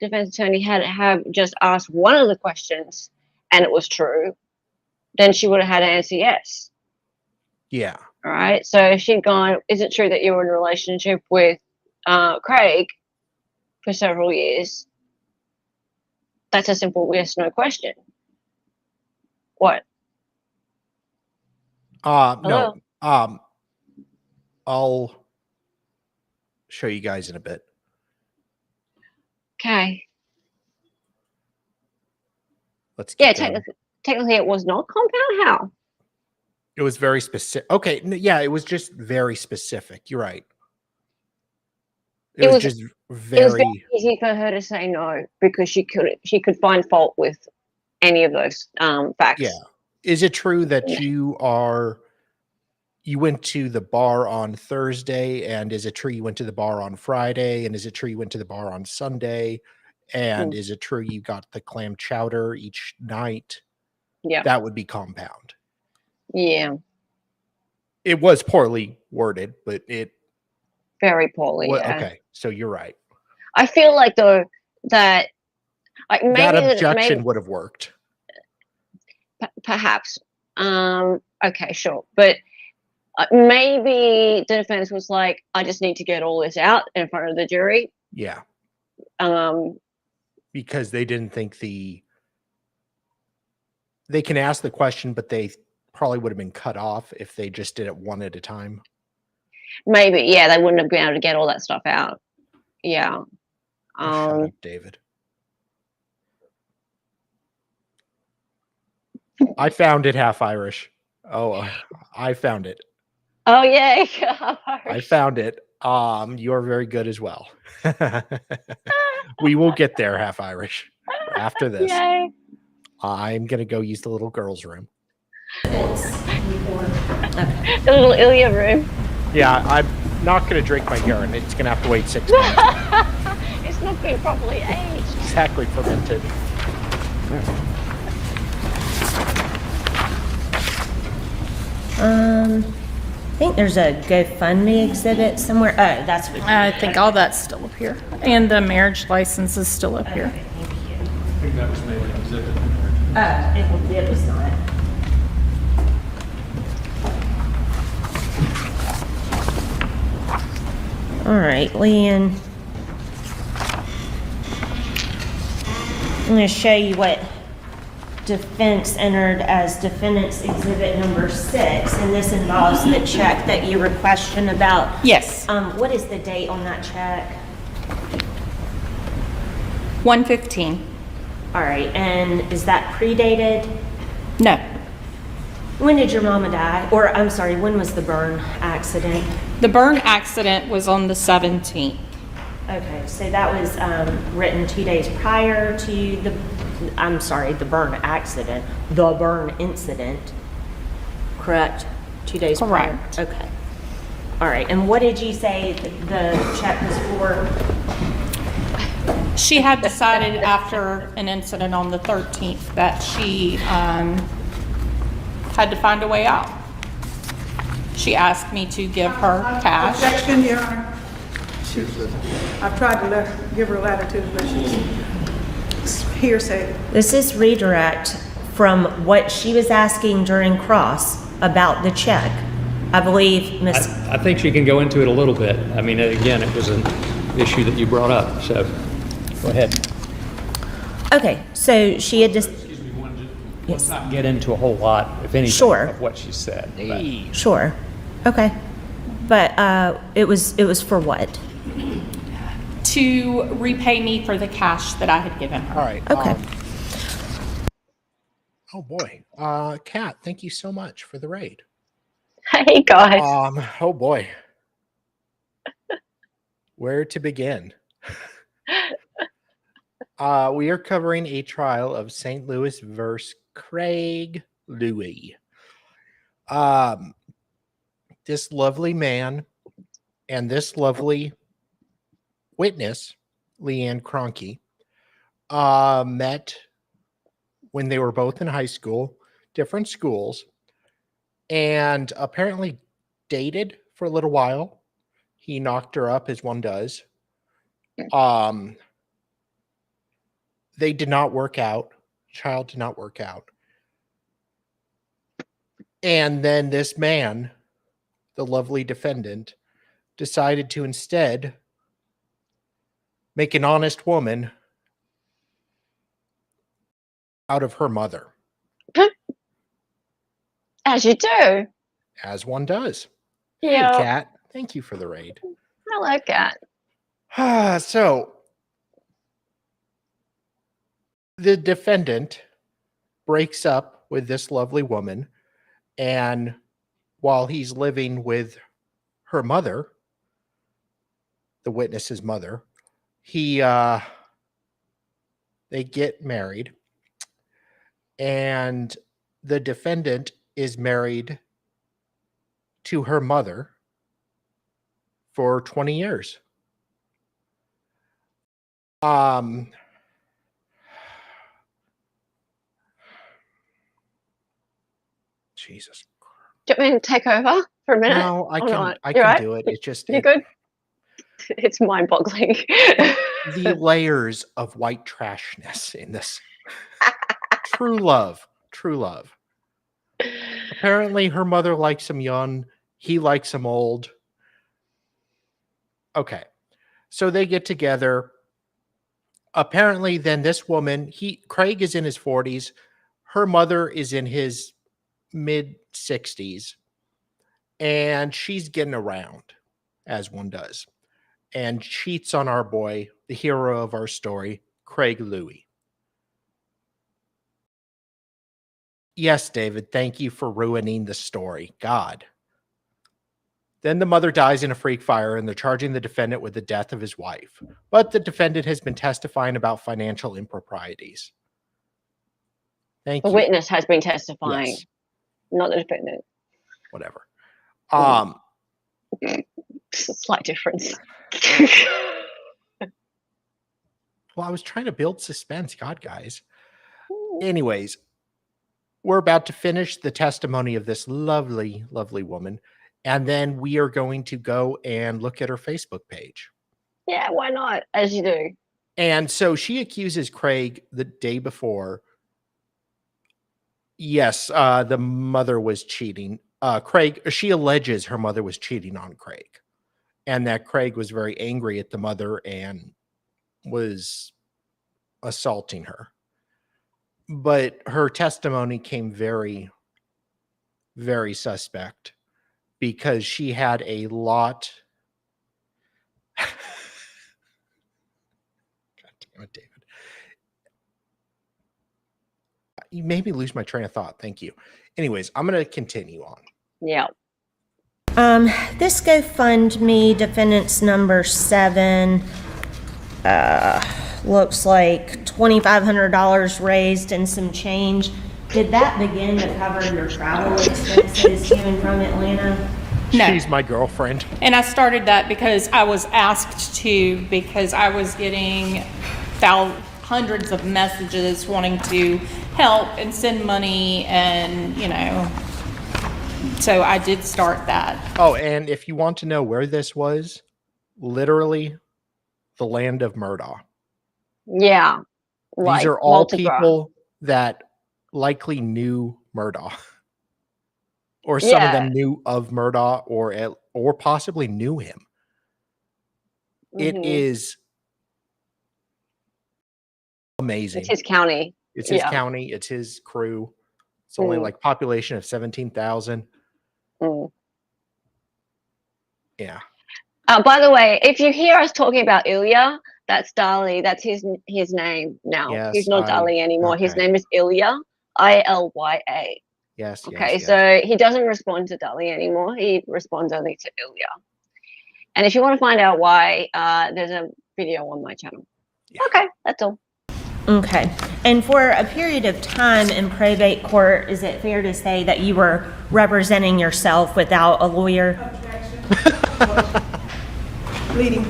defense attorney had have just asked one of the questions and it was true, then she would have had to answer yes. yeah, All right. So if she'd gone, is it true that you were in a relationship with Craig for several years? That's a simple yes no question. What? no, I'll show you guys in a bit. Okay. Let's Yeah, keep going. technically it was not compound. How? It was very specific. Okay, yeah, it was just very specific. You're right. It was just It was very very easy for her to say no because she could find fault with any of those facts. yeah. Is it true that you went to the bar on Thursday, and is it true you went to the bar on Friday, and is it true you went to the bar on Sunday, and is it true you got the clam chowder each night? Yeah. That would be compound. Yeah. It was poorly worded, but it Very poorly. well, Yeah. okay. So you're right. I feel like though that like maybe That that- objection maybe- would have worked. perhaps. Okay, sure, but maybe the defense was like, I just need to get all this out in front of the jury. Yeah, Um, because they didn't think they can ask the question, but they probably would have been cut off if they just did it one at a time. maybe, yeah, they wouldn't have been able to get all that stuff out. Yeah. Shut up, David. I found it half Irish. Oh, I found it. Oh yeah. I found it. You're very good as well. We will get there, half Irish, after this. Yay. I'm gonna go use the little girls' room. The little Ilya room. Yeah, I'm not gonna drink my urine. It's gonna have to wait 6 months. It's not been properly aged. Exactly fermented. I think there's a GoFundMe exhibit somewhere. Oh, that's what. I think all that's still up here. And the marriage license is still up here. Okay, thank you. I think that was maybe an exhibit. It was not. All right, Leanne. I'm going to show you what defense entered as defendant's exhibit number 6, and this involves the check that you were questioned about. Yes. What is the date on that check? 115. All right, and is that predated? No. When did your mama die? Or, I'm sorry, when was the burn accident? The burn accident was on the 17th. Okay, so that was written 2 days prior to the burn accident, the burn incident. correct? 2 days prior? Correct. Okay. All right, and what did you say the check was for? She had decided after an incident on the 13th that she had to find a way out. She asked me to give her cash. Objection, Your Honor. I've tried to give her latitude, but she's hearsay. This is redirect from what she was asking during cross about the check. I believe Ms. I think she can go into it a little bit. I mean, again, it was an issue that you brought up, so go ahead. Okay, so she had just, Let's not get into a whole lot, if anything, Sure. of what she said. but- sure, okay. But it was for what? To repay me for the cash that I had given her. All right. Okay. Oh boy. Kat, thank you so much for the raid. Hey guys. Oh boy. Where to begin? We are covering a trial of St. Louis versus Craig Louis. This lovely man and this lovely witness, Leanne Kroenke, met when they were both in high school, different schools, and apparently dated for a little while. He knocked her up as one does. They did not work out. Child did not work out. And then this man, the lovely defendant, decided to instead make an honest woman out of her mother, As you do. as one does. Yeah. Hey, Kat, thank you for the raid. Hello, Kat. So, the defendant breaks up with this lovely woman, and while he's living with her mother, the witness's mother, they get married, and the defendant is married to her mother for 20 years. Jesus. Do you want me to take over for a minute? No, I Or can not? I You can right? do it. It's just You good? It's mind-boggling. the layers of white trashness in this. True love. True love. Apparently her mother likes him young. He likes him old. Okay. So they get together. Apparently then this woman, Craig is in his 40s. Her mother is in his mid 60s. And she's getting around, as one does, and cheats on our boy, the hero of our story, Craig Louis. Yes, David, thank you for ruining the story. God. Then the mother dies in a freak fire, and they're charging the defendant with the death of his wife. But the defendant has been testifying about financial improprieties. Thank The you. witness has been testifying, Yes. not the defendant. Whatever. Slight difference. Well, I was trying to build suspense. God, guys. Anyways, we're about to finish the testimony of this lovely, lovely woman. And then we are going to go and look at her Facebook page. Yeah, why not? As you do. And so she accuses Craig the day before. Yes, the mother was cheating. She alleges her mother was cheating on Craig. And that Craig was very angry at the mother and was assaulting her. But her testimony came very, very suspect because she had a lot. God damn it, David. You made me lose my train of thought. Thank you. Anyways, I'm going to continue on. Yeah. This GoFundMe defendant's number 7, looks like $2,500 raised and some change. Did that begin to cover your travel expenses to and from Atlanta? No. She's my girlfriend. And I started that because I was asked to, because I was getting hundreds of messages wanting to help and send money and, so I did start that. Oh, and if you want to know where this was, literally the land of Murdaugh. Yeah. These are all people that likely knew Murdaugh. Or some of them knew of Murdaugh or possibly knew him. It is amazing. It's his county. It's his county. It's his crew. It's only like population of 17,000. Yeah. By the way, if you hear us talking about Ilya, that's Dali. That's his name now. Yes, He's not Dali anymore. His name is Ilya, Ilya. Yes. Okay, yes. so he doesn't respond to Dali anymore. He responds only to Ilya. And if you want to find out why, there's a video on my channel. Yeah. Okay, that's all. Okay. And for a period of time in probate court, is it fair to say that you were representing yourself without a lawyer? Leading.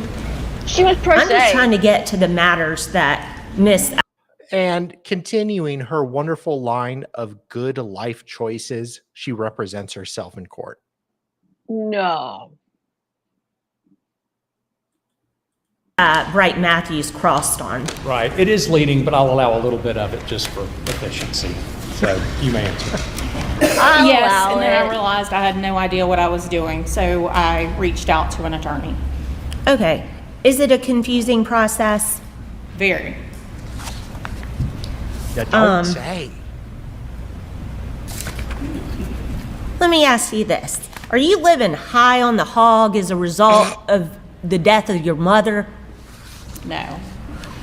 She was pro se. I'm just trying to get to the matters that Miss. And continuing her wonderful line of good life choices, she represents herself in court. No. Bright Matthews crossed on. Right. It is leading, but I'll allow a little bit of it just for efficiency. So you may answer. Yes, and then I realized I had no idea what I was doing, so I reached out to an attorney. Okay. Is it a confusing process? Very. Yeah, don't say. Let me ask you this. Are you living high on the hog as a result of the death of your mother? No.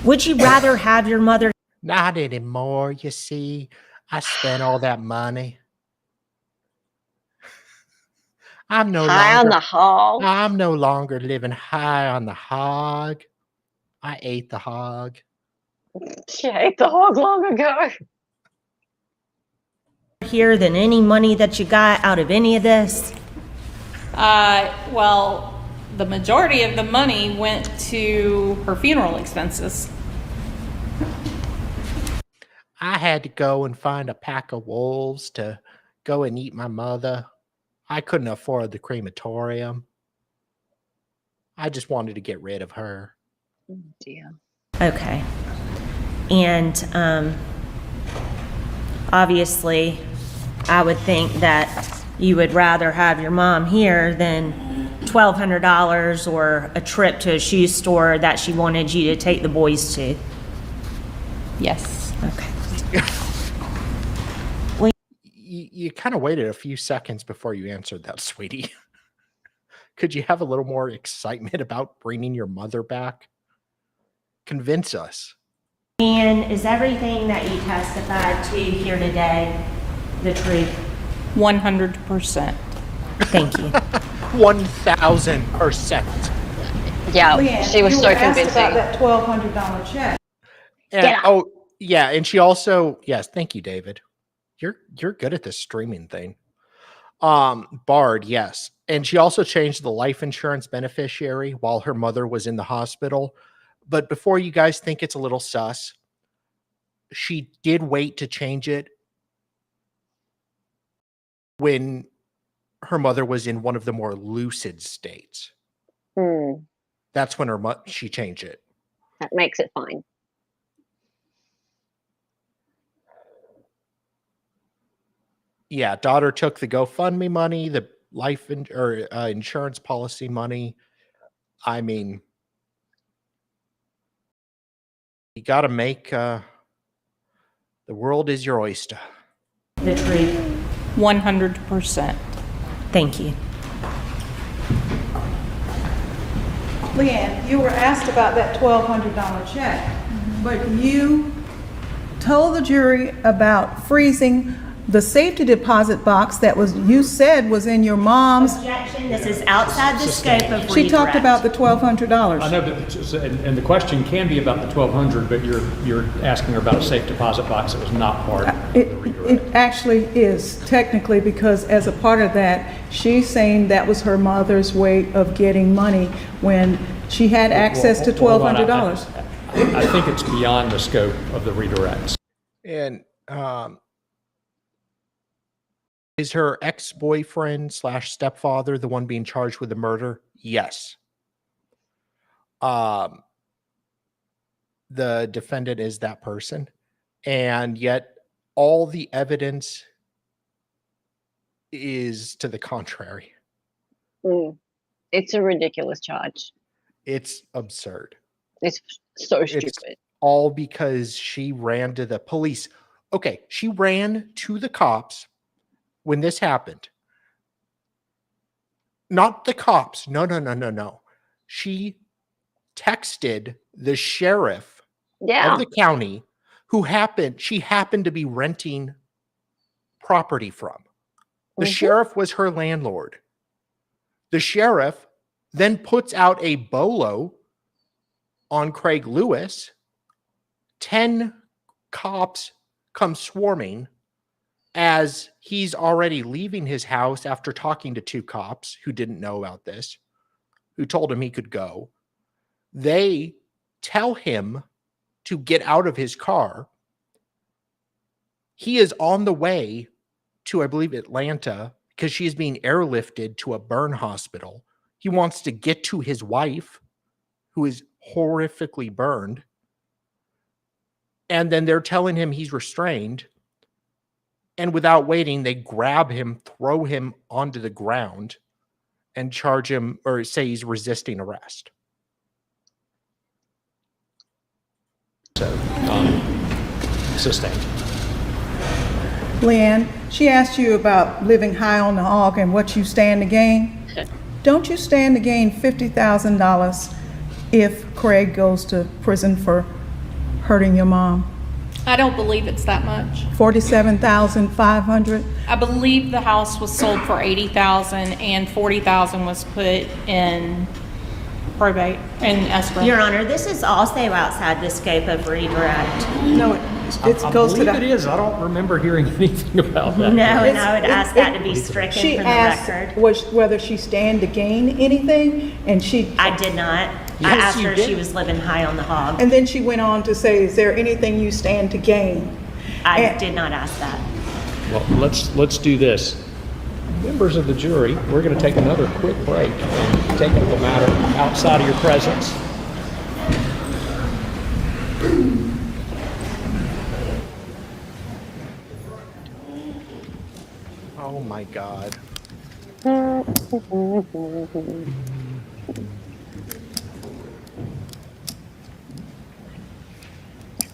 Would you rather have your mother? Not anymore, you see. I spent all that money. I'm no longer living high on the hog. I ate the hog. She ate the hog long ago. Here than any money that you got out of any of this? Well, the majority of the money went to her funeral expenses. I had to go and find a pack of wolves to go and eat my mother. I couldn't afford the crematorium. I just wanted to get rid of her. Oh, dear. Okay. And obviously, I would think that you would rather have your mom here than $1,200 or a trip to a shoe store that she wanted you to take the boys to. Yes. Okay. You kind of waited a few seconds before you answered that, sweetie. Could you have a little more excitement about bringing your mother back? Convince us. And is everything that you testified to here today the truth? 100%. Thank you. 1,000%. Yeah, Leanne, she was you so were asked convincing. about that $1,200 check. And, yeah, and she also, yes, thank you, David. You're good at this streaming thing. Bard, yes. And she also changed the life insurance beneficiary while her mother was in the hospital. But before you guys think it's a little sus, she did wait to change it when her mother was in one of the more lucid states. That's when she changed it. That makes it fine. Yeah, daughter took the GoFundMe money, the life insurance policy money. I mean, you got to make the world is your oyster. The truth. 100%. Thank you. Leanne, you were asked about that $1,200 check, but you told the jury about freezing the safety deposit box that you said was in your mom's, Objection, this is outside the scope of redirect. she talked about the $1,200. I know, but, and the question can be about the 1,200, but you're asking her about a safe deposit box that was not part of the redirect. It actually is technically, because as a part of that, she's saying that was her mother's way of getting money when she had access to Hold on, $1,200. I think it's beyond the scope of the redirects. And is her ex-boyfriend / stepfather the one being charged with the murder? Yes. The defendant is that person, and yet all the evidence is to the contrary. It's a ridiculous charge. It's absurd. It's so It's stupid. all because she ran to the police. Okay, she ran to the cops when this happened. Not the cops. No. She texted the sheriff of the county she happened to be renting property from. The sheriff was her landlord. The sheriff then puts out a bolo on Craig Lewis. 10 cops come swarming as he's already leaving his house after talking to 2 cops who didn't know about this, who told him he could go. They tell him to get out of his car. He is on the way to, I believe, Atlanta, because she is being airlifted to a burn hospital. He wants to get to his wife, who is horrifically burned. And then they're telling him he's restrained. And without waiting, they grab him, throw him onto the ground, and charge him or say he's resisting arrest. So, sustained. Leanne, she asked you about living high on the hog and what you stand to gain. Don't you stand to gain $50,000 if Craig goes to prison for hurting your mom? I don't believe it's that much. $47,500? I believe the house was sold for $80,000 and $40,000 was put in probate and escrow. Your Honor, this is also outside the scope of redirect. No, it I goes to believe it the, is. I don't remember hearing anything about that. No, and I would ask that to be stricken she from the asked record. whether she stand to gain anything, and I did not. I Yes, asked you her if she did. was living high on the hog. and then she went on to say, is there anything you stand to gain? I did not ask that. Well, let's do this. Members of the jury, we're going to take another quick break and take up the matter outside of your presence. Oh my God.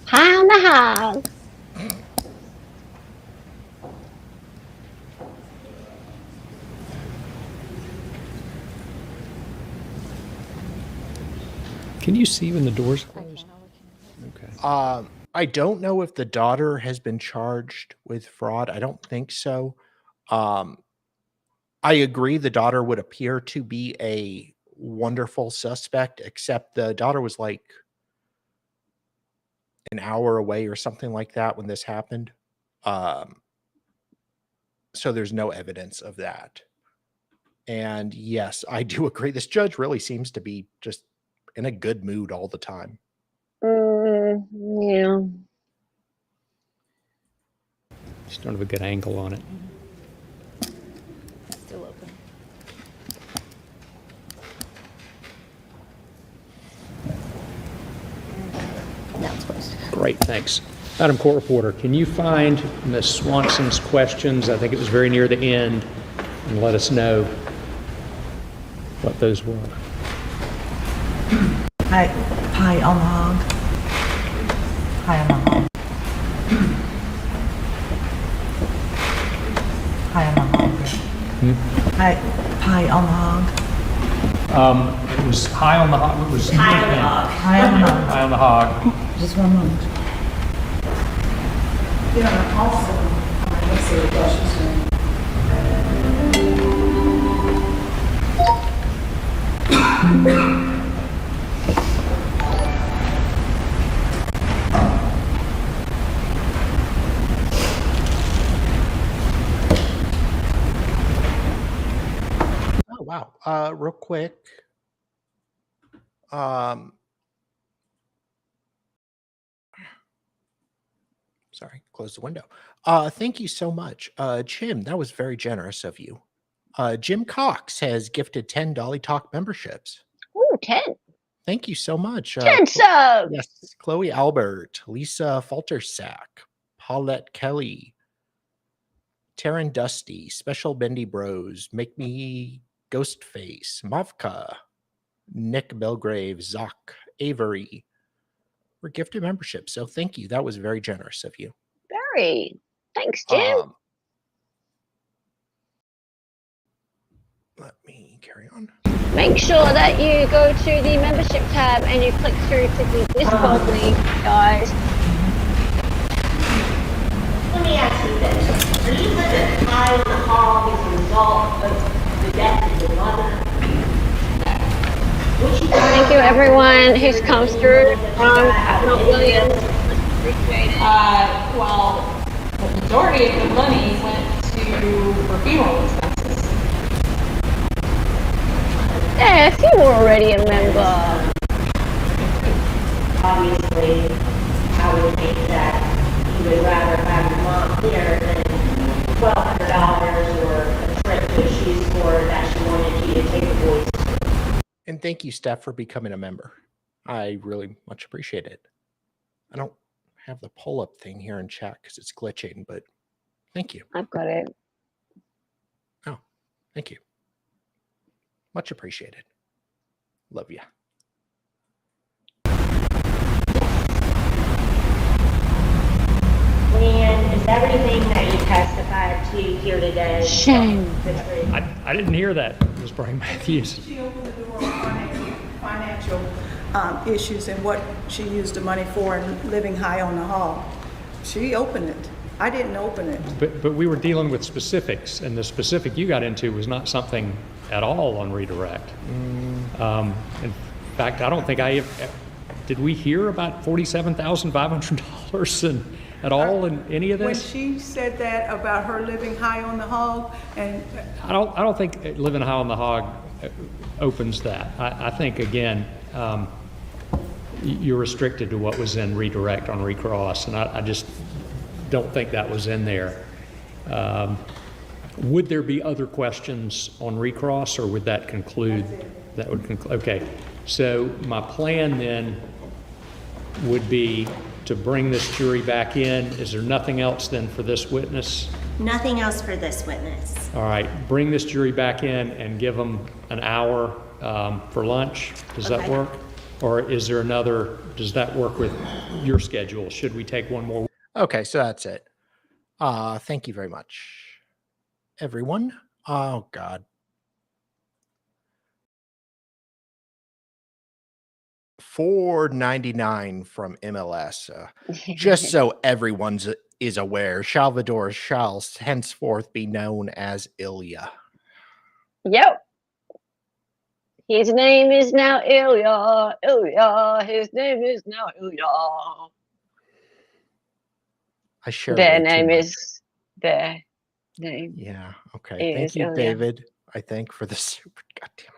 High on the hog. Can you see when the doors close? Okay. I don't know if the daughter has been charged with fraud. I don't think so. I agree the daughter would appear to be a wonderful suspect, except the daughter was like an hour away or something like that when this happened. So there's no evidence of that. And yes, I do agree. This judge really seems to be just in a good mood all the time. Yeah. Just don't have a good angle on it. Still open. Now it's closed. Great, thanks. Madam Court Reporter, can you find Ms. Swanson's questions? I think it was very near the end, and let us know what those were. Pie on the hog. Pie on the hog. Pie on the hog. Pie on the hog. It was high on the hog. It was High on the hog. Pie on the hog. High on the hog. Just one moment. You know, also, silly questions. Oh, wow. Real quick. Sorry, close the window. Thank you so much. Jim, that was very generous of you. Jim Cox has gifted 10 Dolly Talk memberships. Ooh, 10. Thank you so much. 10 subs. Yes, Chloe Albert, Lisa Faltersack, Paulette Kelly, Taryn Dusty, Special Bendy Bros, Make Me Ghostface, Mavka, Nick Belgrave, Zoc, Avery were gifted memberships. So thank you. That was very generous of you. Very. Thanks, Jim. Let me carry on. Make sure that you go to the membership tab and you click through to the Discord link, guys. Let me ask you this. Are you living high on the hog as a result of the death of your mother? Thank you, everyone who's come through from Admiral Williams. Appreciate it. Well, the majority of the money went to for funeral expenses. Yeah, if you were already a member. Obviously, I would think that you would rather have your mom here than $1,200 or a trip to a shoe store that she wanted you to take the boys to. And thank you, Steph, for becoming a member. I really much appreciate it. I don't have the pull-up thing here in chat because it's glitching, but thank you. I've got it. Oh, thank you. Much appreciated. Love you. And is everything that you testified to here today? Shame. I didn't hear that, Ms. Brian Matthews. She opened the door on financial issues and what she used the money for and living high on the hog. She opened it. I didn't open it. But we were dealing with specifics, and the specific you got into was not something at all on redirect. In fact, I don't think did we hear about $47,500 and at all in any of When this? she said that about her living high on the hog, and I don't think living high on the hog opens that. I think again, you're restricted to what was in redirect on recross, and I just don't think that was in there. Would there be other questions on recross, or would that conclude? That would conclude. Okay, so my plan then would be to bring this jury back in. Is there nothing else then for this witness? Nothing else for this witness. All right, bring this jury back in and give them an hour for lunch. Does that Okay. work? Or is there another, does that work with your schedule? Should we take one more? Okay, so that's it. Thank you very much, everyone. Oh, God. $4.99 from MLS. Just so everyone is aware, Salvador shall henceforth be known as Ilya. Yep. His name is now Ilya. Ilya. His name is now Ilya. I share Their way too name much. is their name. Yeah. Okay. Thank is you, Ilya. David. I think for the super. God damn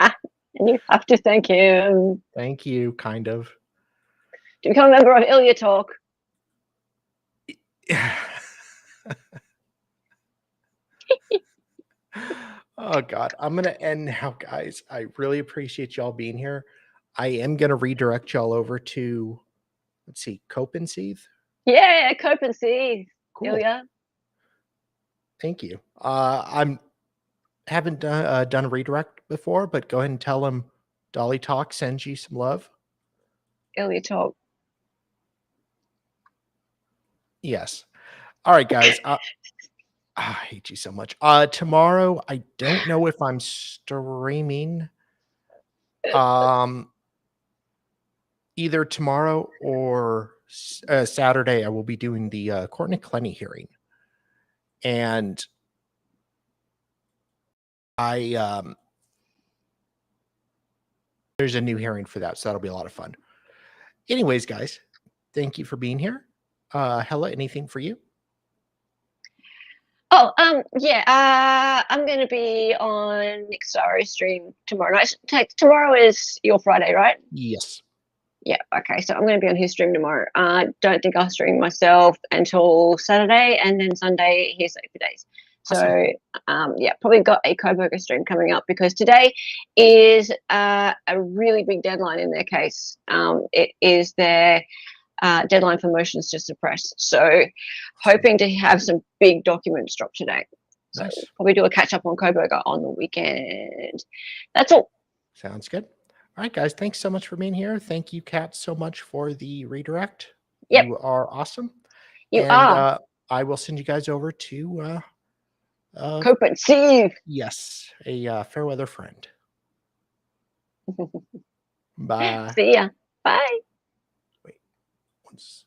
it. And you have to thank him Thank you. Kind of. to become a member of Ilya Talk. Oh God, I'm gonna end now, guys. I really appreciate y'all being here. I am gonna redirect y'all over to, let's see, Cope and Seethe. Yeah, cope and see. Cool. Ilya. Thank you. I'm haven't done a redirect before, but go ahead and tell them Dolly Talk sends you some love. Ilya Talk. Yes. All right, guys. I hate you so much. Tomorrow, I don't know if I'm streaming. Either tomorrow or Saturday, I will be doing the Courtney Clenny hearing. And there's a new hearing for that, so that'll be a lot of fun. Anyways, guys, thank you for being here. Hella, anything for you? Oh, yeah, I'm going to be on Nick Starrow's stream tomorrow night. Tomorrow is your Friday, right? Yes. Yeah, okay, so I'm going to be on his stream tomorrow. I don't think I'll stream myself until Saturday, and then Sunday he's for days. So, yeah, probably got a Coburger stream coming up because today is a really big deadline in their case. It is their deadline for motions to suppress. So, hoping to have some big documents dropped today. So, Nice. probably do a catch up on Coburger on the weekend. That's all. Sounds good. All right, guys, thanks so much for being here. Thank you, Kat, so much for the redirect. Yep. You are awesome. You and, are. I will send you guys over to Cope and see. yes, a fair weather friend. Bye. See ya. Bye. Wait, once.